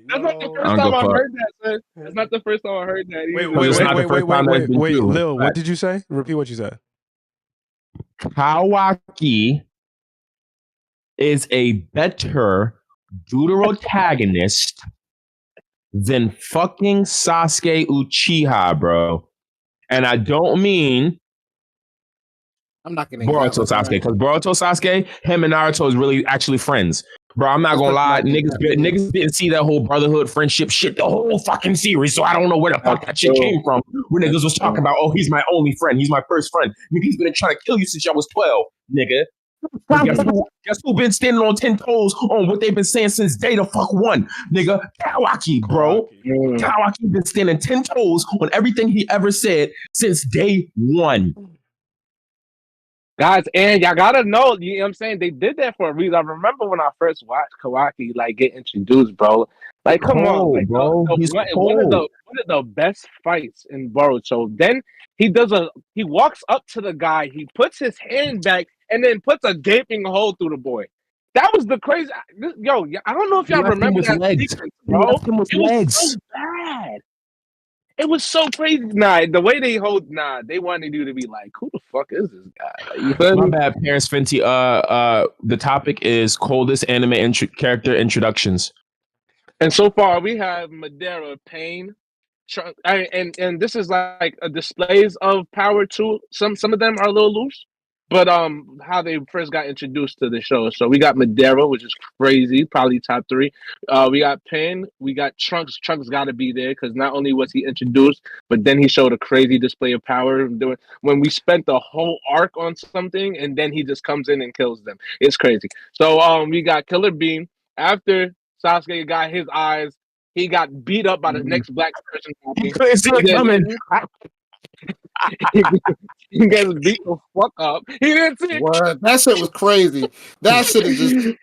That's not the first time I heard that, son. That's not the first time I heard that. Wait, Lil, what did you say? Repeat what you said. Kawaki is a better deuterotagonist than fucking Sasuke Uchiha, bro. And I don't mean I'm not gonna Boruto Sasuke, because Boruto Sasuke, him and Naruto is really actually friends. Bro, I'm not gonna lie, niggas didn't see that whole brotherhood friendship shit the whole fucking series, so I don't know where the fuck that shit came from. Where niggas was talking about, oh, he's my only friend, he's my first friend. Nigga, he's been trying to kill you since y'all was 12, nigga. Guess who been standing on 10 toes on what they've been saying since day the fuck one, nigga? Kawaki, bro. Kawaki been standing 10 toes on everything he ever said since day one. Guys, and y'all gotta know, you know what I'm saying? They did that for a reason. I remember when I first watched Kawaki like get introduced, bro. Like, come on, like, bro. One of the best fights in Boruto. Then he walks up to the guy, he puts his hand back, and then puts a gaping hole through the boy. That was the crazy. Yo, I don't know if y'all remember that sequence, bro. It was so bad. It was so crazy. Nah, the way they they wanted you to be like, who the fuck is this guy? Like, you feel My me? bad, Parents Fenty. The topic is coldest anime character introductions. And so far, we have Madara, Pain, and this is like a displays of power too. Some of them are a little loose, but how they first got introduced to the show. So we got Madara, which is crazy, probably top 3. We got Pain, we got Trunks. Trunks got to be there because not only was he introduced, but then he showed a crazy display of power. When we spent the whole arc on something, and then he just comes in and kills them. It's crazy. So we got Killer Beam after Sasuke got his eyes. He got beat up by the next black person. He couldn't see it coming. He gets beat the fuck up. He didn't see it. What? That shit was crazy. That shit is just.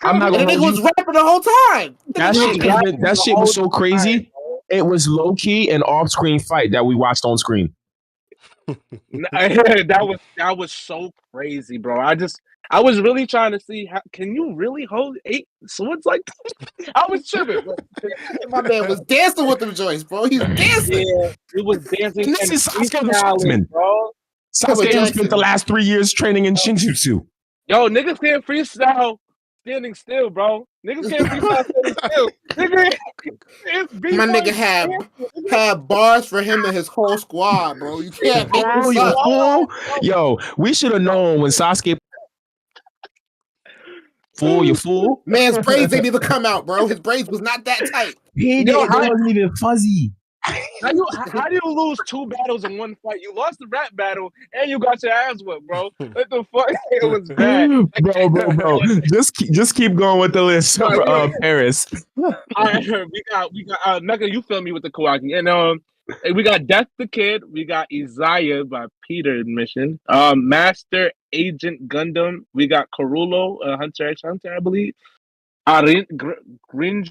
I'm not gonna. The nigga was rapping the whole time. That shit was so crazy. It was low key an off screen fight that we watched on screen. that was so crazy, bro. I was really trying to see how can you really hold 8 swords like that? I was tripping. My man was dancing with them joints, bro. He was dancing. Yeah, he was dancing. This is Sasuke, bro. Sasuke spent the last 3 years training in Shinjutsu. Yo, niggas can't freestyle standing still, bro. Niggas can't freestyle standing still. My nigga had bars for him and his whole squad, bro. You can't make this up. Yo, we should have known when Sasuke. You fool. Man's braids didn't even come out, bro. His braids was not that tight. He wasn't even fuzzy. How do you lose 2 battles in one fight? You lost the rap battle and you got your ass whipped, bro. What the fuck? It was bad, bro. Just keep going with the list, Paris. We got Mecca. You feel me with the Kawaki, and we got Death the Kid. We got Isaiah by Peter Admission. Master Agent Gundam. We got Karulo, Hunter x Hunter, I believe. Grimju.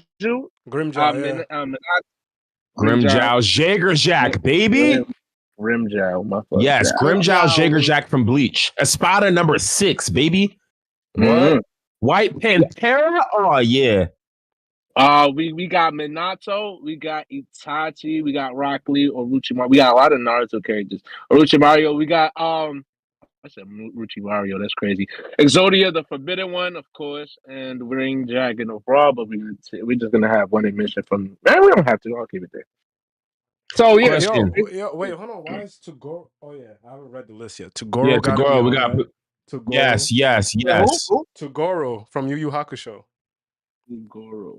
Grimjow's Jaeger-Jack, baby. Grimjow, my fuck. Yes, Grimjow's Jaeger-Jack from Bleach. Espada number 6, baby. Mm-hmm. White Pantera? Oh, yeah. We got Minato, we got Itachi, we got Rock Lee, Orochimaru. We got a lot of Naruto characters. Orochimaru, we got I said Orochimaru, that's crazy. Exodia, the Forbidden One, of course, and Ring Dragon overall, but we're just gonna have one admission from. We don't have to. I'll keep it there. So yeah, wait, hold on. Why is Toguro? Oh yeah, I haven't read the list yet. Toguro, yeah, Toguro. We got Toguro. Yes. Toguro from Yu Yu Hakusho. Toguro.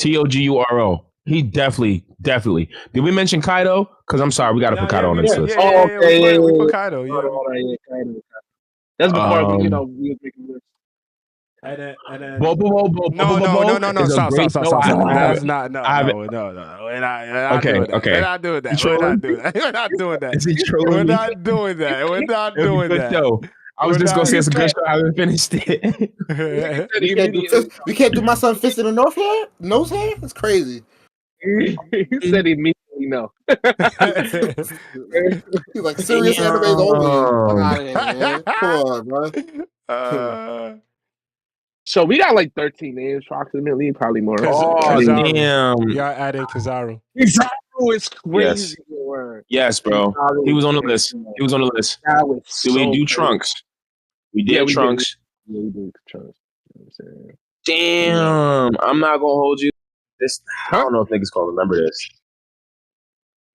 Toguro. He definitely. Did we mention Kaido? Because I'm sorry, we got to put Kaido on this list. We put Kaido. Yeah. That's before we was making this. And then Bo no. is a Stop. great show. I That's haven't. not I haven't. no. We're not Okay, doing that. okay. We're not doing that. You trolling? We're not doing that. Is he We're trolling me? not doing that. We're not It was a doing good that. show. I was We're just gonna not- say it's a good show. I haven't finished it. We can't do my son fist in the nose hair. It's crazy. He said immediately no. He's like serious animes only. Get out of here, man. Come on, bro. So we got like 13 names approximately, probably more. Kizaru. Damn. Y'all adding Kizaru. Kizaru is crazy. Yes, bro. He was on the list. He was on the list. Did we do Trunks? We did Trunks. Yeah, we did Trunks. Damn. I'm not gonna hold you. This I don't know if niggas gonna remember this.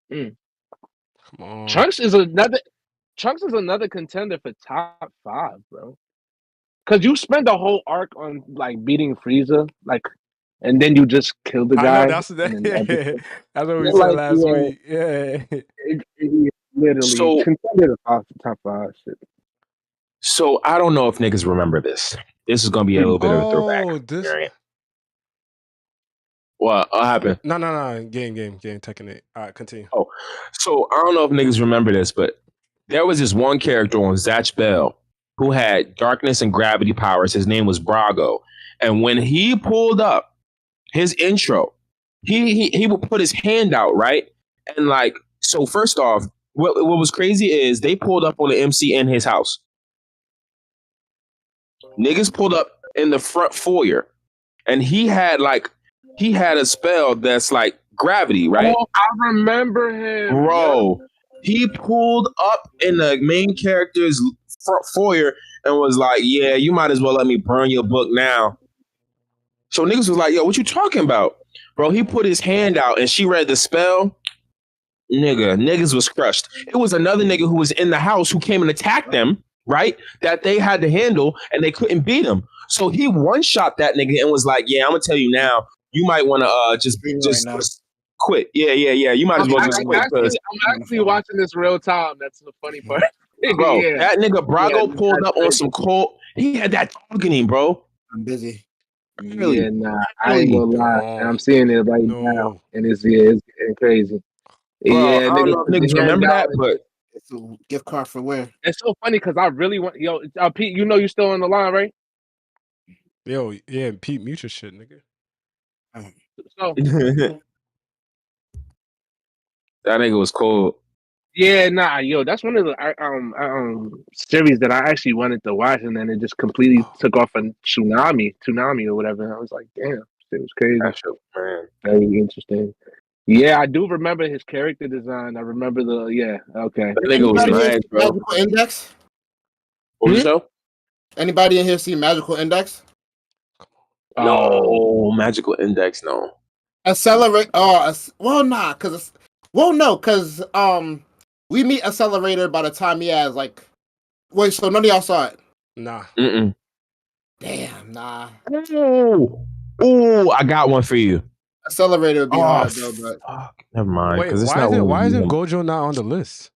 Come on. Trunks is another contender for top 5, bro. Cause you spend the whole arc on like beating Frieza, like, and then you just kill the guy. I know, that's what we said last week. Yeah. It literally contender to top 5 shit. So I don't know if niggas remember this. This is gonna be a little bit of a throwback. What happened? No. Game, Tekken 8. All right, continue. Oh, so I don't know if niggas remember this, but there was this one character on Zatch Bell who had darkness and gravity powers. His name was Brago. And when he pulled up his intro, he would put his hand out, right? And like, so first off, what was crazy is they pulled up on the MC in his house. Niggas pulled up in the front foyer, and he had a spell that's like gravity, right? Oh, I remember him, bro. Yeah. He pulled up in the main character's front foyer and was like, "Yeah, you might as well let me burn your book now." So niggas was like, "Yo, what you talking about, bro?" He put his hand out and she read the spell. Niggas was crushed. It was another nigga who was in the house who came and attacked them, right? That they had to handle and they couldn't beat him. So he one-shot that nigga and was like, "Yeah, I'm gonna tell you now. You might want to just quit. Yeah. You might as well just quit." I'm actually watching this real time. That's the funny part. Bro, that nigga Brago pulled up on some cold. He had that dog in him, bro. I'm busy. Really? Yeah, nah, I ain't gonna lie. I'm seeing it right now, and it's getting crazy. Bro, yeah, I don't know if niggas remember that, but it's a gift card for where? It's so funny because I really want Pete. You know you still on the line, right? Yo, yeah, Pete, mute your shit, nigga. So that nigga was cold. Yeah, nah, that's one of the series that I actually wanted to watch, and then it just completely took off on tsunami or whatever. And I was like, damn, it was crazy. That shit, man. Very interesting. Yeah, I do remember his character design. I remember okay. That nigga was nice, bro. Magical Index? What was that? Anybody in here see Magical Index? No, Magical Index, no. Accelerate. Because we meet Accelerator by the time he has like. Wait, so none of y'all saw it? Nah. Mm-mm. Damn, nah. Oh, I got one for you. Accelerator would be hard though, but never mind. Wait, why isn't Gojo not on the list?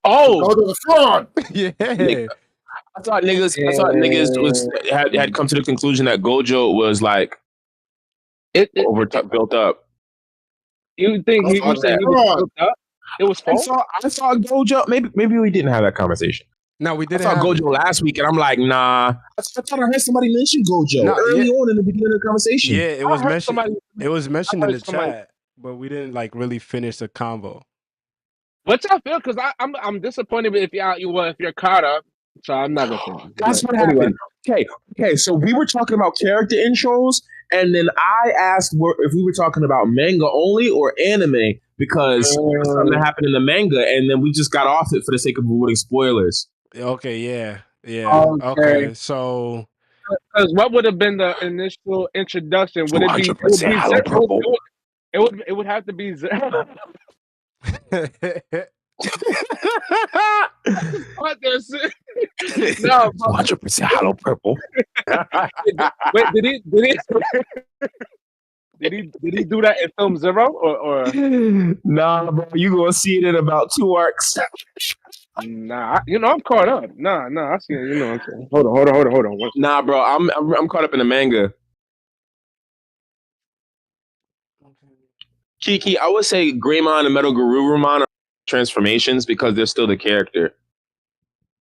Oh, Gojo's a fraud. Yeah. I thought niggas had come to the conclusion that Gojo was like built up. You think he was built up? It was false? I saw Gojo. Maybe we didn't have that conversation. No, we didn't. I saw Gojo last week, and I'm like, nah. I thought I heard somebody mention Gojo early on in the beginning of the conversation. Yeah, it was mentioned. It was mentioned in the chat, but we didn't like really finish the convo. What's y'all feel? Because I'm disappointed if you're caught up. So I'm not gonna finish. That's what happened. Okay. So we were talking about character intros, and then I asked if we were talking about manga only or anime because something happened in the manga, and then we just got off it for the sake of avoiding spoilers. Okay, yeah. Okay, so because what would have been the initial introduction? Would it be? It would have to be. No, 100% hollow purple. Wait, did he do that in Film Zero or? Nah, bro, you gonna see it in about 2 arcs. Nah, I'm caught up. Nah, I see it. You know what I'm saying? Hold on. Nah, bro, I'm caught up in the manga. Kiki, I would say Greymon and Metal Garurumon are transformations because they're still the character.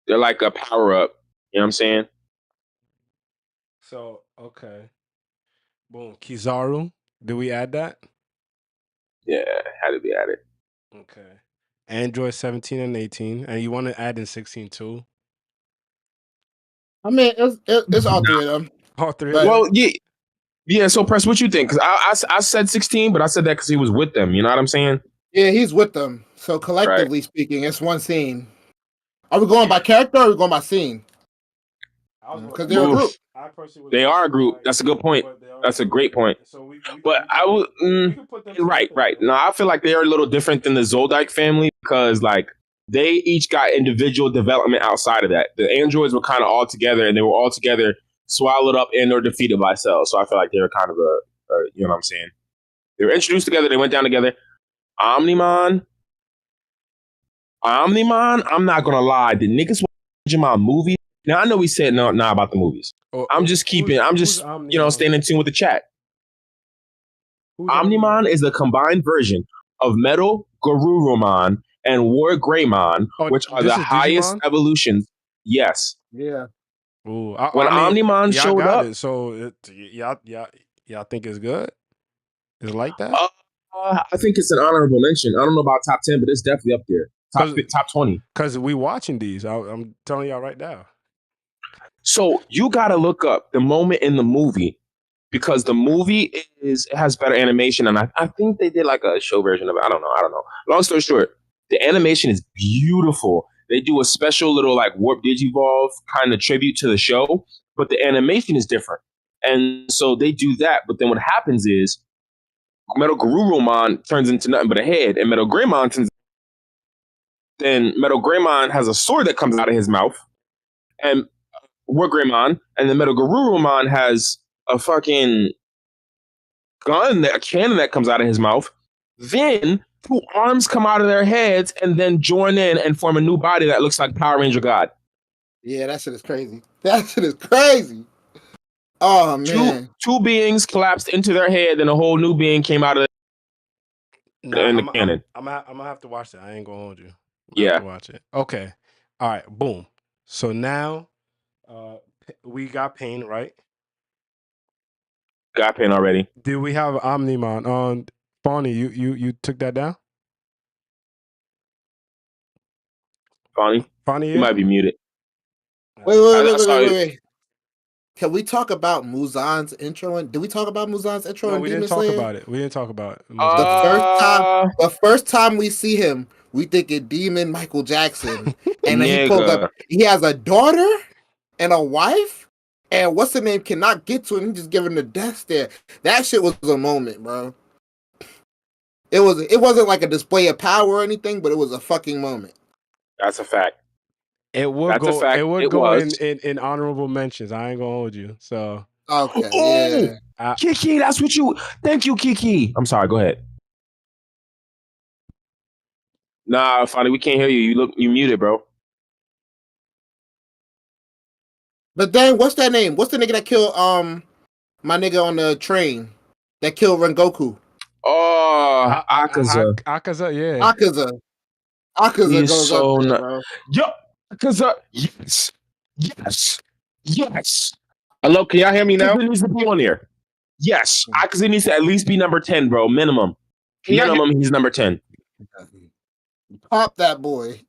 They're like a power up. You know what I'm saying? So okay, boom. Kizaru. Do we add that? Yeah, had to be at it. Okay. Android 17 and 18, and you want to add in 16 too? I mean, it's all three of them. All three of But them. Well, yeah. So, Press, what you think? Because I said 16, but I said that because he was with them. You know what I'm saying? yeah, he's with them. So collectively speaking, it's one scene. Are we going by character or are we going by scene? Because they're a group. They are a group. That's a good point. That's a great point. But I would, right. No, I feel like they are a little different than the Zoldyck family because like they each got individual development outside of that. The androids were kind of all together, and they were all together, swallowed up and or defeated by cells. So I feel like they were kind of you know what I'm saying? They were introduced together. They went down together. Omnimon. I'm not gonna lie. The niggas watching my movie. Now I know we said no about the movies. I'm just staying in tune with the chat. Omnimon is the combined version of Metal Garurumon and War Greymon, which are the highest evolutions. Yes. Yeah. Ooh, when Omnimon showed up, so y'all think it's good? Is it like that? I think it's an honorable mention. I don't know about top 10, but it's definitely up there. Top 20. Because we watching these. I'm telling y'all right now. So you got to look up the moment in the movie because the movie has better animation, and I think they did like a show version of it. I don't know. Long story short, the animation is beautiful. They do a special little like Warp Digivolve kind of tribute to the show, but the animation is different. And so they do that, but then what happens is Metal Garurumon turns into nothing but a head, and Metal Greymon turns. Then Metal Greymon has a sword that comes out of his mouth, and War Greymon, and then Metal Garurumon has a fucking a cannon that comes out of his mouth. Then 2 arms come out of their heads and then join in and form a new body that looks like Power Ranger God. Yeah, that shit is crazy. Oh man. Two beings collapsed into their head, and a whole new being came out of the cannon. I'm gonna have to watch that. I ain't gonna hold you. Yeah. Watch it. Okay. All right. Boom. So now we got Pain, right? Got Pain already. Did we have Omnimon? Bonnie, you took that down? Bonnie, you might be muted. Wait. Can we talk about Muzan's intro? Did we talk about Muzan's intro? No, we didn't talk about it. We didn't talk about it. The first time we see him, we think it Demon Michael Jackson, and then he pulls up. He has a daughter and a wife, and what's the name cannot get to him. He just giving the death stare. That shit was a moment, bro. It wasn't like a display of power or anything, but it was a fucking moment. That's a fact. It would go in honorable mentions. I ain't gonna hold you. So okay, yeah. Kiki, that's what you. Thank you, Kiki. I'm sorry. Go ahead. Nah, Fonny, we can't hear you. You muted, bro. But then, what's that name? What's the nigga that killed my nigga on the train that killed Rengoku? Oh, Akaza. Akaza, yeah. Akaza goes up there, bro. Yo, Akaza, yes. Hello, can y'all hear me now? Akaza needs to be on there. Yes, Akaza needs to at least be number 10, bro. Minimum, he's number 10. Pop that boy.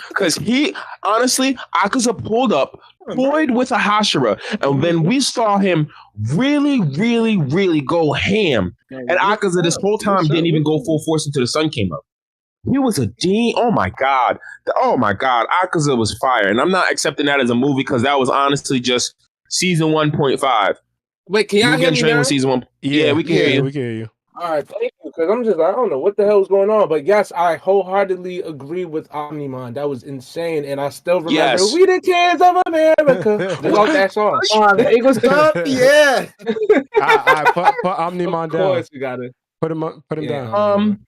Because he, honestly, Akaza pulled up, Boyd with a Hashira, and then we saw him really go ham. And Akaza this whole time didn't even go full force until the sun came up. He was a dean. Oh my god. Akaza was fire. And I'm not accepting that as a movie because that was honestly just season 1.5. Wait, can y'all hear me now? With season 1. Yeah, we can hear you. We can hear you. All right, thank you. Because I don't know what the hell is going on. But yes, I wholeheartedly agree with Omnimon. That was insane. And I still remember We the Kids of America. Just like that song. The Eagles Cup? Yeah. I put Omnimon down. Of course, you got it. Put him down.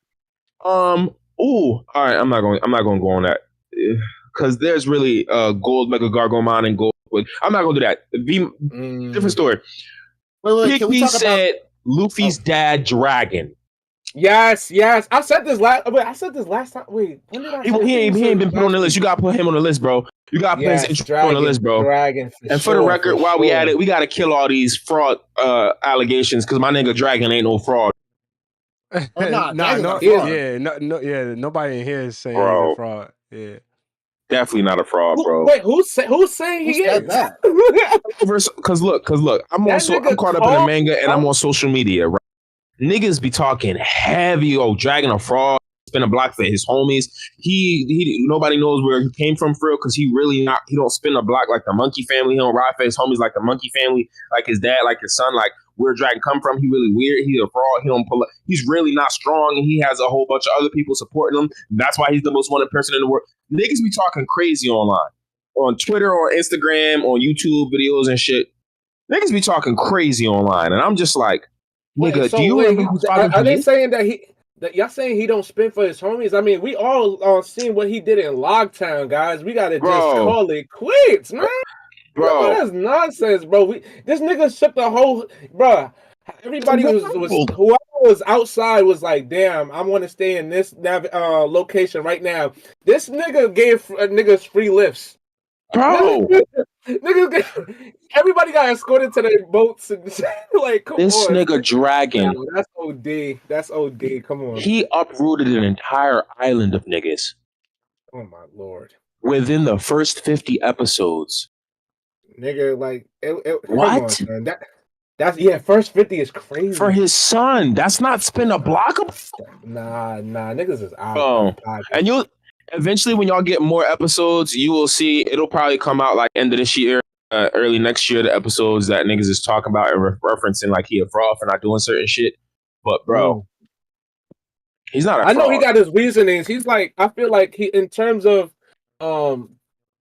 All right, I'm not going to go on that. because there's really gold Mega Gargomon and gold. I'm not gonna do that. Different story. Wait. Can we talk said Luffy's dad Dragon. Yes. I said this last time. Wait, when did I say he ain't been put on the list. You gotta put him on the list, bro. You gotta put his intro on the list, bro. Dragon for the record, while we at it, we gotta kill all these fraud allegations because my nigga Dragon ain't no fraud. Nobody in here is saying he's a fraud. Yeah. Definitely not a fraud, bro. Wait, who's saying he is? Because look, I'm caught up in the manga and I'm on social media, right? Niggas be talking heavy, Dragon a fraud, spin a block for his homies. He nobody knows where he came from for real, because he don't spin a block like the monkey family. He don't ride for his homies like the monkey family, like his dad, like his son, like where Dragon come from. He really weird. He's a fraud. He's really not strong, and he has a whole bunch of other people supporting him. That's why he's the most wanted person in the world. Niggas be talking crazy online, on Twitter, on Instagram, on YouTube videos and shit. Niggas be talking crazy online, and I'm just like, nigga, do you remember who's talking? Are they saying that y'all saying he don't spin for his homies? I mean, we all seen what he did in Logtown, guys. We gotta just call it quits, man. Bro, that's nonsense, bro. This nigga shook the whole, bro. Everybody was whoever was outside was like, damn, I want to stay in this location right now. This nigga gave niggas free lifts, bro. Everybody got escorted to their boats and like, come this on. Nigga Dragon. That's OD. Come on. He uprooted an entire island of niggas. Oh my lord. Within the first 50 episodes. Nigga, like what? Come on, man. That's first 50 is crazy. For his son. That's not spin a block. Nah, niggas is out. And you'll eventually, when y'all get more episodes, you will see it'll probably come out like end of this year, early next year, the episodes that niggas is talking about and referencing like he a fraud for not doing certain shit. But bro, he's not a fraud. I know he got his reasonings. He's like, I feel like he, in terms of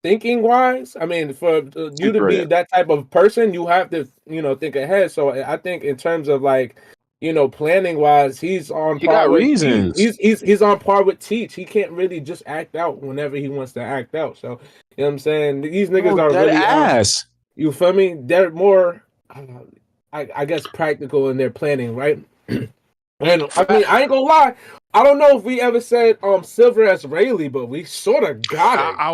thinking wise, I mean, for you to be that type of person, you have to, think ahead. So I think in terms of like, planning wise, he's on par. Got reasons. He's on par with Teach. He can't really just act out whenever he wants to act out. So you know what I'm saying? These niggas are really ass. You feel me? They're more, I guess, practical in their planning, right? And I mean, I ain't gonna lie. I don't know if we ever said Silver as Rayleigh, but we sort of got it. I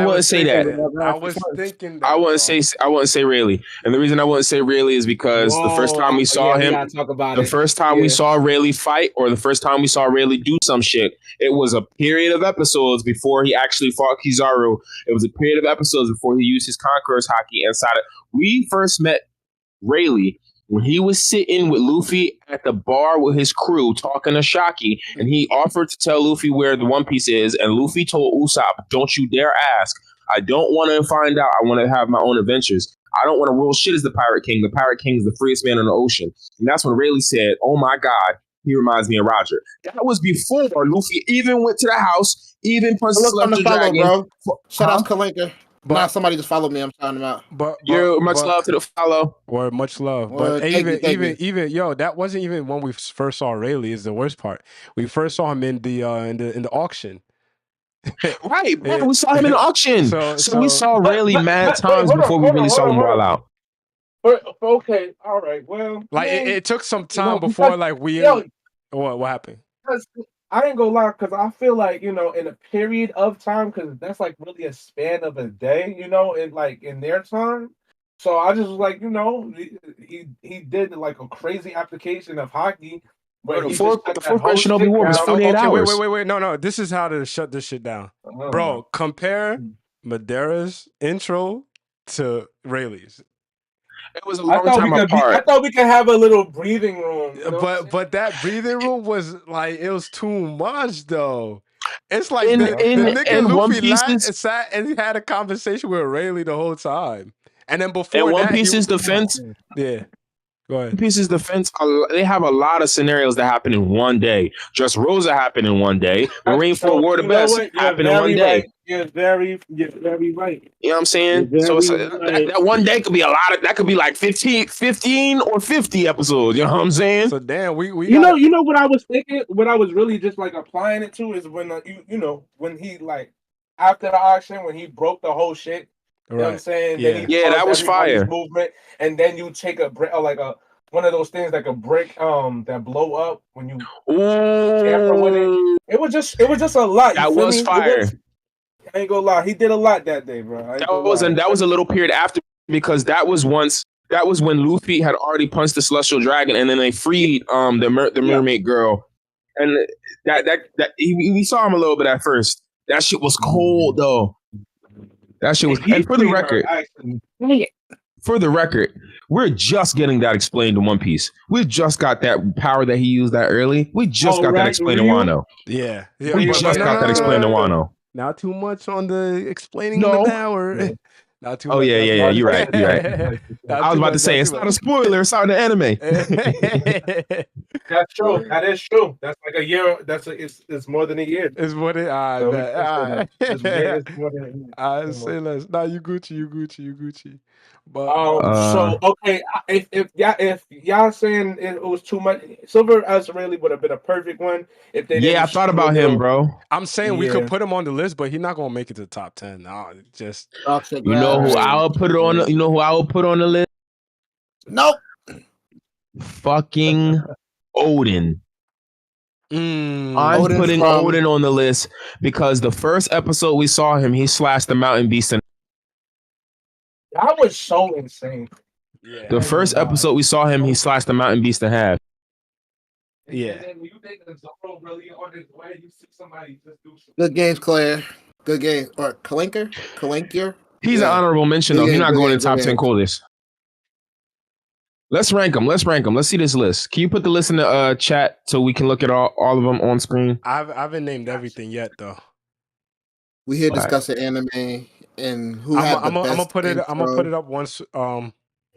wouldn't say that. I was thinking that. I wouldn't say Rayleigh. And the reason I wouldn't say Rayleigh is because the first time we saw him, first time we saw Rayleigh fight, or the first time we saw Rayleigh do some shit, it was a period of episodes before he actually fought Kizaru. It was a period of episodes before he used his Conqueror's Haki inside it. We first met Rayleigh when he was sitting with Luffy at the bar with his crew talking to Shaki, and he offered to tell Luffy where the One Piece is, and Luffy told Usopp, don't you dare ask. I don't want to find out. I want to have my own adventures. I don't want to rule shit as the Pirate King. The Pirate King is the freest man in the ocean. And that's when Rayleigh said, oh my God, he reminds me of Roger. That was before Luffy even went to the house, even punched the dragon. Bro. Shout out to Kalinka. But somebody just followed me. I'm shouting out. But much love to the follow. Or much love. But even yo, that wasn't even when we first saw Rayleigh. Is the worst part. We first saw him in the auction. Right, man. We saw him in the auction. So we saw Rayleigh mad times before we really saw him roll out. Okay, all right. Well, like it took some time before like we. What happened? I ain't gonna lie, because I feel like, in a period of time, because that's like really a span of a day, in their time. So I just was like, he did like a crazy application of hockey. But the fourth question of the war was 48 hours. Wait. No. This is how to shut this shit down. Bro, compare Madara's intro to Rayleigh's. It was a long time apart. I thought we could have a little breathing room. But that breathing room was like, it was too much though. It's like the nigga Luffy sat and he had a conversation with Rayleigh the whole time. And then before in that, One Piece's defense, yeah. Go ahead. Piece's defense, they have a lot of scenarios that happen in one day. Just Rosa happened in one day. Marine for War the Best happened in one day. Right. You're very right. You know what I'm saying? You're So it's, very right. that one day could be a lot of, that could be like 15 or 50 episodes. You know what I'm saying? So damn, we You know what I was thinking? What I was really just like applying it to is when when he like after the auction when he broke the whole shit. You know what I'm saying? Yeah, Then he that was everybody's fire. Movement, and then you take a brick, or like a one of those things like a brick that blow up when you tamper with it. It was just a lot. That was fire. I ain't gonna lie, he did a lot that day, bro. That was a little period after, because that was when Luffy had already punched the Celestial Dragon, and then they freed the mermaid girl, and we saw him a little bit at first. That shit was cold though. That shit was. And for the record, we're just getting that explained in One Piece. We just got that power that he used that early. We just got that explained in Wano. Yeah. We just got that explained in Wano. Not too much on the explaining the power. Not too much. Yeah. You're right. I was about to say it's not a spoiler. It's on the anime. That's true. That is true. That's like a year. It's more than a year. It's more than it's more than a year. I say less. Nah, you Gucci. But so okay, if y'all saying it was too much, Silver Azraeli would have been a perfect one if they. Yeah, I thought about him, bro. I'm saying we could put him on the list, but he's not gonna make it to the top 10. Just you know who I would put on. You know who I would put on the list? Nope. Fucking Odin. I'm putting Odin on the list because the first episode we saw him, he slashed the mountain beast. And that was so insane. Yeah, the first episode we saw him, he slashed the mountain beast in half. Yeah. And then when you think that Zoro really on his way, you see somebody just do some. Good games, Claire. Good game. Or Kalinker. He's an honorable mention though. He's not going in the top 10 coldest. Let's rank them. Let's see this list. Can you put the list in the chat so we can look at all of them on screen? I haven't named everything yet though. We here discussing anime and who had the best. I'm gonna put it up once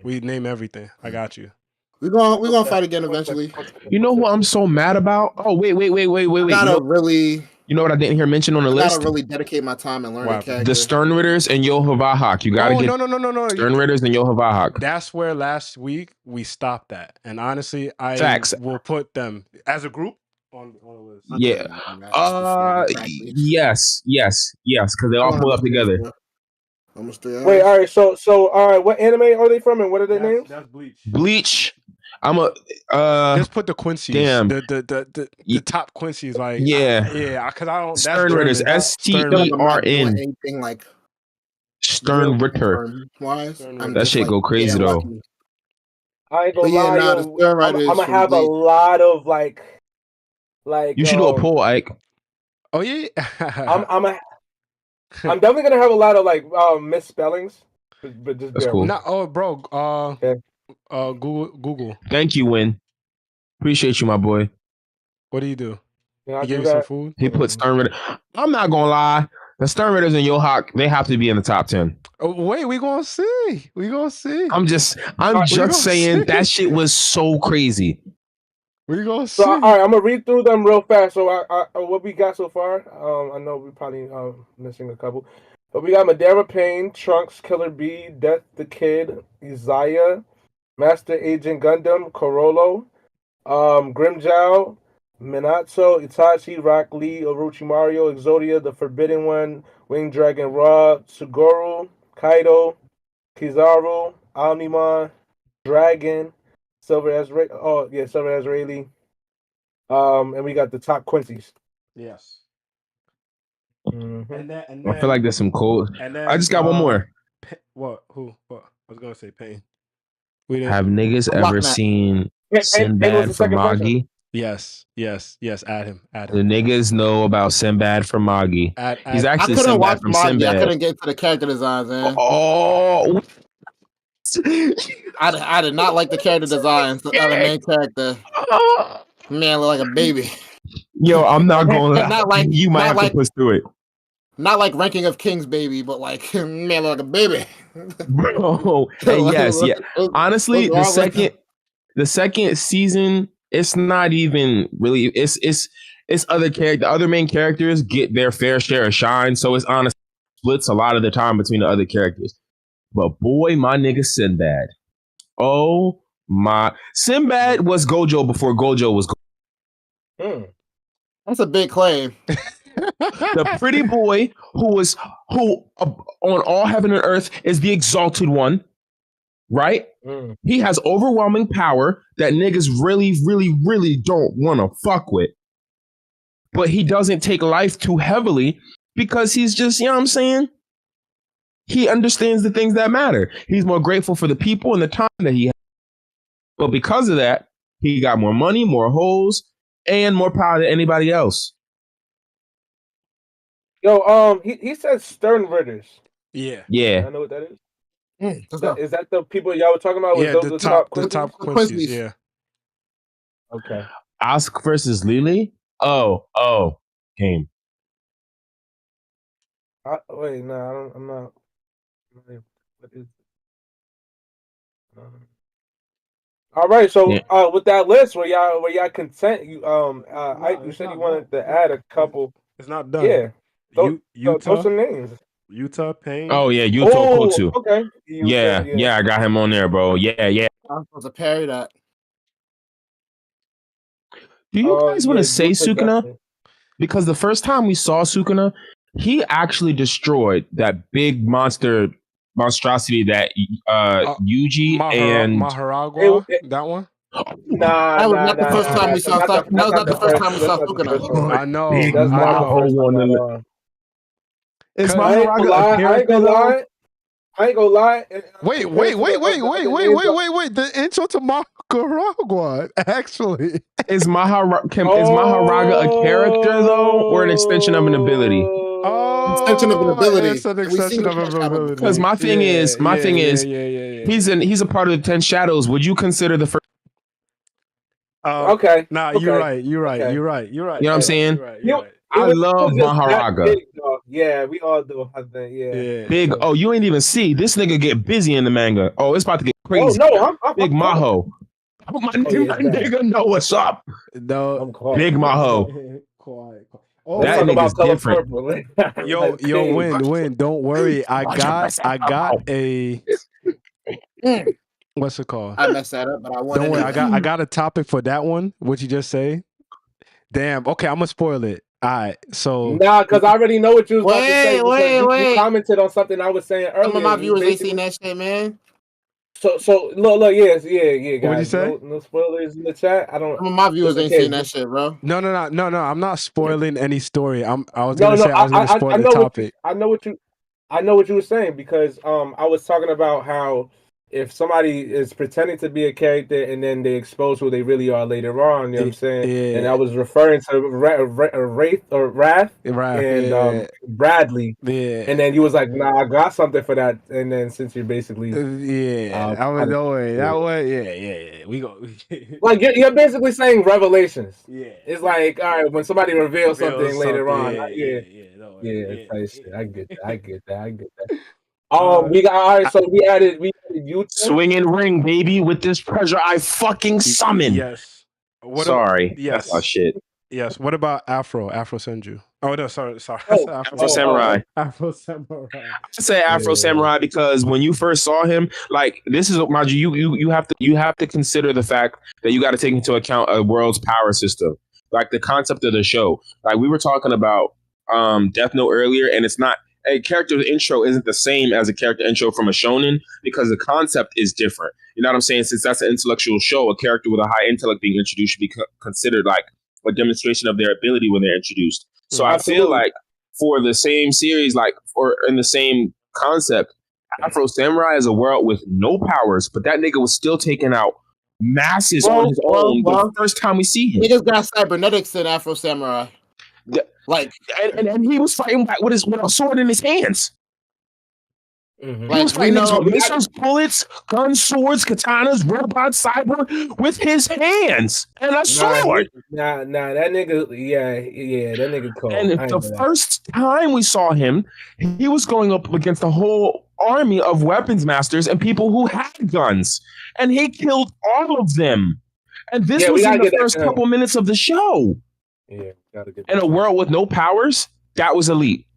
we name everything. I got you. We're gonna fight again eventually. You know who I'm so mad about? Oh wait. You know what I didn't hear mentioned on the list? I gotta really dedicate my time and learn the character. The Sternritters and Yohavahak. You gotta get no. Sternritters and Yohavahak. That's where last week we stopped that. And honestly, I will put them as a group on the list. Yeah. Yes. Because they all pull up together. Wait, all right. So, all right. What anime are they from, and what are their names? That's Bleach. Bleach. Just put the Quincy's. Damn. The top Quincy's, like because I don't. Sternritters. STERN. Anything like Sternritter. That shit go crazy though. I ain't gonna lie. I'm gonna have a lot of like. You should do a poll, Ike. Oh yeah. I'm definitely gonna have a lot of like misspellings. But just that's cool. Bro. Google. Thank you, Win. Appreciate you, my boy. What do you do? You gave you some food? He put Sternritter. I'm not gonna lie. The Sternritters and Yohawk, they have to be in the top 10. Oh, wait, we gonna see. I'm just saying that shit was so crazy. We gonna see. So all right, I'm gonna read through them real fast. So I what we got so far? I know we probably missing a couple, but we got Madeira Payne, Trunks, Killer Bee, Death the Kid, Isaiah, Master Agent Gundam, Corollo, Grimjow, Minato, Itachi, Rock Lee, Orochimaru, Exodia, the Forbidden One, Winged Dragon Ra, Suguru, Kaido, Kizaru, Omnimon, Dragon, Silver Azraeli. And we got the top Quincy's. Yes. Mm-hmm. And then, I feel like there's some cold. I just got one more. What? Who? What? I was gonna say Pain. Have niggas ever seen Sinbad from Magi? Yes. Add him. The niggas know about Sinbad from Magi. He's actually Sinbad from Sinbad. I couldn't get to the character designs, man. Oh. I did not like the character designs of the main character. Man, look like a baby. Yo, I'm not going to. You might have to push through it. Not like Ranking of Kings, baby, but like man, look like a baby. Bro, yes. Honestly, the the second season, it's not even really. It's the other main characters get their fair share of shine. So it's honestly splits a lot of the time between the other characters. But boy, my nigga Sinbad. Oh my, Sinbad was Gojo before Gojo was. That's a big claim. The pretty boy who on all heaven and earth is the exalted one, right? He has overwhelming power that niggas really, really, really don't want to fuck with. But he doesn't take life too heavily because he's just, you know what I'm saying? He understands the things that matter. He's more grateful for the people and the time that he has. But because of that, he got more money, more hoes, and more power than anybody else. Yo, he said Stern Ritters. Yeah. Yeah. I know what that is. Mm, Is that the people y'all were talking about? Yeah, Was the those top Quincy's, yeah. Okay. Asuka versus Lily? Oh, game. Wait, no, I'm not. What is it? All right, so with that list, were y'all content? You you said you wanted to add a couple. It's not done. Yeah. Utah. Those some names. Utah Pain. Oh yeah, Utah cool too. Okay. Yeah, I got him on there, bro. Yeah. I'm supposed to parry that. Do you guys want to say Utah Sukuna? definitely. Because the first time we saw Sukuna, he actually destroyed that big monstrosity that Yuji and Maharagua, that one. That was not the first time we saw Sukuna. That was not the first time we saw Sukuna. I know. Big I Maho know. Is Maharaga a character? I ain't gonna lie. Wait. The intro to Maharagua, actually. Is Maharaga a character though, or an extension of an ability? Oh, extension of an ability. It's an extension of an ability. Because my thing is, he's a part of the 10 Shadows. Would you consider the first? Okay. Nah, okay. You're right. You know what I'm saying? You're right. I love Maharaga. Yeah, we all do. Yeah. Big. Oh, you ain't even see this nigga get busy in the manga. Oh, it's about to get crazy. Oh no, I'm Big Maho. My nigga know what's up. No, Big Maho. Quiet. Oh, that nigga's different. Yo, win. Don't worry. I got a. What's it called? I messed that up, but I wanted. Don't worry. I got a topic for that one. What you just say? Damn. Okay, I'm gonna spoil it. All right. So nah, because I already know what you was about to say. Wait. You commented on something I was saying earlier. Some of my viewers ain't seen that shit, man. So look, yeah, guys. What'd you say? No spoilers in the chat. Some of my viewers ain't seen that shit, bro. No. I'm not spoiling any story. I was gonna spoil the topic. I know what you were saying because I was talking about how if somebody is pretending to be a character and then they expose who they really are later on, you know what I'm saying? Yeah. And I was referring to Wrath and Bradley. Yeah. And then you was like, nah, I got something for that. And then since you're basically I was knowing that way. Yeah. We go like you're basically saying revelations. Yeah. It's like, all right, when somebody reveals something later on. I get that. We got all right. So we added Utah. Swinging ring, baby, with this treasure I fucking summoned. Yes. Sorry. Yes. Oh shit. Yes. What about Afro Senju? Oh no, sorry. Afro Samurai. Afro Samurai. I say Afro Samurai because when you first saw him, like this is mind you have to consider the fact that you got to take into account a world's power system, like the concept of the show. Like we were talking about Death Note earlier, and it's not. A character intro isn't the same as a character intro from a shonen because the concept is different. You know what I'm saying? Since that's an intellectual show, a character with a high intellect being introduced should be considered like a demonstration of their ability when they're introduced. So I feel like for the same series, like or in the same concept, Afro Samurai is a world with no powers, but that nigga was still taking out masses on his own the first time we see him. Niggas got cybernetics in Afro Samurai. Like and he was fighting back with a sword in his hands. Mm-hmm. He was fighting niggas with missiles, bullets, guns, swords, katanas, robots, cyber with his hands and a sword. That nigga, that nigga cold. And the first time we saw him, he was going up against a whole army of weapons masters and people who had guns, and he killed all of them. And this was in the first couple minutes of the show. Yeah, gotta get. In a world with no powers, that was elite.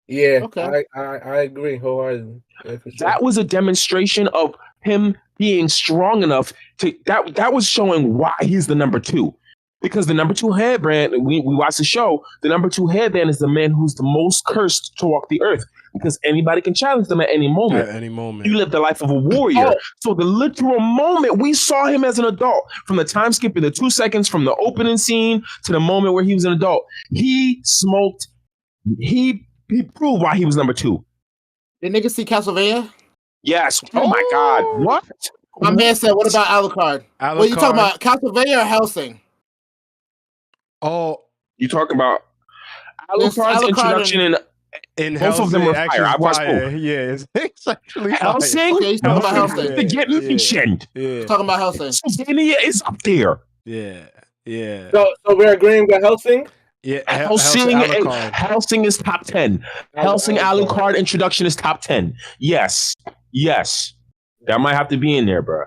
Yeah, okay. I agree wholeheartedly. Yeah, sure. That was a demonstration of him being strong enough to that was showing why he's the number 2. Because the number 2 headband, we watched the show, the number 2 headband is the man who's the most cursed to walk the earth. Because anybody can challenge them at any moment. At any moment. You live the life of a warrior. So the literal moment we saw him as an adult, from the time skip in the 2 seconds from the opening scene to the moment where he was an adult, he smoked, he proved why he was number 2. Did niggas see Castlevania? Yes. Oh my God. What? My man said, what about Alucard? What are you talking about? Castlevania or Helsing? Oh. You talking about Alucard's introduction in both of them were fire. I watched both. Yeah, it's actually Helsing. Okay, he's talking about Helsing. To get mentioned. He's talking about Helsing. Castlevania is up there. Yeah. So we're agreeing with Helsing? Yeah, Helsing is top 10. Helsing Alucard introduction is top 10. Yes. That might have to be in there, bro.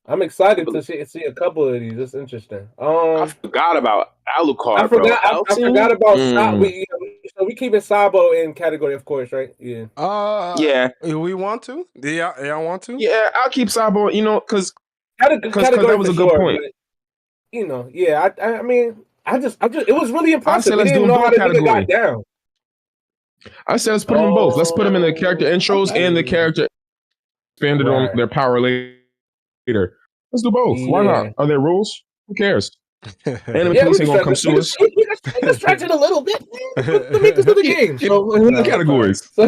I'm excited to see a couple of these. It's interesting. I forgot about Alucard. I forgot about so we keeping Sabo in category, of course, right? Yeah. Yeah. We want to? Y'all want to? Yeah, I'll keep Sabo. Because that was a good point. But, I mean. I just, it was really impressive. I said, let's do know how the category. Got down. I said, let's put them in both. Let's put them in the character intros and the character expanded on their power later. Let's do both. Why not? Are there rules? Who cares? Anime police ain't gonna come sue us. Let's stretch it a little bit. Let me do the game. So in the categories. So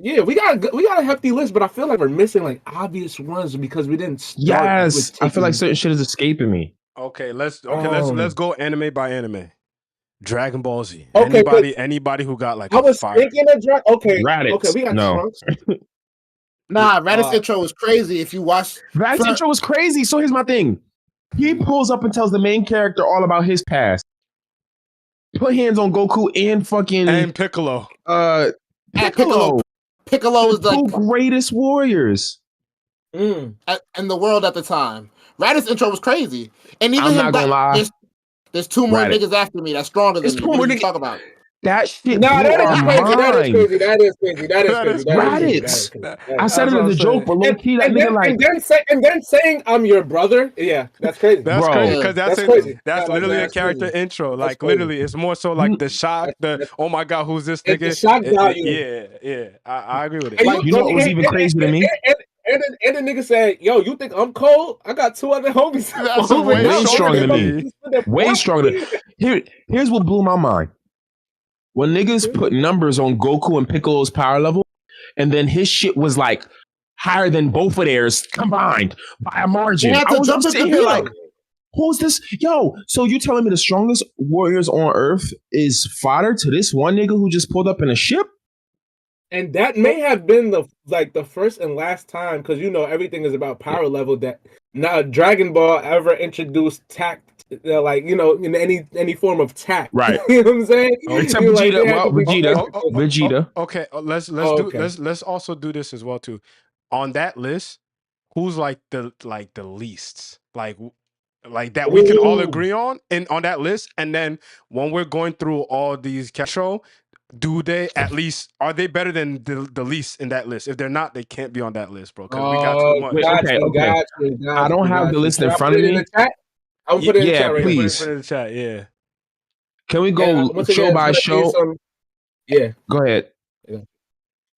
yeah, we got a hefty list, but I feel like we're missing like obvious ones because we didn't start. Yes, I feel like certain shit is escaping me. Okay, let's go anime by anime. Dragon Ball Z. Okay, anybody who got like I was thinking of Raditz. Okay, we got Trunks. Nah, Raditz intro was crazy. If you watch Raditz intro was crazy. So here's my thing. He pulls up and tells the main character all about his past. Put hands on Goku and Piccolo. Piccolo is the two greatest warriors in the world at the time. Raditz intro was crazy, and even I'm not gonna lie. There's 2 more niggas after me that's stronger than me. What are you talking about? That shit. Nah, that is crazy. Raditz. I said it as a joke, but low key, that nigga like. And then saying I'm your brother. Yeah, that's crazy. That's crazy because that's crazy. That's literally a character intro. Like literally, it's more so like the shock. Oh my God, who's this nigga? The shock value. Yeah. I agree with it. Like, you know what was even crazy to me? And the nigga said, "Yo, you think I'm cold? I got 2 other homies. That's way stronger than me. Way stronger than Here's what blew my mind. When niggas put numbers on Goku and Piccolo's power level, and then his shit was like higher than both of theirs combined by a margin. I was sitting here like, who's this? Yo, so you telling me the strongest warriors on Earth is fodder to this one nigga who just pulled up in a ship? And that may have been the first and last time, because everything is about power level, that not Dragon Ball ever introduced tact, in any form of tact. Right. You know what I'm saying? Except Vegeta. Vegeta. Okay, let's also do this as well too. On that list, who's like the least? Like that we can all agree on that list, and then when we're going through all these show. Are they better than the least in that list? If they're not, they can't be on that list, bro. Because we got too much. Okay. I don't have the list in front of me. I'll put it in the chat. Please. Put it in the chat. Yeah. Can we go show by show? Yeah. Go ahead. Yeah.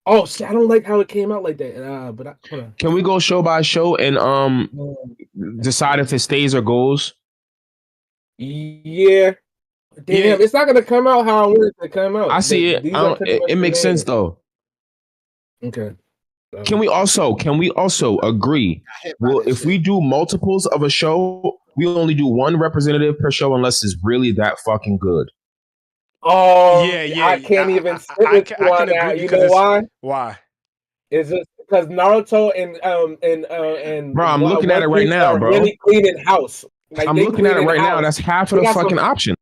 Oh, see, I don't like how it came out like that. Hold on. Can we go show by show and decide if it stays or goes? Yeah. Damn, it's not gonna come out how I want it to come out. I see it. It makes sense though. Okay. Can we also agree? Well, if we do multiples of a show, we only do one representative per show unless it's really that fucking good. Oh, Yeah. I can't even sit I with can you I on can agree that. You because know it's why? why. Is it because Naruto Bro, I'm looking at it One right Piece now, are bro. really cleaning house? Like I'm they looking at it cleaning right now. house. That's half of They the got fucking some. option.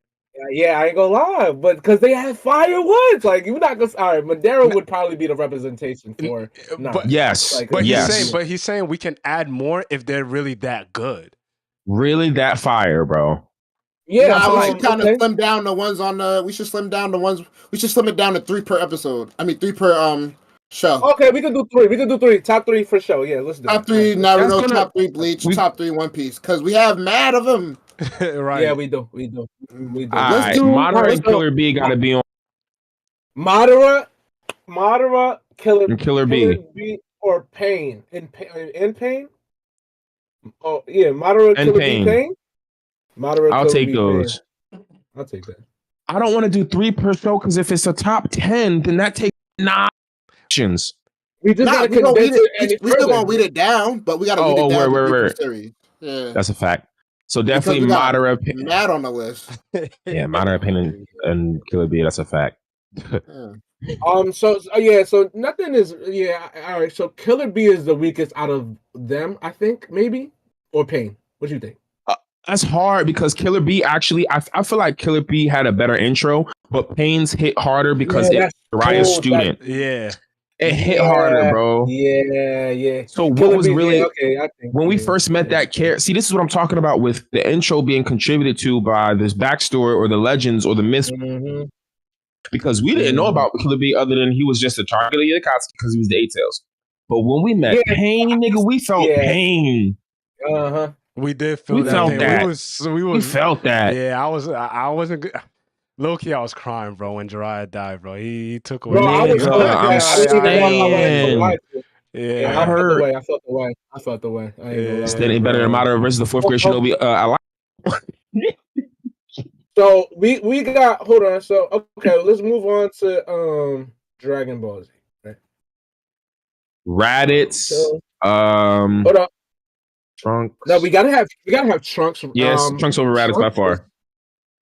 Yeah, I ain't gonna lie, but because they have fire woods, like you're not gonna. All right, Madara would probably be the representation N- for But Naruto. Yes, Like, yes. he's saying we can add more if they're really that good. Really that fire, bro. yeah. Nah, we should kind of Okay. slim down the ones on the. We should slim down the ones. We should slim it down to 3 per episode. I mean 3 per show. Okay, we can do 3. We can do 3. Top 3 for sure. Yeah, let's do Top it. All right, 3 let's do That's it. Naruto, gonna top 3 Bleach, we top 3 One Piece. Because we have mad of them. Yeah, Right. we do. We do. We do. Let's alright. do. All Madara right, and so Killer B gotta be on Madara, Killer, and Killer Killer B. B, or Pain in Pain. Oh yeah, Madara, And Killer B, Pain. Pain. Madara, I'll Killer take B, Pain. those. I'll take that. I don't want to do 3 per show because if it's a top 10, then that takes 9 options. We just Nah, gotta we gonna weed condense it. it any We still further. gonna weed it down, but we gotta weed it Oh, down to wait. deeper series. Yeah, That's a fact. So because definitely we got Madara, mad on the list. yeah, Madara, Pain, and Killer B. That's a fact. Yeah. So nothing is all right. So Killer B is the weakest out of them, I think, maybe, or Pain. What do you think? That's hard because Killer B actually, I feel like Killer B had a better intro, but Pain's hit harder because it's Raya's student. Yeah. It hit harder, bro. Yeah. So what Killer was B, really okay? I think when we first met that character? See, this is what I'm talking about with the intro being contributed to by this backstory or the legends or the myths, Mm-hmm. because we didn't know about Killer B other than he was just a target of Yakatsuki because he was the Eight Tails. But when we met Pain, nigga, we felt pain. Uh-huh. We did feel We that felt pain. that. We felt that. Yeah, I wasn't good. Low key, I was crying, bro, when Jiraiya died, bro. He took away. Bro, I was so Nigga, I'm upset. I didn't even know how I saying. felt. Yeah, I felt the hurt. way. I felt the way. I ain't gonna lie. It's any better than Madara versus the fourth grade Shinobi. I like. So we got hold on. So okay, let's move on to Dragon Ball Z. Right? Raditz. So, Hold on. Trunks. No, we gotta have Trunks. Yes, Trunks over Raditz by far.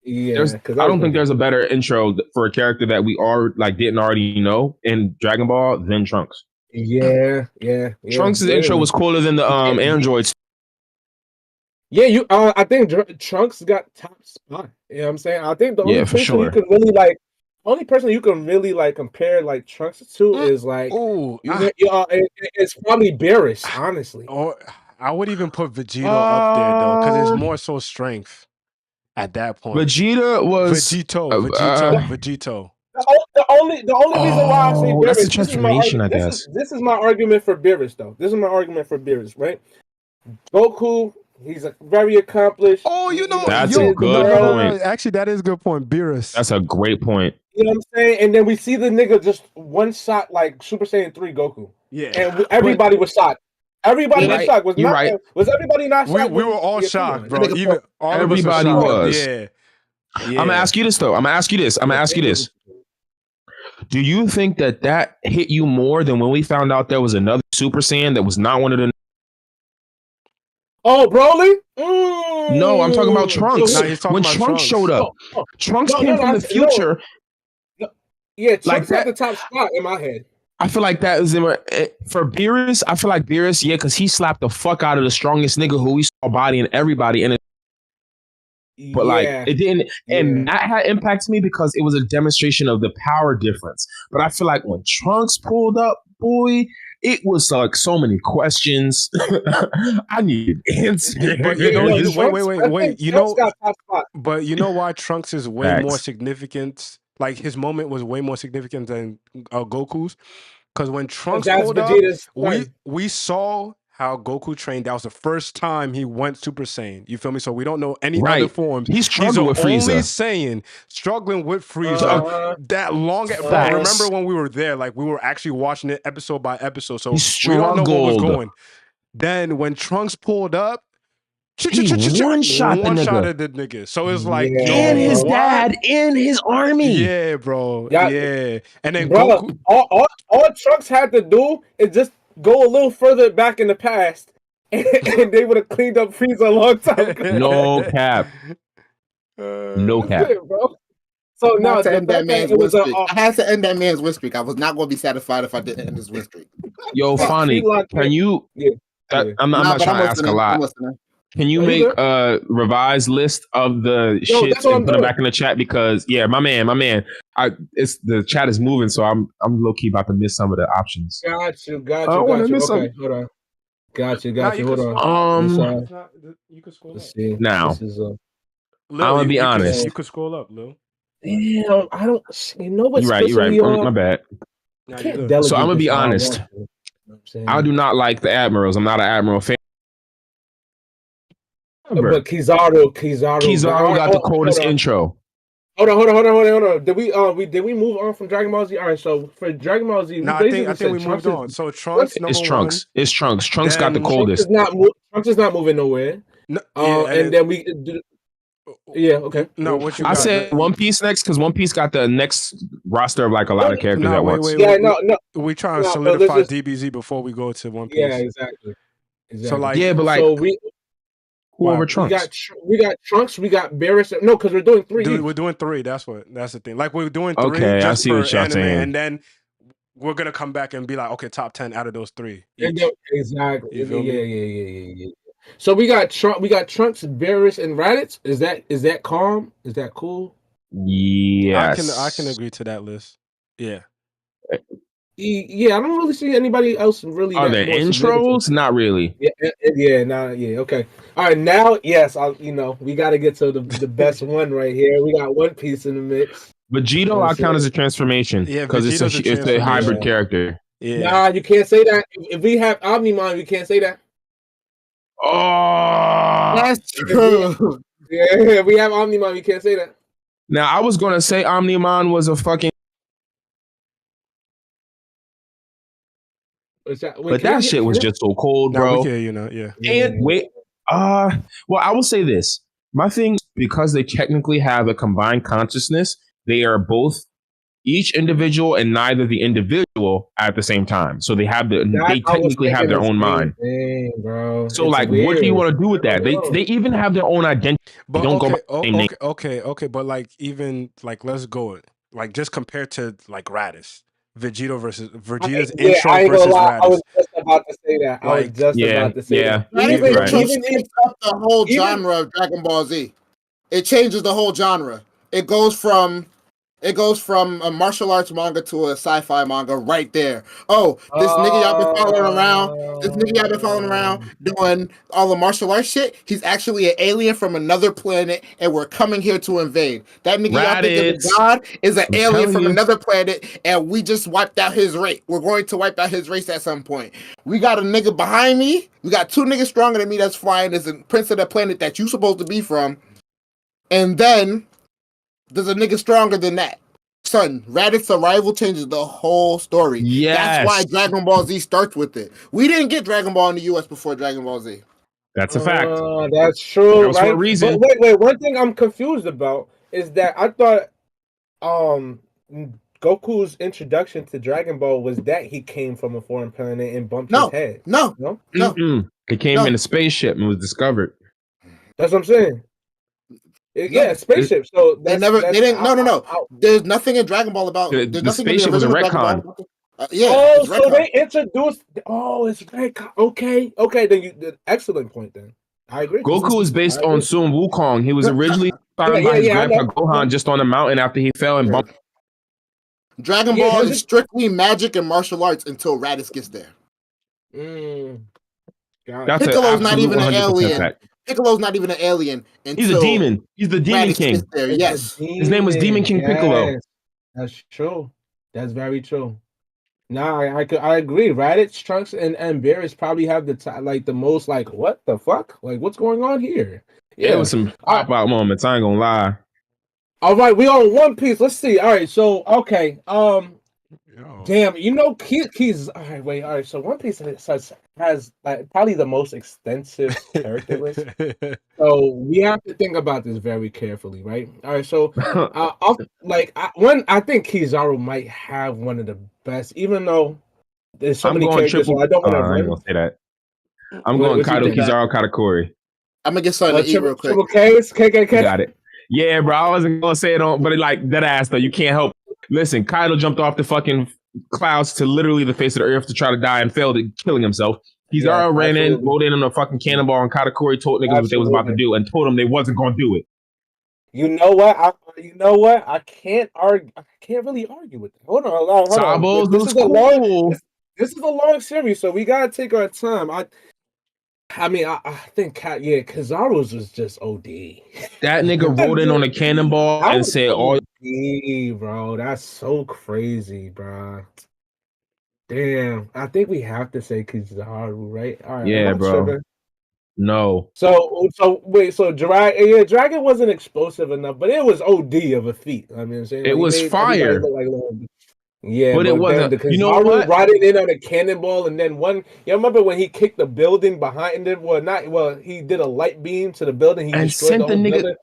Yeah, I don't think there's a better intro for a character that we didn't already know in Dragon Ball than Trunks. Yeah. Trunks' intro was cooler than the androids. Yeah, I think Trunks got top spot. You know what I'm saying? I think the only person you can really compare like Trunks to is like it's probably Beerus, honestly. Or I would even put Vegito up there though, because it's more so strength at that point. Vegeta was Vegito. The only reason why I say Beerus, that's the transformation, I guess. This is my argument for Beerus, though. This is my argument for Beerus, right? Goku, he's a very accomplished. Oh, that's a good point. Actually, that is a good point. Beerus. That's a great point. You know what I'm saying? And then we see the nigga just one shot like Super Saiyan 3 Goku. Yeah. And everybody was shocked. Everybody was shocked. Was everybody not shocked? We were all shocked, bro. Even all everybody was. Yeah. I'm gonna ask you this though. I'm gonna ask you this. Do you think that hit you more than when we found out there was another Super Saiyan that was not one of the? Oh, Broly? No, I'm talking about Trunks. When Trunks showed up, Trunks came from the future. Yeah, Trunks at the top spot in my head. I feel like that is for Beerus. I feel like Beerus, yeah, because he slapped the fuck out of the strongest nigga who we saw bodying everybody, and it didn't, and that had impacted me because it was a demonstration of the power difference. But I feel like when Trunks pulled up, boy, it was like so many questions. I need answers. But wait. But you know why Trunks is way more significant? Like his moment was way more significant than Goku's, because when Trunks pulled up, we saw how Goku trained. That was the first time he went Super Saiyan. You feel me? So we don't know any other forms. He's struggling with Frieza. Only Saiyan struggling with Frieza that long. Remember when we were there? Like we were actually watching it episode by episode. So we don't know what was going. Then when Trunks pulled up, one shot the nigga. So it's like and his dad in his army. Yeah, bro. Yeah. And then Goku, all Trunks had to do is just go a little further back in the past, and they would have cleaned up Frieza a long time ago. No cap. No cap. It, bro. So I no, had to the end that fact that man's it win was a streak. I had to end that man's win streak. I was not going to be satisfied if I didn't end his win streak. Yo, Fonny, can you? Yeah, yeah. I'm Nah, not but trying I'm to ask a listening. I'm lot. listening. Can you No, you make good. a revised list of the Yo, that's shits what and I'm put them doing. back in the chat? Because my man. It's the chat is moving, so I'm low key about to miss some of the options. Got you. I don't want to miss Okay, some. hold on. Got you. Nah, you Hold can on. scroll up. Um, It's not. You can scroll Let's up. see. Now, This is I'm Lil, gonna be honest. you could scroll up, Lil. damn. I don't. You know what's You're right. pissing me off? My bad. Nah, I you can't good. delegate So I'm gonna this be how I want honest. to. You know what I'm saying? I do not like the Admirals. I'm not an Admiral fan. But Kizaru. Kizaru got the coldest intro. Hold on. Did we move on from Dragon Ball Z? All right, so for Dragon Ball Z, we Nah, basically I think we said moved Trunks on. So Trunks number It's Trunks. one. It's Trunks. Trunks got the Then coldest. Trunks is not moving nowhere. No, yeah, And then we. Yeah. Okay. No, what you I got? said One Piece next because One Piece got the next roster of like a lot of characters No, at wait, once. Yeah. wait. No. We trying to No, but solidify let's DBZ before we go to One Piece. Yeah. Exactly. So like, Yeah, but like, so we who over we Trunks? got Trunks. We got Barris. No, because we're doing three. dude, we're doing three. That's the thing. Like we're doing three Okay, I just see for what y'all anime, saying. and then we're gonna come back and be like, okay, top 10 out of those three. And each. then, exactly. You feel me? Yeah. So we got Trunks, Barris, and Raditz. Is that calm? Is that cool? Yes, I can agree to that list. Yeah. Yeah, I don't really see anybody else really. Are that there more intros? significant. Not really. Yeah. Okay. All right, now yes, we got to get to the best one right here. We got One Piece in the mix. Vegito, I count as a transformation. Yeah, because it's a hybrid character. Yeah. Nah, you can't say that. If we have Omnimon, we can't say that. Oh, That's true. Yeah, we have Omnimon, we can't say that. now I was gonna say Omnimon was a fucking. But that shit was just so cold, bro. Yeah. And wait, well, I will say this. My thing, because they technically have a combined consciousness, they are both each individual and neither the individual at the same time. So they technically have their own mind. Thing, bro. So it's like, weird. what do you want to do with that? They even have their own identity. But they don't go by the same name. okay. But like, even like, let's go like just compared to like Raditz, Vegeta's intro versus Raditz. I was just about to say that. Raditz Even changes up the whole genre of Dragon Ball Z. It changes the whole genre. It goes from a martial arts manga to a sci-fi manga right there. Oh, this nigga y'all been following around. This nigga y'all been following around doing all the martial arts shit. He's actually an alien from another planet, and we're coming here to invade. That nigga y'all think is a god is an alien from another planet, and we just wiped out his race. We're going to wipe out his race at some point. We got a nigga behind me. We got two niggas stronger than me that's flying as a prince of the planet that you supposed to be from. And then there's a nigga stronger than that. Son, Raditz's arrival changes the whole story. Yes. That's why Dragon Ball Z starts with it. We didn't get Dragon Ball in the US before Dragon Ball Z. That's a fact. That's true, that was right? For a reason. But wait. One thing I'm confused about is that I thought Goku's introduction to Dragon Ball was that he came from a foreign planet and bumped his head. No. He came in a spaceship and was discovered. That's what I'm saying. Yeah, spaceship. So they didn't. No. There's nothing in Dragon Ball about. The spaceship was a retcon. So they introduced. Oh, it's retcon. Okay. Then excellent point. Then I agree. Goku is based on Sun Wukong. He was originally found by his grandpa Gohan just on the mountain after he fell and bumped. Dragon Ball is strictly magic and martial arts until Raditz gets there. Piccolo's not even an alien. Fact. Piccolo's not even an alien. He's a demon. He's the Demon King. Yes. His name was Demon King Piccolo. That's true. That's very true. Nah, I agree. Raditz, Trunks, and Barris probably have the most like what the fuck? Like what's going on here? Yeah, it was some pop out moments. I ain't gonna lie. All right, we on One Piece. Let's see. All right, so okay. Damn, Keys. All right, wait. All right, so One Piece has probably the most extensive character list. So we have to think about this very carefully, right? All right, so I think Kizaru might have one of the best, even though there's so many characters. So I don't want to. I ain't gonna say that. I'm going Kaido, Kizaru, Katakuri. I'm gonna get something to eat real quick. Triple K's, KKK. Got it. Yeah, bro. I wasn't gonna say it on, but like that ass though. You can't help. Listen, Kaido jumped off the fucking clouds to literally the face of the earth to try to die and failed at killing himself. He's Yes, already absolutely. rolled in on a fucking cannonball, and Katakuri told niggas what they was about to do and told them they wasn't gonna do it. You know what? I can't argue. I can't really argue with that. Hold on. Sabos This was is a cool. this is a long series, so we gotta take our time. I mean, I think Kizaru's was just OD. That nigga rolled in on a cannonball and said, "Oh, bro, that's so crazy, bro." Damn, I think we have to say Kizaru, right? All right, yeah, bro. tripping? No. So wait, so Dragon wasn't explosive enough, but it was OD of a feat. I mean, I'm saying it was fire. Yeah, but it wasn't. Then the you know what? riding in on a cannonball, and then you remember when he kicked the building behind him? He did a light beam to the building. He and destroyed the whole building.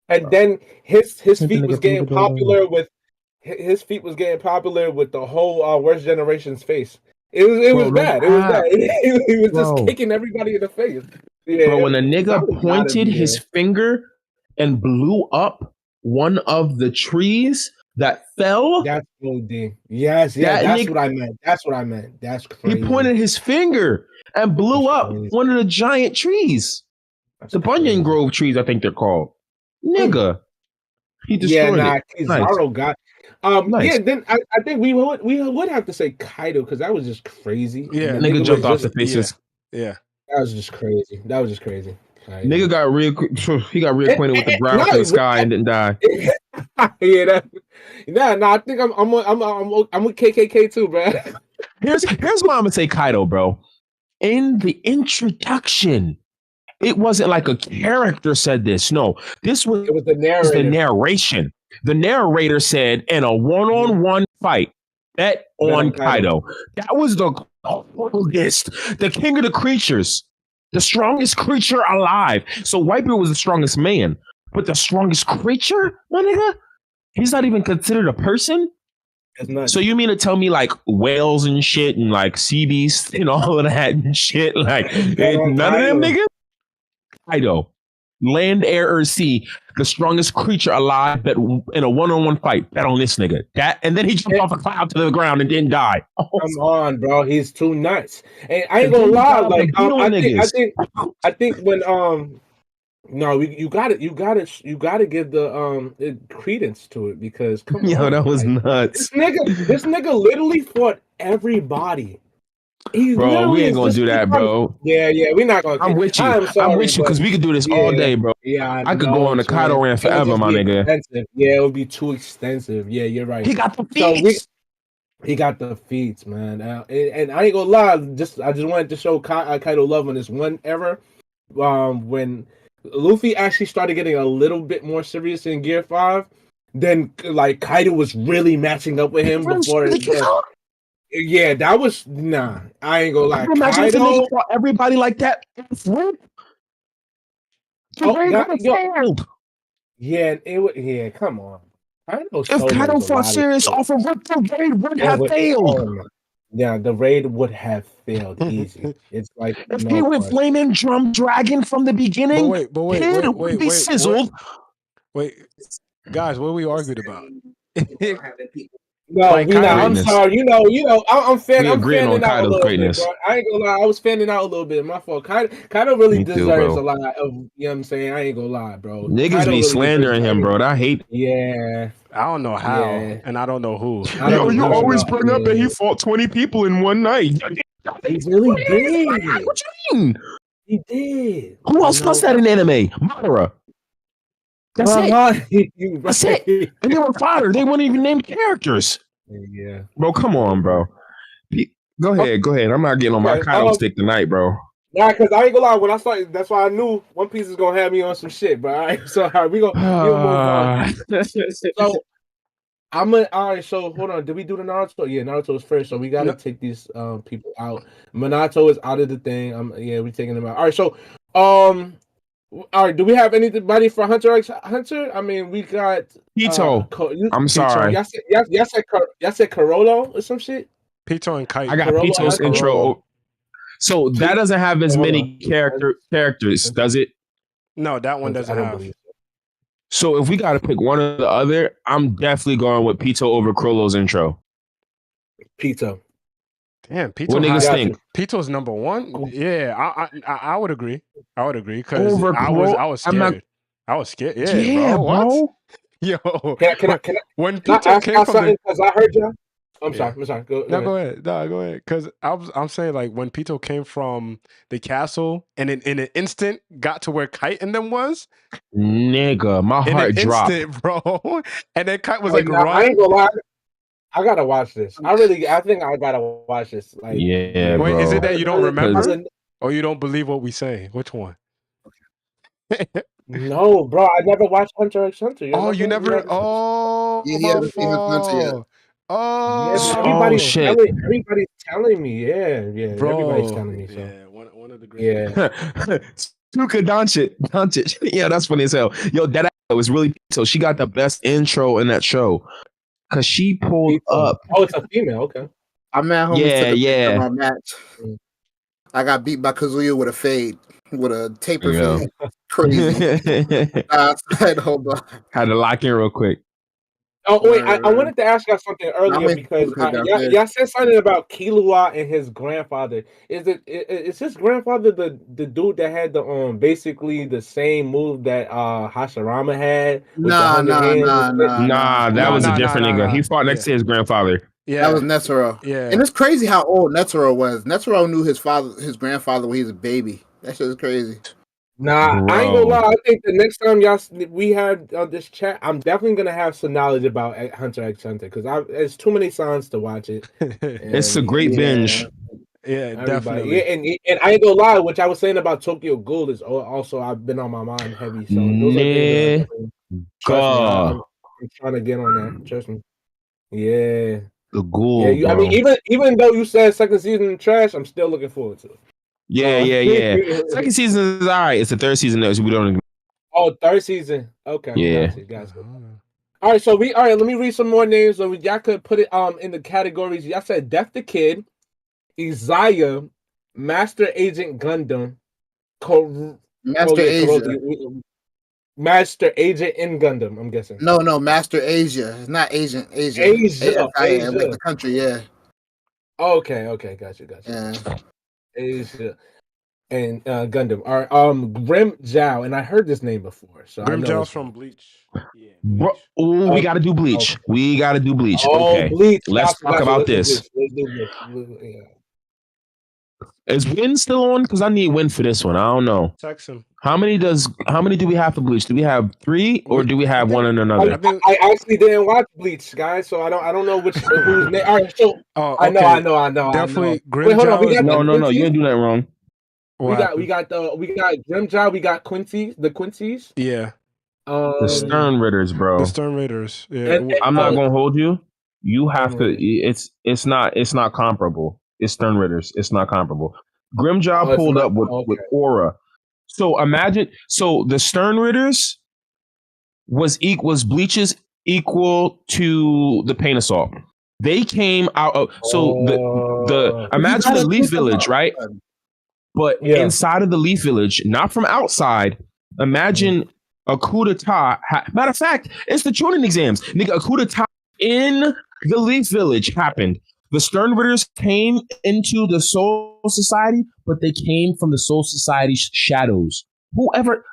And then his feat was getting popular with the whole Worst Generation's face. It was bad. It was bad. He was just kicking everybody in the face. Yeah, bro, when a nigga pointed his finger and blew up one of the trees that fell. That's OD. Yes, that's what I meant. That's crazy. He pointed his finger and blew up one of the giant trees. The Bunyan Grove trees, I think they're called. Nigga. He destroyed it. Kizaru got nice. Yeah, then I think we would have to say Kaido because that was just crazy. Yeah, nigga jumped off the faces. Yeah. That was just crazy. Kaido. Nigga got reacquainted with the ground in the sky and didn't die. Yeah, I think I'm with KKK too, bro. Here's why I'm gonna say Kaido, bro. In the introduction, it wasn't like a character said this. No, it was the narration. The narrator said in a one-on-one fight, bet on Kaido. That was the oldest, the king of the creatures, the strongest creature alive. So Whitebeard was the strongest man, but the strongest creature, my nigga, he's not even considered a person. So you mean to tell me like whales and shit and like sea beasts and all of that and shit? Like none of them niggas? Kaido, land, air, or sea, the strongest creature alive, bet in a one-on-one fight. Bet on this nigga. And then he jumped off a cloud to the ground and didn't die. Come on, bro. He's too nuts. And I ain't gonna lie. Like I think when no, you gotta give the credence to it because come on, that was nuts. This nigga literally fought everybody. Bro, we ain't gonna do that, bro. Yeah, we're not gonna. I'm with you. I'm with you because we could do this all day, bro. Yeah, I could go on the Kaido rant forever, my nigga. Yeah, it would be too extensive. Yeah, you're right. He got the feats. He got the feats, man. And I ain't gonna lie. I just wanted to show Kaido love on this one era, when Luffy actually started getting a little bit more serious in Gear 5. Then like Kaido was really matching up with him before. Yeah, that was I ain't gonna lie. Kaido fought everybody like that. Yeah, come on. If Kaido fought serious off of what the raid would have failed. Yeah, the raid would have failed easy. It's like if he went flaming drum dragon from the beginning, wait, would be sizzled. Wait, guys, what we argued about? No, I'm sorry. I'm fanning out a little bit, bro. I ain't gonna lie. I was fanning out a little bit. My fault. Kaido really deserves a lot of. You know what I'm saying? I ain't gonna lie, bro. Niggas be slandering him, bro. I hate. Yeah. I don't know how, and I don't know who. You always bring up that he fought 20 people in one night. He really did. What you mean? He did. Who else does that in anime? Madara. That's it. That's it. And they were fired. They weren't even named characters. Yeah. Bro, come on, bro. Go ahead. I'm not getting on my Kaido stick tonight, bro. Nah, because I ain't gonna lie. When I started, that's why I knew One Piece is gonna have me on some shit. But all right, so all right, we gonna move on. So all right. So hold on. Did we do the Naruto? Yeah, Naruto was first. So we gotta take these people out. Minato is out of the thing. We're taking them out. All right. So all right, do we have anybody for Hunter x Hunter? I mean, we got Pito. I'm sorry. Y'all said Carolo or some shit? Pito and Kite. I got Pito's intro. So that doesn't have as many characters, does it? No, that one doesn't have. So if we got to pick one or the other, I'm definitely going with Pito over Krollo's intro. Pito. Damn, What Pito niggas high. think? Pito's number one. Yeah, I would agree. I would agree because Over I Krollo? was I'm not. scared. I was scared. Yeah, Yeah, bro. What? bro. Yo, Can when I Pito ask came y'all from the something? Because I heard y'all. I'm yeah. sorry. Go No, ahead. go ahead. No, go ahead. Because I'm saying like when Pito came from the castle and in an instant got to where Kite and them was Nigga, my in an heart dropped. instant, bro. And then Kite was Hey, like, now, I run. ain't gonna lie. I gotta watch this. I think I gotta watch this. Like, Yeah, Wait, is it bro. that you don't Because remember or you don't believe what we say? Which one? No, bro, I never watched Hunter x Hunter. You Oh, you remember? We never. had this. Oh, Yeah, he my hasn't seen Hunter yet. fault. Yeah, but oh Oh, shit. everybody's telling me. Yeah, everybody's bro. telling me. So Yeah, one of the greatest. yeah, Tuka Doncic. Yeah, that's funny as hell. Yo, that was really so she got the best intro in that show because she pulled Pito. up. Oh, it's a female. Okay. Our man homies Yeah, took a picture of yeah. my match. I got beat by Kazuya with a fade, with a taper Yeah. fade. Crazy. I said, hold on. Had to lock in real quick. Oh wait, I wanted to ask y'all something I'm earlier in because Tuka downstairs. y'all said something about Killua and his grandfather. Is his grandfather the dude that had the basically the same move that Hashirama had with the 100 hands and shit? Nah, that No, was a no, no, different no, nigga. no. He fought next Yeah, to his grandfather. That was yeah, Netero. yeah. And it's crazy how old Netero was. Netero knew his grandfather when he was a baby. That shit is crazy. Nah, I ain't gonna Bro. lie. I think the next time we had this chat, I'm definitely gonna have some knowledge about Hunter x Hunter because there's too many signs to watch it. It's a And great binge. Yeah, everybody, yeah, definitely. and I ain't gonna lie. Which I was saying about Tokyo Ghoul is also I've been on my mind heavy. So those are things that I Nigga. definitely trust me. I'm trying to get on that. Trust me. Yeah, The yeah. ghoul, I mean, bro. even though you said second season trash, I'm still looking forward to it. Yeah. Second season is all right. It's the third season that we don't. Oh, third season. Okay, Yeah. gotcha. All right, all right. Let me read some more names. So y'all could put it in the categories. Y'all said Death the Kid, Isaiah, Master Agent Gundam, Master Asia. Master Agent in Gundam. I'm guessing. No, Master Asia. It's not Agent Asia. Asia. Like the country, yeah. Okay, gotcha. Yeah. Asia and Gundam. All right, Grim Zhao, and I heard this name before, so I Grim know Jow's it's from Bleach. Yeah, Bro, Bleach. we gotta do Bleach. Okay. We gotta do Bleach. Oh, Okay. Bleach. Let's talk about Let's do this. Bleach. Yeah. Is Win still on? Because I need Win for this one. I don't know. Text him. How many do we have for Bleach? Do we have 3 or do we have one and another? I actually didn't watch Bleach, guys, so I don't know whose name. All right, so okay. I know. Definitely Grim Wait, hold on. We Jow is got No. You didn't do that wrong. we got Grim Jow, we got the Quincy's. Yeah. The Stern Ritters, bro. The Stern Raiders. Yeah. I'm not gonna hold you. You have to. It's not comparable. It's Stern Ritters. It's not comparable. Grimjaw pulled up with Aura. So imagine. So the Stern Ritters was Bleach's equal to the Pain Assault. They came out of the imagine the Leaf Village, right? But inside of the Leaf Village, not from outside. Imagine a coup d'etat. Matter of fact, it's the Chunin exams. Nigga, a coup d'etat in the Leaf Village happened. The Stern Ritters came into the Soul Society, but they came from the Soul Society's shadows. Whoever,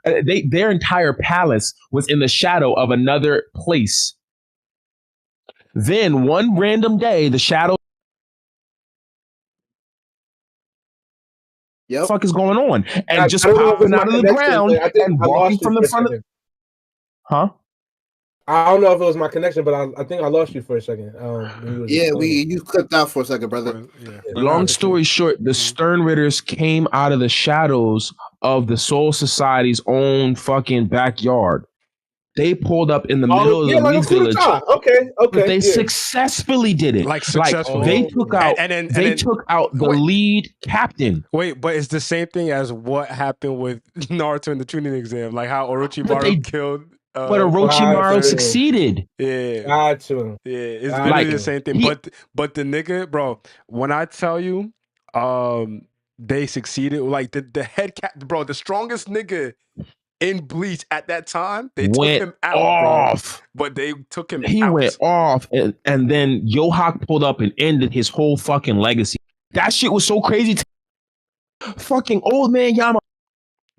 their entire palace was in the shadow of another place. Then one random day, the shadow. Yep. What the fuck is going on? And just popping out of the ground and walking from the front of. Huh? I don't know if it was my connection, but I think I lost you for a second. You clipped out for a second, brother. Long story short, the Stern Ritters came out of the shadows of the Soul Society's own fucking backyard. They pulled up in the middle of the Leaf Village. Okay. But they successfully did it. They took out took out the lead captain. Wait, but it's the same thing as what happened with Naruto in the Chunin exam, like how Orochimaru killed. But Orochimaru succeeded. Yeah, got you. Yeah, it's literally the same thing. But the nigga, bro, when I tell you, they succeeded. Like the head cap, bro, the strongest nigga in Bleach at that time, they went took him out, off. bro. But they took him He out. went off, and then Yohawk pulled up and ended his whole fucking legacy. That shit was so crazy. Fucking old man Yamamoto.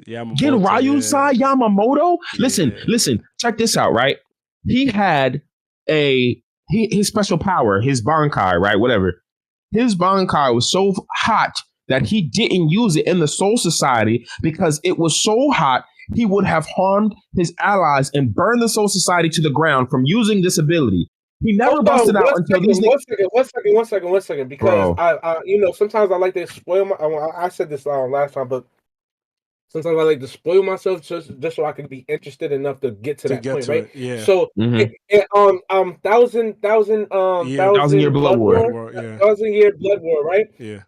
Genryusai Yamamoto. Listen. Check this out, right? He had his special power, his Bankai, right? Whatever. His Bankai was so hot that he didn't use it in the Soul Society because it was so hot he would have harmed his allies and burned the Soul Society to the ground from using this ability. He never busted out until these One second, because I sometimes I like to spoil my. I said this last time, but sometimes I like to spoil myself just so I can be interested enough to get to that point, right? Yeah. So, Thousand Year Blood War, yeah. 1,000-year Blood War, right? Yeah.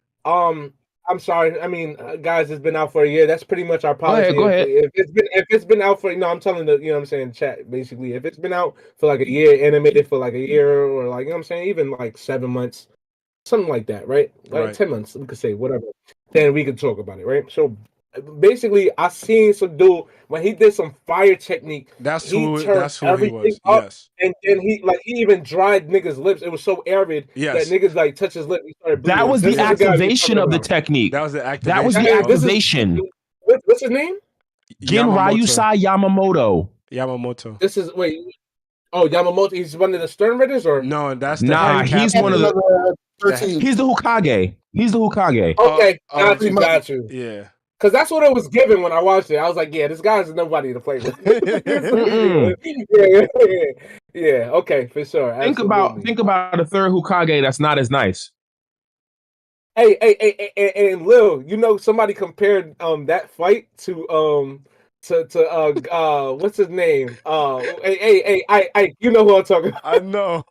I'm sorry. I mean, guys, it's been out for a year. That's pretty much our policy. Go ahead. If it's been out for, I'm telling the, what I'm saying, chat, basically, if it's been out for like a year, animated for like a year, or like, what I'm saying, even like 7 months, something like that, right? Like 10 months, we could say whatever. Then we could talk about it, right? So basically, I seen some dude when he did some fire technique. That's he who turned he everything was. up, Yes. and then he even dried niggas' lips. It was so arid that niggas like touch his lip. He started bleeding. That was the activation of the technique. That was the activation. That was the activation. What's his name? Genryusai Yamamoto. This is Yamamoto. He's one of the Stern Ridders, or no? That's he's one of the. He's the Hokage. Okay, got you. Yeah. Because that's what it was given when I watched it. I was like, yeah, this guy's nobody to play with. yeah, okay, for sure. Think about a third Hokage that's not as nice. Hey, and Lil, somebody compared that fight to what's his name? I you know who I'm talking about. I know.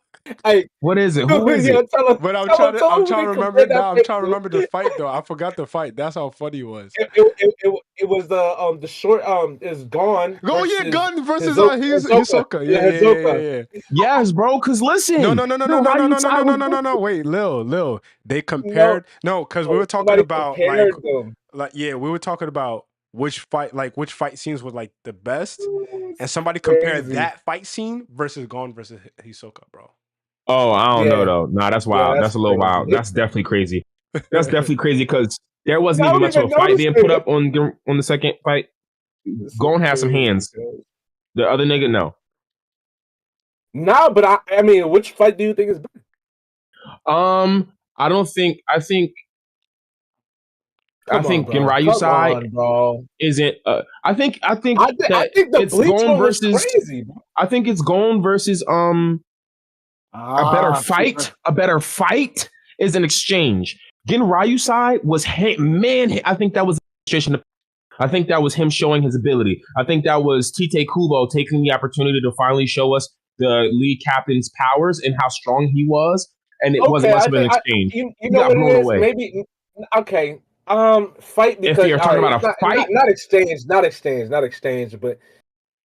What is it? Who is it? But I'm trying to remember now. I'm trying to remember the fight though. I forgot the fight. That's how funny it was. It was the short is Gon. Oh yeah, Gon versus Hisoka. Yeah. Yes, bro. Cause listen. No. Wait, Lil. They compared because we were talking about we were talking about which fight scenes were like the best, and somebody compared that fight scene versus Gon versus Hisoka, bro. Oh, I don't know though. Nah, that's wild. That's a little wild. That's definitely crazy. That's definitely crazy because there wasn't even much of a fight being put up on the second fight. Gon had some hands. The other nigga, no. Nah, but I mean, which fight do you think is better? I don't think. I think Genryusai isn't. I think it's Gon versus. Crazy, bro. I think it's Gon versus a better fight. A better fight is an exchange. Genryusai was I think that was a demonstration. I think that was him showing his ability. I think that was Tite Kubo taking the opportunity to finally show us the lead captain's powers and how strong he was. And it wasn't much of an exchange. You know what it is? Away. Maybe okay. Fight because if you're talking about a fight, not exchange, but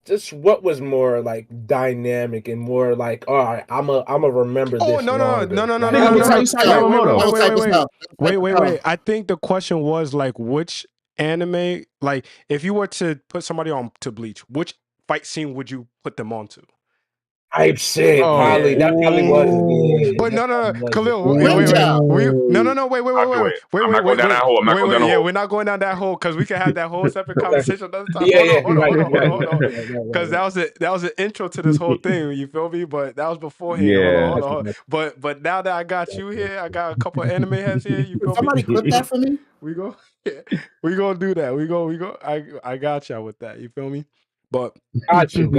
just what was more like dynamic and more like, all right, I'm a remember this. Wait. I think the question was like which anime, like if you were to put somebody on to Bleach, which fight scene would you put them on to? I've said probably that probably was. But no, Khalil, wait. We're not going down that hole because we can have that whole separate conversation another time. Hold on. Because that was an intro to this whole thing. You feel me? But that was beforehand. Yeah. Hold on. But now that I got you here, I got a couple of anime heads here. You feel Somebody clip that for me. We gonna do that. We go. I got y'all with that. You feel me? But got you. I'm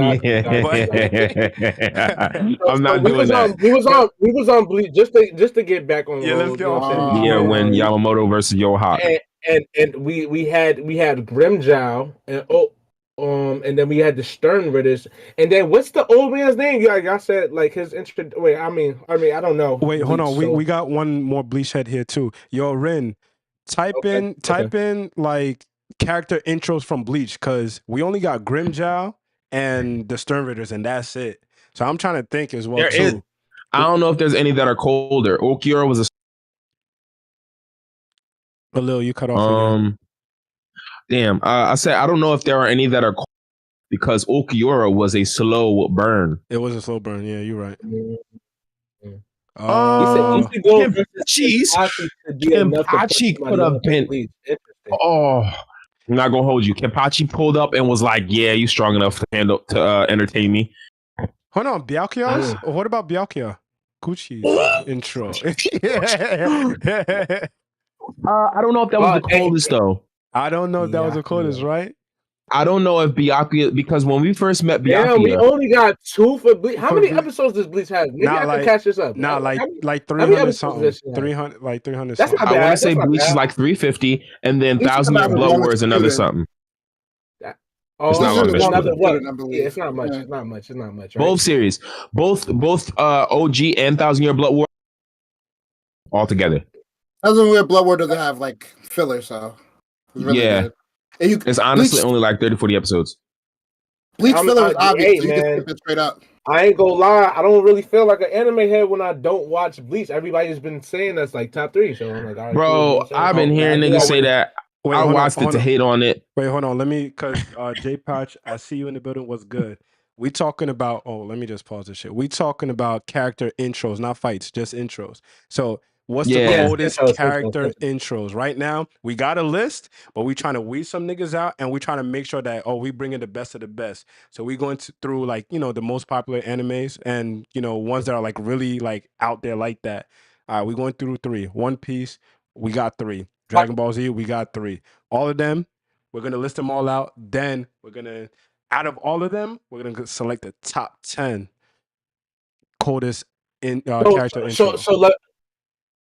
not doing that. We was on Bleach just to get back on. Yeah, let's get on. Yeah, when Yamamoto versus Yohawk. And we had Grimjow and then we had the Stern Ridders, and then what's the old man's name? Y'all said like his intro. Wait, I mean, I don't know. Wait, hold on. We got one more Bleach head here too. Yo, Rin, type in like character intros from Bleach because we only got Grimjow and the Stern Ridders, and that's it. So I'm trying to think as well too. I don't know if there's any that are colder. Okiura was a little. You cut off again. Damn. I said I don't know if there are any that are because Okiura was a slow burn. It was a slow burn. Yeah, you're right. Kenpachi's could be enough to put Kenpachi somebody could have off been. Bleach. Interesting. Oh, I'm not gonna hold you. Kenpachi pulled up and was like, "Yeah, you strong enough to handle to entertain me." Hold on, Byakuya's? What about Byakuya? Gucci's intro. I don't know if that was the coldest though. I don't know if that was the coldest, right? I don't know if Byakuya, because when we first met Byakuya, yeah, we only got 2 for Bleach. How many episodes does Bleach have? Maybe I can catch this up. Not like 300 something. 300, like 300 That's something. not bad. I want to say Bleach is like 350, and then Thousand Year Blood War is another something. It's not long, another what? Yeah, it's not much. It's not much. It's not much. Right? Both series, both OG and Thousand Year Blood War, all together. Thousand Year Blood War doesn't have like filler, so it's really good. It's honestly only like 30-40 episodes. Bleach filler is obvious. You can skip it straight up. I ain't gonna lie. I don't really feel like an anime head when I don't watch Bleach. Everybody's been saying that's like top 3. So I'm like, all right, bro, I've been hearing niggas say that. I watched it to hate on it. Wait, hold on. Let me, because J Patch, I see you in the building. What's good? We talking about, let me just pause this shit. We talking about character intros, not fights, just intros. So what's the coldest character intros? Right now, we got a list, but we trying to weed some niggas out, and we trying to make sure that, we bring in the best of the best. So we going through like, the most popular animes and, ones that are like really like out there like that. All right, we going through 3. One Piece, we got 3. Dragon Ball Z, we got 3. All of them, we're going to list them all out. Then we're going to, out of all of them, we're going to select the top 10 coldest character intros. So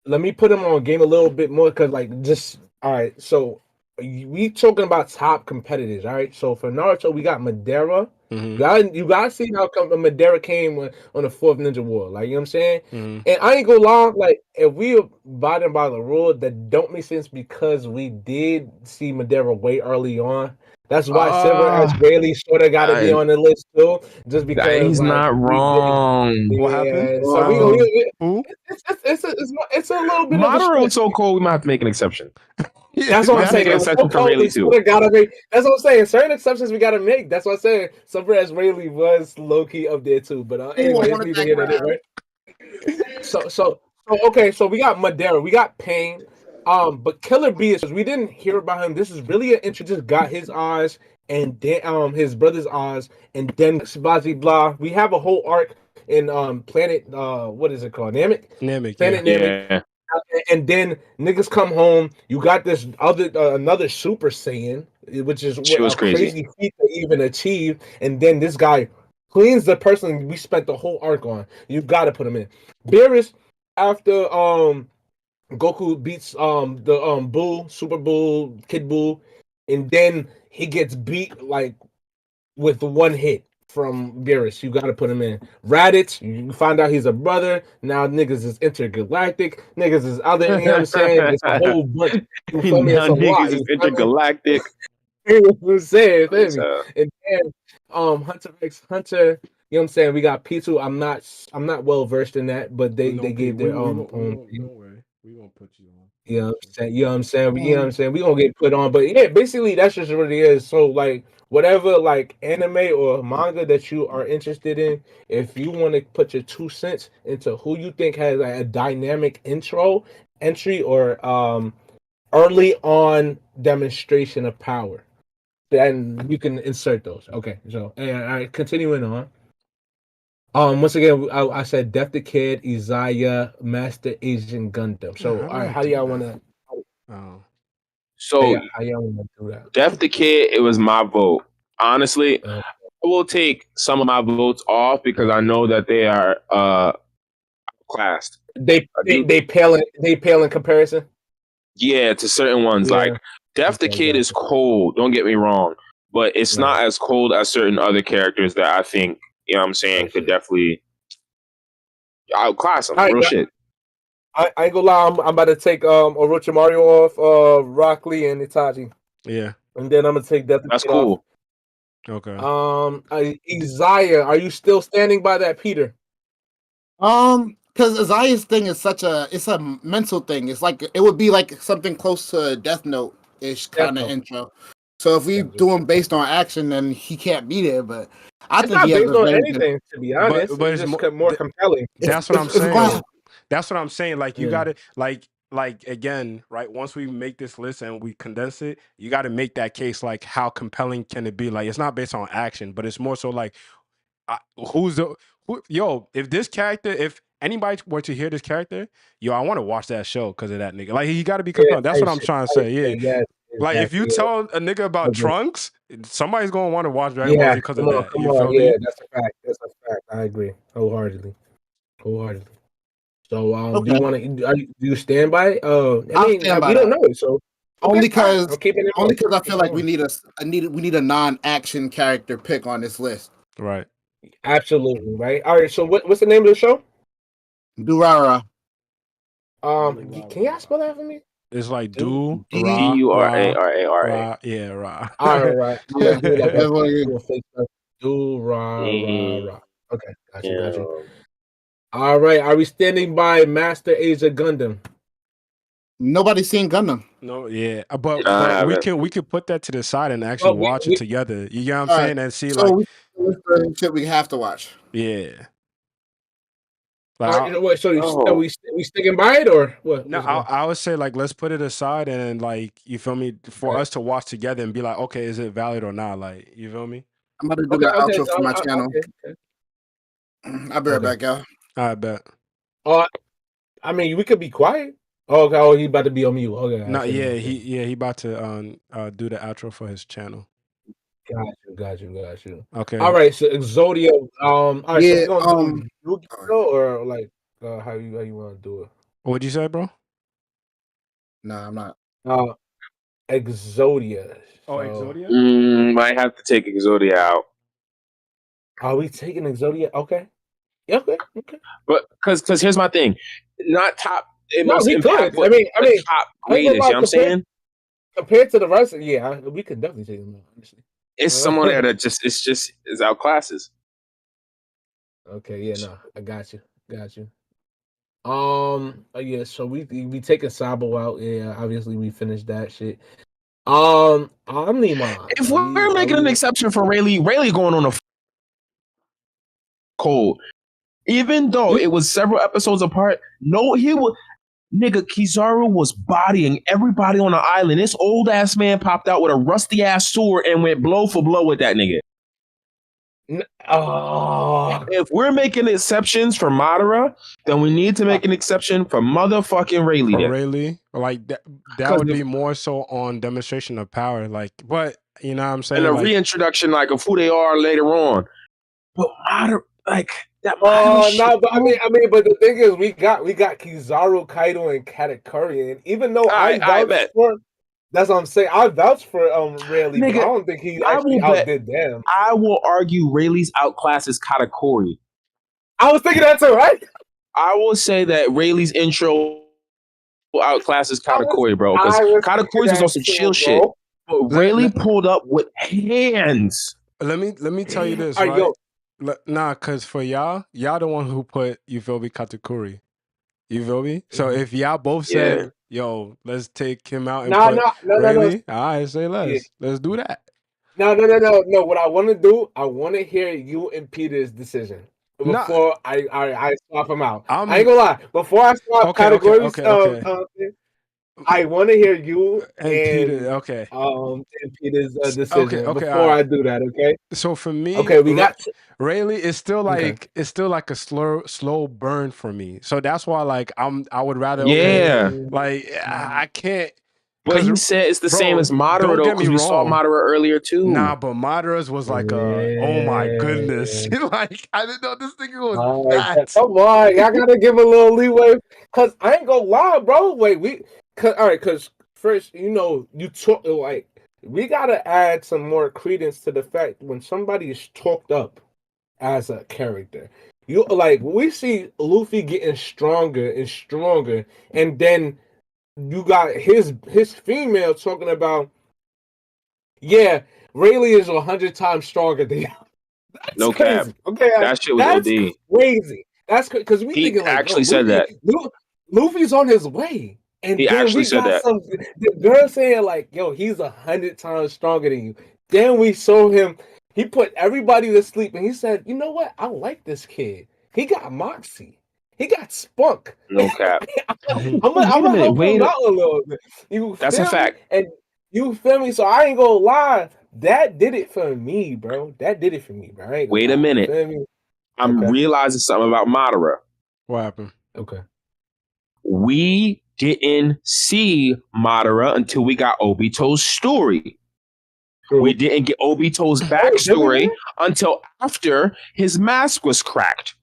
let me put them on game a little bit more, because like just all right. So we talking about top competitors, all right. So for Naruto, we got Madara. Mm-hmm. You gotta see how come Madara came on the 4th Ninja War. Like, you know what I'm saying? Mm-hmm. And I ain't gonna lie, like if we abiding by the rule, that don't make sense, because we did see Madara way early on. That's why Silver Israeli sort of got to be on the list too, just because he's not wrong. What happened? So it's a little bit. Madar's so cold, we might have to make an exception. That's what I'm saying. That's what I'm saying. Certain exceptions we gotta make. That's what I'm saying. Silver Israeli was low key up there too. But anyway, it's neither here nor there, right? So okay. So we got Madara, we got Pain. But Killer B is, we didn't hear about him. This is really an intro. Just got his eyes, and then his brother's eyes, and then Shibazi blah. We have a whole arc in Planet what is it called? Namek. Planet Namek. Yeah. And then niggas come home. You got this another Super Saiyan, which is what a crazy feat to even achieve. And then this guy cleans the person we spent the whole arc on. You got to put him in. Beerus, after Goku beats the Bull, Super Bull, Kid Bull, and then he gets beat like with one hit from Beerus. You gotta put him in. Raditz, you find out he's a brother. Now niggas is intergalactic. Niggas is other, you know what I'm saying? It's a whole bunch. Niggas is intergalactic. You know what I'm saying? And then Hunter x Hunter. You know what I'm saying? We got P2. I'm not well versed in that, but they gave their own. We gonna put you on. You know what I'm saying? You know what I'm saying? You know what I'm saying? We gonna get put on. But yeah, basically that's just what it is. So like whatever like anime or manga that you are interested in, if you want to put your 2 cents into who you think has like, a dynamic entry or early on demonstration of power, then you can insert those. Okay, so all right, continuing on. Once again, I said Death the Kid, Izaya, Master Asian Gundam. So, how do y'all want to? So, how y'all want to do that? Death the Kid, it was my vote. Honestly, I will take some of my votes off because I know that they are classed. They pale in comparison. Yeah, to certain ones. Yeah. Like Death the Kid is cold. Don't get me wrong, but it's not as cold as certain other characters that I think. You know what I'm saying? Could definitely outclass them. Real shit. I ain't gonna lie. I'm about to take Orochimaru off, Rock Lee and Itachi. Yeah. And then I'm gonna take Death. That's cool. Off. Okay. Izaya, are you still standing by that, Peter? Because Izaya's thing is it's a mental thing. It's like it would be like something close to a Death Note ish kind of intro. So if we do him based on action, then he can't be there. But I It's think not he has based a on very anything, to be honest. but It's it's just more compelling. that's what I'm it's saying. wild. That's what I'm saying. Like you Yeah. gotta like again, right? Once we make this list and we condense it, you got to make that case like how compelling can it be? Like it's not based on action, but it's more so like I, who's the yo? If this character, if anybody were to hear this character, yo, I want to watch that show because of that nigga. Like he got to be Yeah, compelling. That's what I'm trying to say. Yeah, yes, like if you exactly. tell a nigga about Okay. Trunks, somebody's gonna want to watch Dragon Ball Yeah, Z because come of on, that. come You on. feel Yeah, me? that's a fact. That's a fact. I agree wholeheartedly. So, do Okay. you want to? Do you stand by? I'll stand by we don't that. know. So Only okay, all right, because I'm keeping it. I feel like we need a non-action character pick on this list. Right. Absolutely right. All right. So what's the name of the show? Durara. Can y'all spell that for me? It's like do ra Durara. yeah ra. All right. I'm gonna do it That's what it is. little fake stuff. Do ra. Okay, got you. Yeah. All right. Are we standing by Master Asia Gundam? Nobody's seen Gundam. No, yeah, but we can put that to the side and actually watch it together. You get what I'm saying? And see, so like, shit we have to watch. yeah. Like, what? So are we sticking by it or what? No, I would say like let's put it aside and like you feel me for us to watch together and be like, okay, is it valid or not? Like, you feel me? I'm about to do the outro for my channel. Okay. I'll be right back, y'all. I bet. I mean, we could be quiet. Okay. Oh, he about to be on mute. Okay. No, yeah, he about to do the outro for his channel. Got you. Okay. All right. So Exodia. All right. Yeah, so we're gonna do Yu-Gi-Oh or like how you want to do it? What'd you say, bro? Nah, I'm not. Exodia. Oh, Exodia. Might have to take Exodia out. Are we taking Exodia? Okay. Yeah, okay. But because here's my thing, not top. No, we could. I mean, top greatest. You know what I'm saying? Compared to the rest, yeah, we could definitely take them out. Honestly, it's someone there that just is outclasses. Okay, yeah, no, I got you. Yeah, so we taking Sabo out. Yeah, obviously we finished that shit. Omnimon. If we're making an exception for Rayleigh going on a cold, even though it was several episodes apart, nigga, Kizaru was bodying everybody on the island. This old ass man popped out with a rusty ass sword and went blow for blow with that nigga. If we're making exceptions for Madara, then we need to make an exception for motherfucking Rayleigh. Rayleigh, like that would be more so on demonstration of power. Like, but you know what I'm saying? And a reintroduction like of who they are later on. But Madara, like that. No, but I mean, but the thing is, we got Kizaru, Kaido, and Katakuri, and even though I vouch for, that's what I'm saying. I vouch for Rayleigh, but I don't think he actually outdid them. I will argue Rayleigh's outclasses Katakuri. I was thinking that too, right? I will say that Rayleigh's intro outclasses Katakuri, bro. Because Katakuri's was on some chill shit. But Rayleigh pulled up with hands. Let me tell you this, right? Nah, cause for y'all the one who put you feel me Katakuri. You feel me? So if y'all both said, yo, let's take him out and put Rayleigh, I say let's do that. No. What I want to do, I want to hear you and Peter's decision before I swap him out. I ain't gonna lie. Before I swap categories, I want to hear you and Peter, and Peter's decision before I do that. Okay. So for me, we got Rayleigh is still like it's still like a slow burn for me. So that's why like I would rather like I can't. But he said it's the same as Madara though, because we saw Madara earlier too. Nah, but Madara's was like oh my goodness. Like I didn't know this thing was that. Come on, y'all gotta give a little leeway. Cause I ain't gonna lie, bro. Wait, cause first, you talk like we gotta add some more credence to the fact when somebody is talked up as a character. You like we see Luffy getting stronger and stronger, and then you got his female talking about, Rayleigh is 100 times stronger than you. No crazy. cap. Okay, that shit was crazy. That's because we he thinking like, actually said that. Luffy's on his way. And He then actually we said got that. the girl saying like, yo, he's 100 times stronger than you. Then we saw him, he put everybody to sleep and he said, you know what? I like this kid. He got moxie. He got spunk. No cap. I'm Wait a gonna minute. help him out a little bit. You That's a feel me? fact. And you feel me? So I ain't gonna lie. That did it for me, bro. That did it for me, bro. I ain't gonna Wait a lie. You minute. feel me? I'm Okay. realizing something about Madara. What happened? Okay. We didn't see Madara until we got Obito's story. We didn't get Obito's backstory until after his mask was cracked.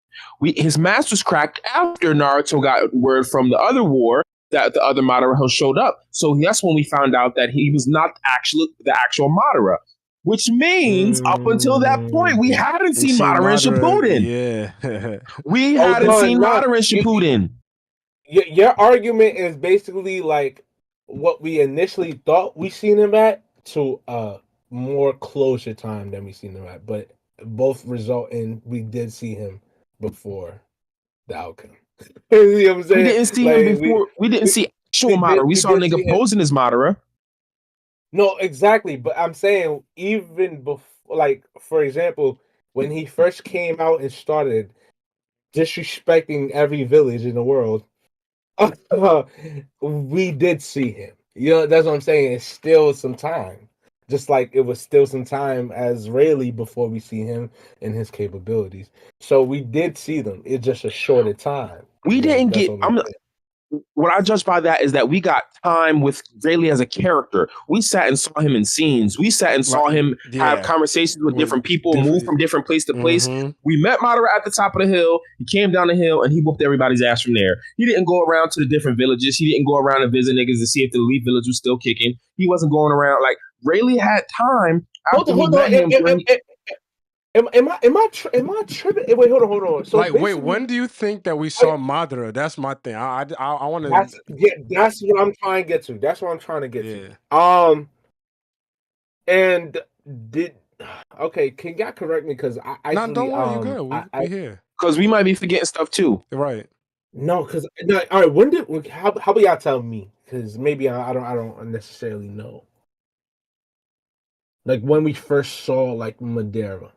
His mask was cracked after Naruto got word from the other war that the other Madara showed up. So that's when we found out that he was not the actual Madara. Which means up until that point, we hadn't seen Madara in Shippuden. Yeah. We hadn't seen Madara in Shippuden. Your argument is basically like what we initially thought we seen him at to more closer time than we seen him at, but both result in we did see him before the outcome. You know what I'm saying? We didn't see him before. We didn't see actual Madara. We saw a nigga posing as Madara. No, exactly. But I'm saying even before, like for example, when he first came out and started disrespecting every village in the world, we did see him. You know, that's what I'm saying. It's still some time. Just like it was still some time as Rayleigh before we see him and his capabilities. So we did see them. It's just a shorter time. We didn't get. What I judge by that is that we got time with Rayleigh as a character. We sat and saw him in scenes. We sat and saw him have conversations with different people, move from different place to place. We met Madara at the top of the hill. He came down the hill and he whooped everybody's ass from there. He didn't go around to the different villages. He didn't go around and visit niggas to see if the elite village was still kicking. He wasn't going around like Rayleigh had time after we met him. Am I tripping? Wait, hold on. So like, wait, when do you think that we saw Madara? That's my thing. I want to. That's what I'm trying to get to. That's what I'm trying to get to. And did can y'all correct me because I actually don't worry, you good. We here because we might be forgetting stuff too. Right? No, because all right. When did how about y'all tell me? Because maybe I don't necessarily know. Like when we first saw like Madara.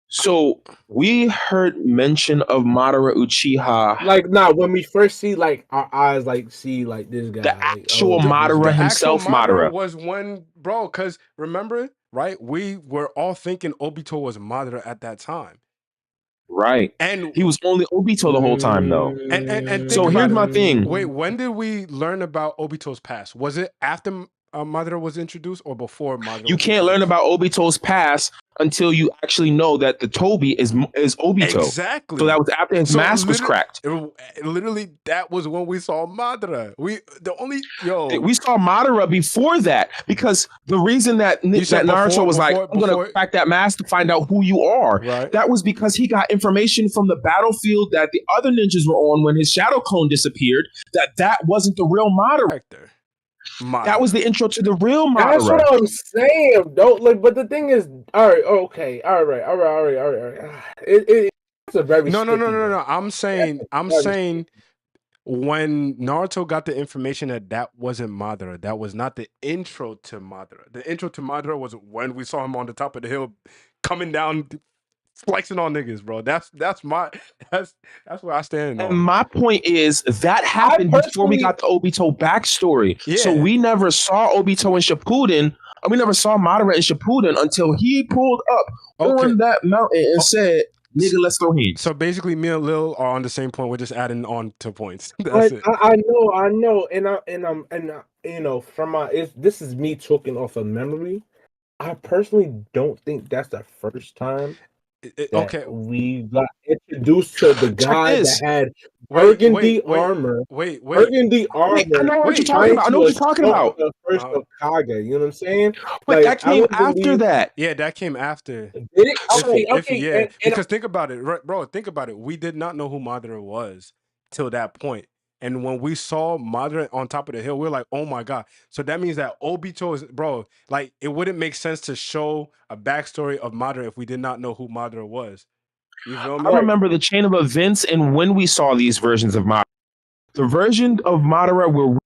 So we heard mention of Madara Uchiha. Like when we first see like our eyes like see like this guy. The actual Madara himself, Madara was when, bro, because remember, right? We were all thinking Obito was Madara at that time. Right. And he was only Obito the whole time though. And so here's my thing. Wait, when did we learn about Obito's past? Was it after Madara was introduced or before Madara? You can't learn about Obito's past until you actually know that the Toby is Obito. Exactly. So that was after his mask was cracked. Literally, that was when we saw Madara. We saw Madara before that because the reason that Naruto was like, I'm gonna crack that mask to find out who you are. Right. That was because he got information from the battlefield that the other ninjas were on when his shadow clone disappeared. That wasn't the real Madara. That was the intro to the real Madara. That's what I'm saying. But the thing is, all right. It's a very no. I'm saying when Naruto got the information that wasn't Madara, that was not the intro to Madara. The intro to Madara was when we saw him on the top of the hill, coming down, flexing on niggas, bro. That's where I stand on. And my point is that happened before we got the Obito backstory. Yeah. So we never saw Obito in Shippuden. We never saw Madara in Shippuden until he pulled up on that mountain and said, "Nigga, let's throw hands." So basically, me and Lil are on the same point. We're just adding on to points. That's it. I know, and you know, from this is me talking off of memory. I personally don't think that's the first time. We got introduced to the guy that had burgundy armor. Burgundy armor. I know what you're talking about. I know what you're talking about. The first Hokage, you know what I'm saying? But that came after that. Yeah, that came after. Did it? Because think about it, bro. Think about it. We did not know who Madara was till that point. And when we saw Madara on top of the hill, we were like, oh my God. So that means that Obito is, bro, like, it wouldn't make sense to show a backstory of Madara if we did not know who Madara was. You feel me? I remember the chain of events and when we saw these versions of Madara. The version of Madara where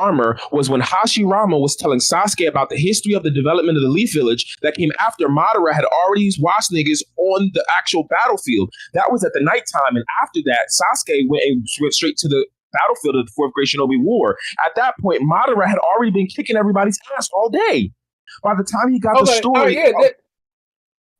armor was when Hashirama was telling Sasuke about the history of the development of the Leaf Village that came after Madara had already watched niggas on the actual battlefield. That was at the nighttime, and after that, Sasuke went straight to the battlefield of the Fourth Great Shinobi War. At that point, Madara had already been kicking everybody's ass all day. By the time he got the story,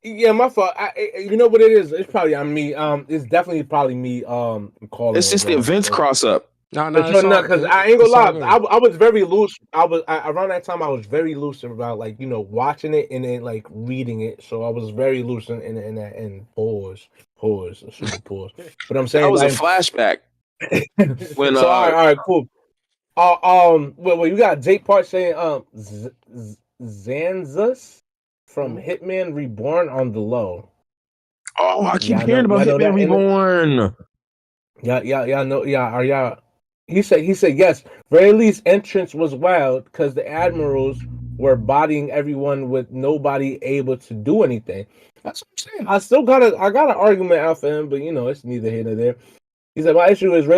yeah, my fault. You know what it is? It's probably on me. It's definitely probably me. Calling. It's just the events cross up. No, because I ain't gonna lie. I was very loose. Around that time. I was very loose about watching it and then reading it. So I was very loose in that and pause, super pause. But I'm saying that was a flashback. When so all right, cool. Well, you got Jake Part saying Zanzus from Hitman Reborn on the low. Oh, I keep hearing about Hitman Reborn. Yeah, know. Yeah, are y'all? He said yes. Very least entrance was wild because the admirals were bodying everyone with nobody able to do anything. That's what I'm saying. I got an argument out for him, but it's neither here nor there. He said my issue is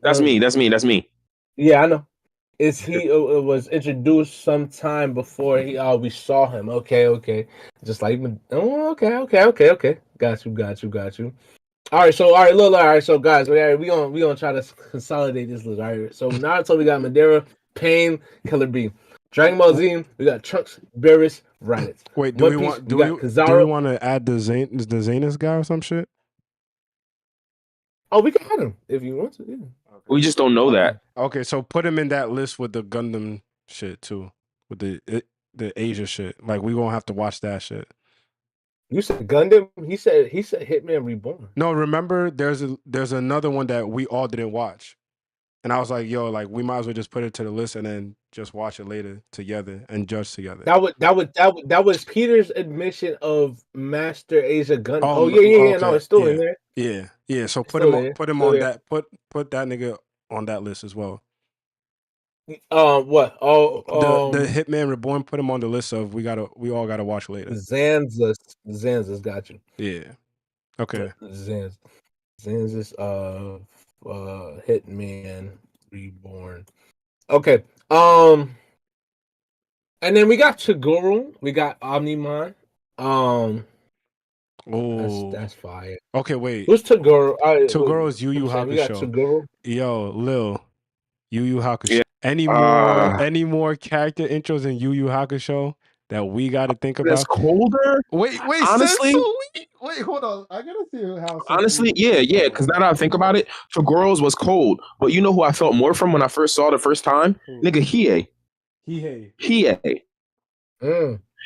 That's me. Yeah, I know. Is he was introduced sometime before we saw him? Okay. Just like okay. Got you. All right, so guys, we gonna try to consolidate this list. All right, so Naruto we got Madara, Pain, Killer B, Dragon Ball Z we got Trunks, Beerus, Raditz. Wait, do we want to add the Zanus guy or some shit? Oh, we can add him if you want to. Yeah. Okay. We just don't know that. Okay, so put him in that list with the Gundam shit too, with the Asia shit. Like we gonna have to watch that shit. You said Gundam. He said Hitman Reborn. No, remember there's another one that we all didn't watch, and I was like, yo, we might as well just put it to the list and then just watch it later together and judge together. That was Peter's admission of Master Asia Gundam. Oh yeah. No, it's still in there. Yeah. So put him on that. Put that nigga on that list as well. What? The Hitman Reborn. Put him on the list of we all gotta watch later. Zanzus got you. Yeah. Okay. Zanzus Hitman Reborn. Okay. And then we got Chiguru. We got Omnimon. That's fire. Okay, wait. Who's Toguro? Toguro is Yu Yu Hakusho. We got Toguro. Yo, Lil, Yu Yu Hakusho. Yeah. Any more character intros in Yu Yu Hakusho that we got to think about? That's colder. Wait. Honestly, wait, hold on. I gotta see how. Honestly, yeah. Because now that I think about it, Togoro's was cold. But you know who I felt more from when I first saw it the first time? Nigga, Hiei.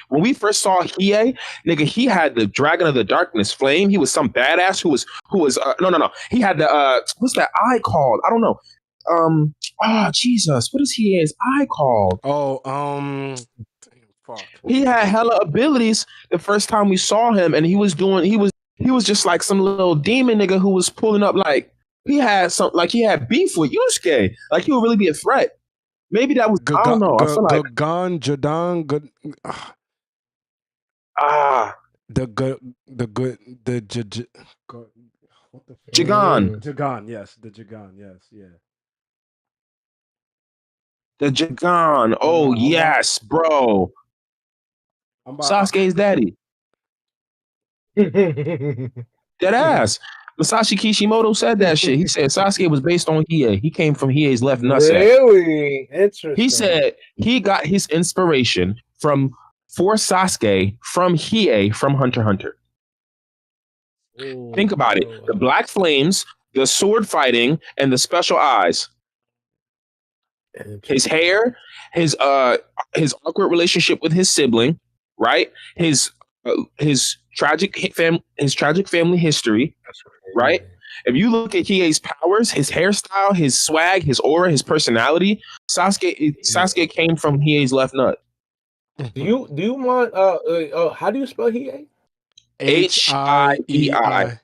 When we first saw Hiei, nigga, he had the Dragon of the Darkness flame. He was some badass who was no. He had the what's that eye called? I don't know. Jesus, what is Hiei's eye called? Fuck. He had hella abilities the first time we saw him, and he was just like some little demon nigga who was pulling up he had beef with Yusuke. Like he would really be a threat. Maybe that was I don't know. I feel like Jadon. Jagan. Yes, the Jagan. Yes, yeah. The Jagan. Oh yes, bro. Sasuke's daddy. Dead ass. Masashi Kishimoto said that shit. He said Sasuke was based on Hiei. He came from Hiei's left nutsack. Really? Interesting. He said he got his inspiration for Sasuke from Hiei from Hunter x Hunter. Ooh, think about it. The black flames, the sword fighting, and the special eyes. His hair, his awkward relationship with his sibling, right? His tragic family history, right? If you look at Hiei's powers, his hairstyle, his swag, his aura, his personality, Sasuke came from Hiei's left nut. Do you want how do you spell Hiei? Hiei.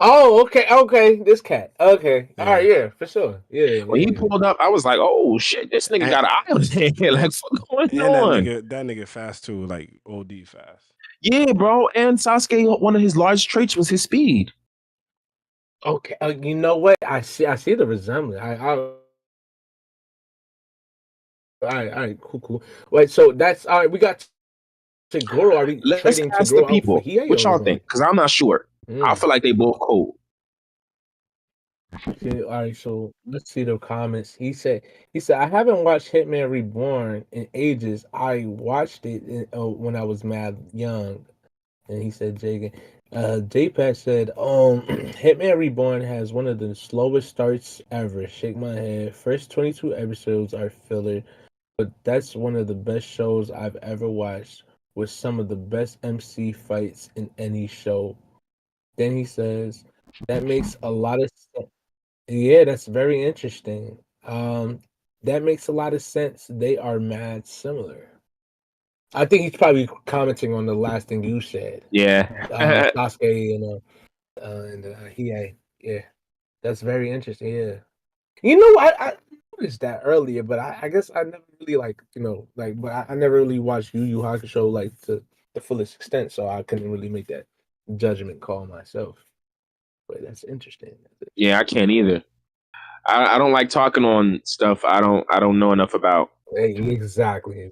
Oh, okay. This cat. Okay. All right, Yeah. yeah, for sure. Yeah. When he pulled up, I was like, "Oh shit, this nigga And, got an eye on his head. Like, what's going and on?" that nigga fast too, like OD fast. Yeah, bro. And Sasuke, one of his largest traits was his speed. Okay. You know what? I see the resemblance. All right, cool. Wait, so that's all right. We got Tagoro. Are we Let's trading ask the Tagoro out for people Hiei what or y'all what's think, going because I'm not sure. I on? feel like they both cold. Okay, all right, so let's see the comments. He said I haven't watched Hitman Reborn in ages. I watched it when I was mad young. And he said JPAC said, Hitman Reborn has one of the slowest starts ever. Shake my head. First 22 episodes are filler, but that's one of the best shows I've ever watched with some of the best MC fights in any show. Then he says, that makes a lot of sense. Yeah, that's very interesting. That makes a lot of sense. They are mad similar. I think he's probably commenting on the last thing you said. Yeah. Sasuke and Hiei. Yeah, that's very interesting. Yeah, you know, I noticed that earlier, but I guess I never really but I never really watched Yu Yu Hakusho like to the fullest extent, so I couldn't really make that judgment call myself. But that's interesting. Yeah, I can't either. I don't like talking on stuff I don't know enough about. Exactly.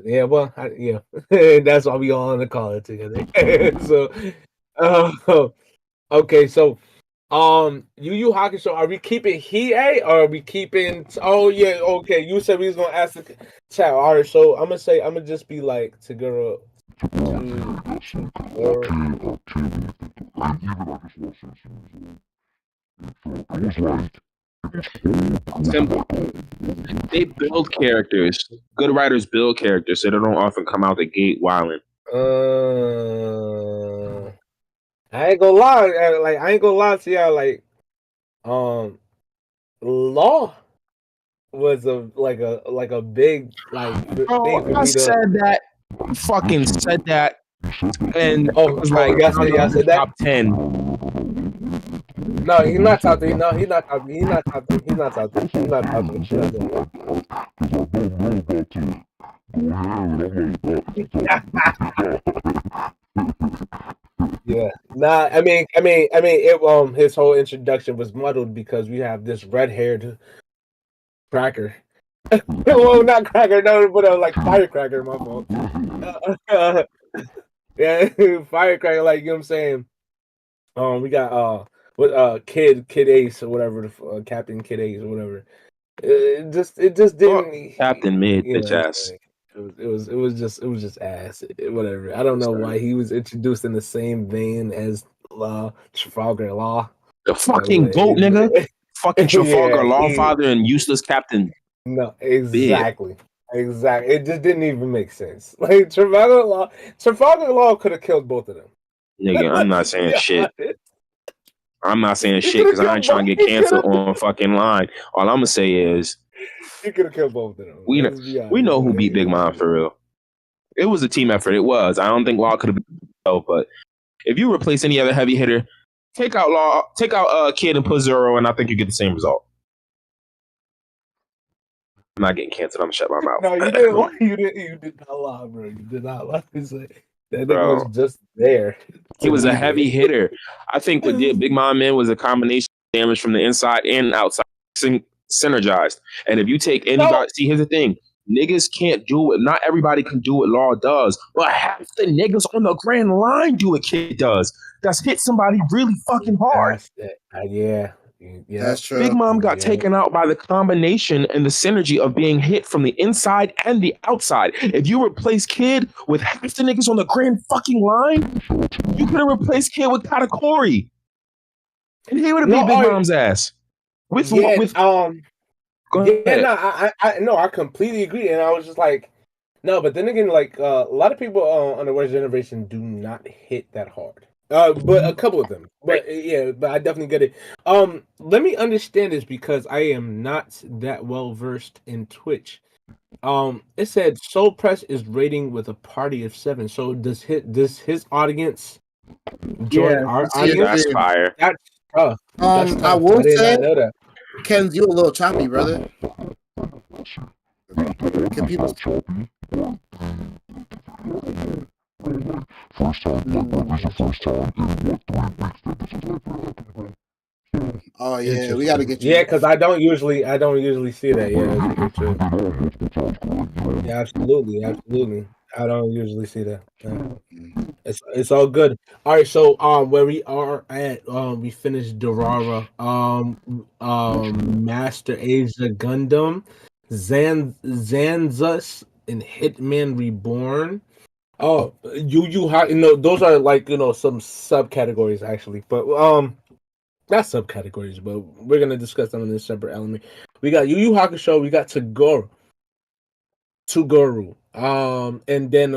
Yeah, well, yeah, that's why we all on the call it together. So, uh, okay, so Yu Yu Hakusho, are we keeping Hiei or are we keeping? Oh yeah, okay. You said we was gonna ask the chat. All right, so I'm gonna just be like Taguro. Simple. They build characters. Good writers build characters, so they don't often come out the gate wilding. I ain't gonna lie. I ain't gonna lie to y'all. Law was a big thing Bro, for I me to. said that. Fucking said that, and I was like, y'all said that. top 10. No, he's not top three. No, he's not top three. He's not top three. He's not top three. He's not top three. He's not Yeah. Nah, his whole introduction was muddled because we have this red-haired cracker. Well, not cracker, no, but like firecracker, my fault. Yeah, firecracker, like, you know what I'm saying? We got Kid Ace or whatever, Captain Kid Ace or whatever. It just didn't. Captain Mid, You bitch know, ass. it was just ass. Whatever. I don't know why he was introduced in the same vein as Trafalgar Law. The fucking goat, nigga. Fucking Trafalgar Yeah, Lawfather and useless Captain no, Bid. exactly. It just didn't even make sense. Like Trafalgar Law could have killed both of them. Nigga, I'm not saying shit. I'm not saying He shit could have because I ain't killed trying to both. get canceled on fucking line. All I'm gonna say is He could have killed both of them. we know, Let's be honest. we know who beat Big Mom for real. It was a team effort. It was. I don't think Law could have been but if you replace any other heavy hitter, take out Kid and put Zero, and I think you get the same result. I'm not getting canceled. I'm gonna shut my mouth. No, you didn't lie. You did not lie, bro. You did not lie. That nigga was just there. He was a heavy hitter. I think what did Big Mom in was a combination of damage from the inside and outside, synergized. And if you take anybody, see, here's the thing: niggas can't do it. Not everybody can do what Law does, but half the niggas on the grand line do what Kid does. That's hit somebody really fucking hard. Yeah. That's true. Big Mom got taken out by the combination and the synergy of being hit from the inside and the outside. If you replace Kid with half the niggas on the grand fucking line, you could have replaced Kid with Katakuri. And he would have beat Big Mom's ass. I completely agree. And I was just like, no, but then again, like a lot of people on the West Generation do not hit that hard. But a couple of them. But yeah, but I definitely get it. Let me understand this because I am not that well versed in Twitch. It said Soul Press is rating with a party of 7. So does his audience Join Yeah, our see your audience. That's stream. fire. That's tough. That's I tough. will I did say, not know that. Kenz, you a little choppy, brother. Can people? Oh yeah, we got to get you. Yeah, because I don't usually see that. Yeah, that's pretty true. Yeah, absolutely. I don't usually see that. Yeah. It's all good. All right, so where we are at, we finished Durara, Master Asia Gundam, Zanzus, and Hitman Reborn. Oh, those are like some subcategories actually, but not subcategories, but we're gonna discuss them in this separate element. We got Yu Yu Hakusho, we got Tuguru. And then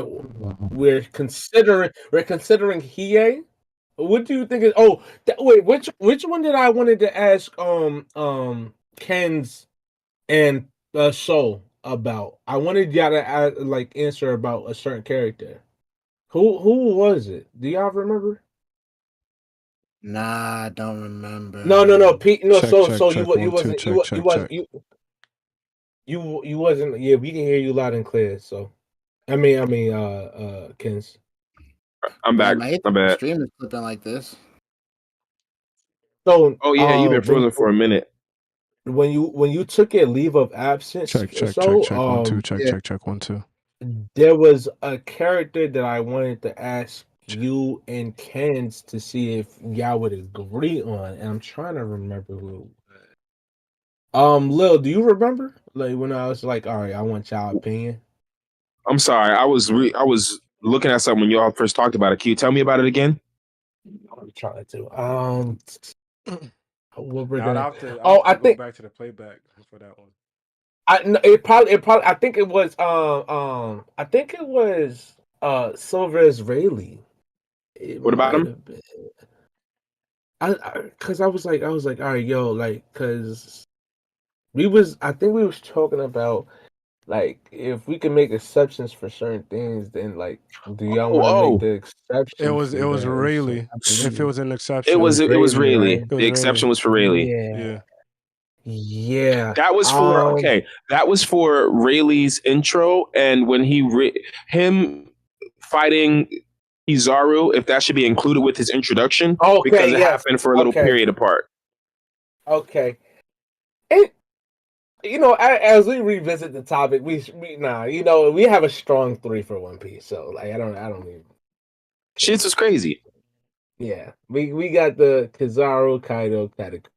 we're considering Hiei. What do you think is? Oh, wait, which one did I wanted to ask? Ken's and Soul about. I wanted y'all to answer about a certain character. Who was it? Do y'all remember? Nah, I don't remember. No, Pete. No, Check, check, so check. you 1, 2, wasn't check, check, check. you wasn't. Yeah, we can hear you loud and clear. So, I mean, Ken's. I'm back. Damn, I hate My that the bad. stream is flipping like this. So, Oh yeah, you've been frozen for a minute. when you took a leave of absence, Check, check, so check, check. 1, 2, check, yeah. check, check. 1, 2. there was a character that I wanted to ask you and Ken's to see if y'all would agree on, and I'm trying to remember who. Lil, do you remember? Like when I was like, all right, I want y'all opinion. I'm sorry. I was looking at something when y'all first talked about it. Can you tell me about it again? I'm trying to. What we're Now I'd gonna. have to, Oh, I go think back to the playback for that one. it probably. I think it was. I think it was. Silver Israeli. It What about might him? have been. Cause I was like, all right, yo, like, cause I think we was talking about like if we can make exceptions for certain things, then like, do y'all want to make Oh, the exception for It was that? And so Rayleigh. I If it believe was an it exception, was Rayleigh, right? Rayleigh. it The was Rayleigh. exception was for Rayleigh. Yeah, Yeah. yeah. That was for okay. That was for Rayleigh's intro, and when him fighting Kizaru, if that should be included with his introduction, because Okay, it yes. happened for a little period apart. Okay. And as we revisit the topic, we we have a strong 3 for One Piece. So like, I don't even. Shit was crazy. Yeah, we got the Kizaru Kaido category.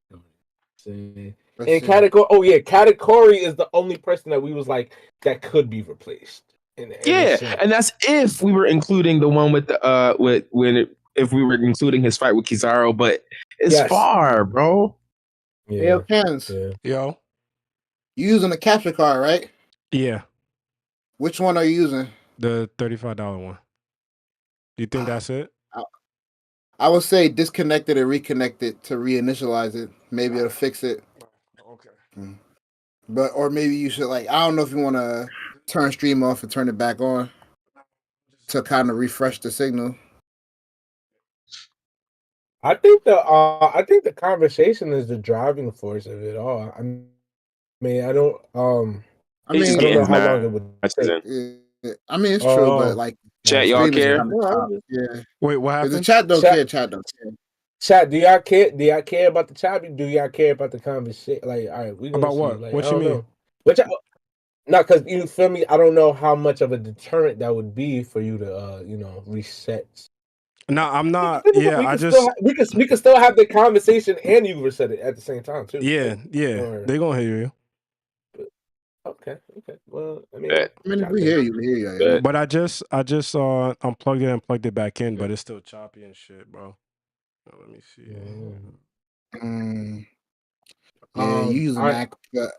And Let's see. category. Oh yeah, category is the only person that we was like that could be replaced. Yeah, and that's if we were including the one with the if we were including his fight with Kizaru, but it's far, bro. Yeah. Hey, yo, Kenz, Yo. you using the capture card, right? Yeah. Which one are you using? The $35 one. Do you think that's it? I would say disconnect it and reconnect it to reinitialize it. Maybe it'll fix it. Okay. But or maybe you should I don't know if you want to turn stream off and turn it back on to kind of refresh the signal. I think the conversation is the driving force of it all. I mean, I don't I don't know how long it would take. I mean, it's true, but chat, y'all care? Yeah. Wait, what happened? The chat don't care. Chat don't care. Chat, do y'all care? Do y'all care about the chat? Do y'all care about the conversation? Like, all right, we gonna about see. what? Like, What I you don't mean? know. Not because you feel me. I don't know how much of a deterrent that would be for you to, reset. No, I'm not. Yeah, we can still have the conversation and you reset it at the same time too. Yeah, they gonna hear you. Okay. Well, I mean, if we hear you, we hear you. Yeah. But I just unplugged it and plugged it back in, but it's still choppy and shit, bro. Let me see. Yeah, you use a Mac, but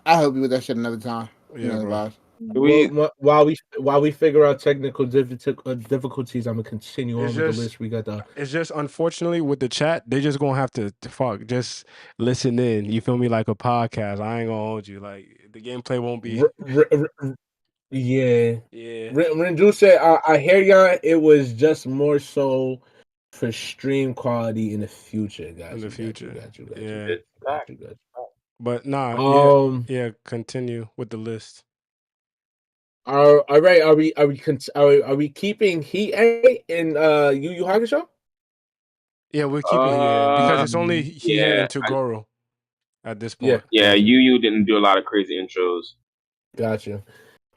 I'll help you with that shit another time. Yeah, bro. While we figure out technical difficulties, I'm gonna continue on with the list. We got It's just unfortunately with the chat, they just gonna have to just listen in. You feel me? Like a podcast. I ain't gonna hold you. Like the gameplay won't be. Yeah. Renju said, I hear y'all. It was just more so for stream quality in the future. In the future. Yeah. Got you. But nah, yeah, continue with the list. All right. Are we keeping Heat A in Yu Yu Hakusho? Yeah, we're keeping here because it's only here yeah, and Toguro at this Yeah. point. Yeah, Yu didn't do a lot of crazy intros. Gotcha. They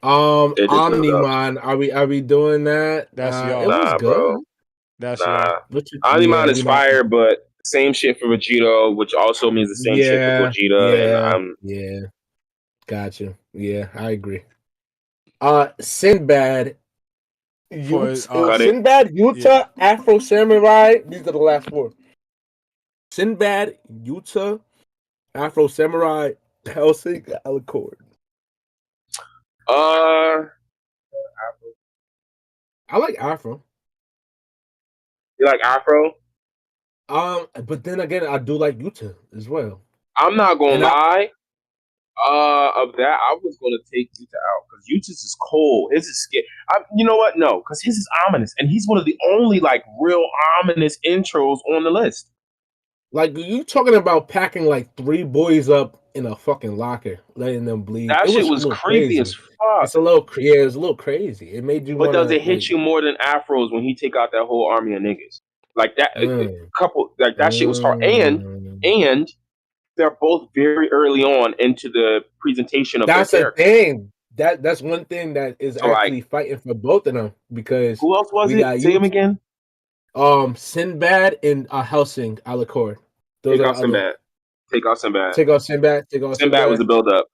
just build up. Omnimon, are we doing that? That's y'all. It was Nah, good. bro. That's y'all. Omnimon is fire, but same shit for Vegito, which also means the same shit for Gogeta. And yeah. Gotcha. Yeah, I agree. Sinbad, Sinbad, Yuta, Afro Samurai. These are the last four. Sinbad, Yuta, Afro Samurai, Helsing, Alicord. I like Afro. You like Afro? But then again, I do like Yuta as well. I'm not gonna lie. Of that, I was gonna take Yuta out because Yuta's is cold. His is scary. You know what? No, because his is ominous, and he's one of the only like real ominous intros on the list. Like you talking about packing like 3 boys up in a fucking locker, letting them bleed. That shit was creepy as fuck. It's a little, it was a little crazy. It made you. But does it hit you more than Afros when he take out that whole army of niggas? Like that, couple like that shit was hard, and they're both very early on into the presentation of that's their character. Thing. That's one thing that is so actually fighting for both of them because who else was it? Say him again. Sinbad and Helsing Alicord. Take out Sinbad. Take out Sinbad. Take out Sinbad. Sinbad was the build up.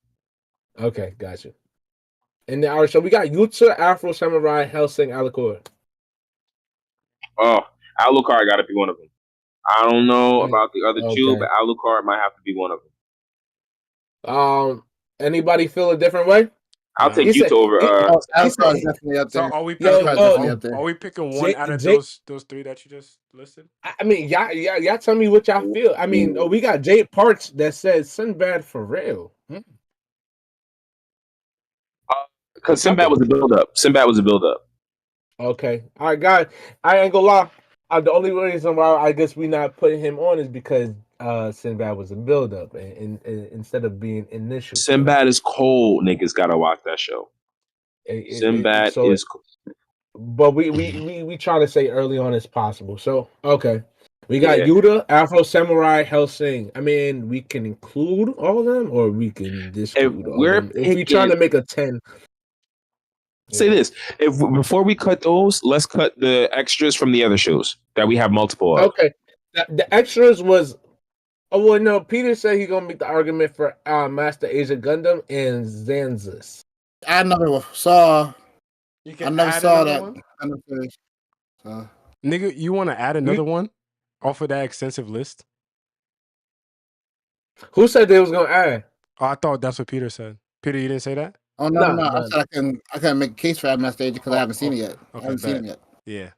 Okay, gotcha. And then, all right, so we got Yuta, Afro Samurai, Helsing, Alicord. Oh, Alucard got to be one of them. I don't know about the other two, but Alucard might have to be one of them. Anybody feel a different way? I'll take Yuta over. Alucard's definitely up there. So are we picking one out of those 3 that you just listed? I mean, y'all tell me what y'all feel. I mean, we got Jade Parks that says Sinbad for real. Because Sinbad was a build up. Okay. All right, guys. I ain't gonna lie. The only reason why I guess we not putting him on is because Sinbad was a build up and instead of being initial. Sinbad is cold. Niggas gotta watch that show. Sinbad is cold. But we trying to say early on as possible. So okay. We got Yuta, Afro Samurai, Helsing. I mean, we can include all of them or we can disclude all of them. If we trying to make a 10. Say this: before we cut those, let's cut the extras from the other shows that we have multiple of. Okay, the extras was. Oh well, no. Peter said he's gonna make the argument for Master Asia Gundam and Zanzus. I never saw. I never saw that. Nigga, you want to add another one off of that extensive list? Who said they was gonna add? Oh, I thought that's what Peter said. Peter, you didn't say that? Oh no! I said I can make a case for Master Asia because I haven't seen it yet. Okay, I haven't seen it yet. Yeah.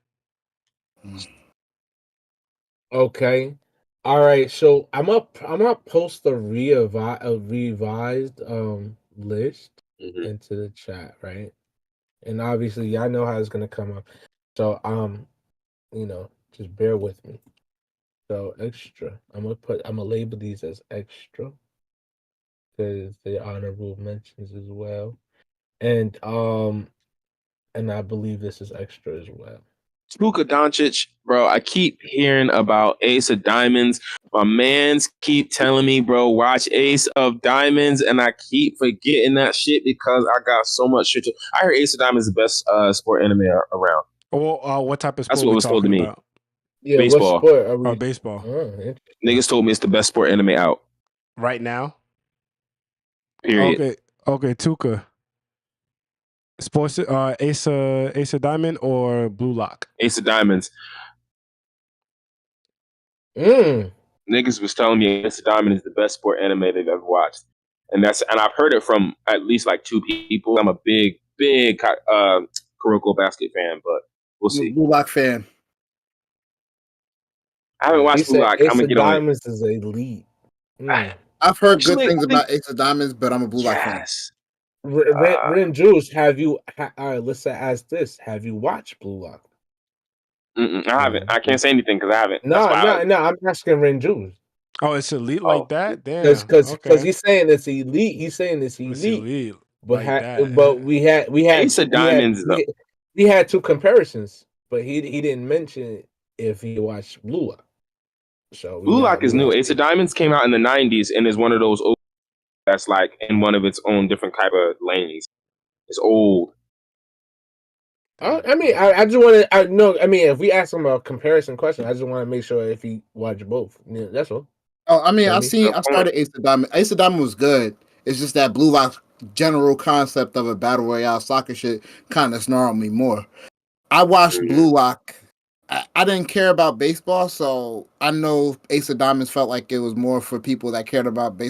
Okay. All right. So I'm gonna post a revised list into the chat, right? And obviously, y'all know how it's gonna come up. So just bear with me. So extra. I'm gonna label these as extra because they honorable mentions as well. And I believe this is extra as well. Luka Doncic, bro, I keep hearing about Ace of Diamonds. My mans keep telling me, bro, watch Ace of Diamonds, and I keep forgetting that shit because I got so much shit to. I heard Ace of Diamonds is the best sport anime around. Well, what type of sport? That's what was told to me. About? Yeah, baseball. What sport are we... baseball. Niggas told me it's the best sport anime out right now. Period. Okay, Tuka. Sports, Ace of Diamond or Blue Lock? Ace of Diamonds. Niggas was telling me Ace of Diamond is the best sport anime they've ever watched, and I've heard it from at least like 2 people. I'm a big Kuroko Basket fan, but we'll see. Blue Lock fan. I haven't watched Blue Lock. I'm gonna get on it. Diamonds is elite. I've heard good things about Ace of Diamonds, but I'm a Blue Lock fan. Ren Juice, have you? Let's ask this: have you watched Blue Lock? I haven't. I can't say anything because I haven't. No. I'm asking Renju. Oh, it's elite like that? Because Damn. Okay. he's saying it's elite. He's saying it's It's elite. elite But like that. we had Ace of Diamonds. we had two comparisons, but he didn't mention if he watched Blue Lock. So Blue Lock is new. Ace of Diamonds came out in the 90s and is one of those old that's like in one of its own different type of lanes. It's old. I mean, I just want to. I know. I mean, if we ask him a comparison question, I just want to make sure if he watched both. Yeah, that's all. Oh, I mean, I started Ace of Diamond. Ace of Diamond was good. It's just that Blue Lock's general concept of a battle royale soccer shit kind of snarled me more. I watched Blue Lock. I didn't care about baseball, so I know Ace of Diamonds felt like it was more for people that cared about baseball.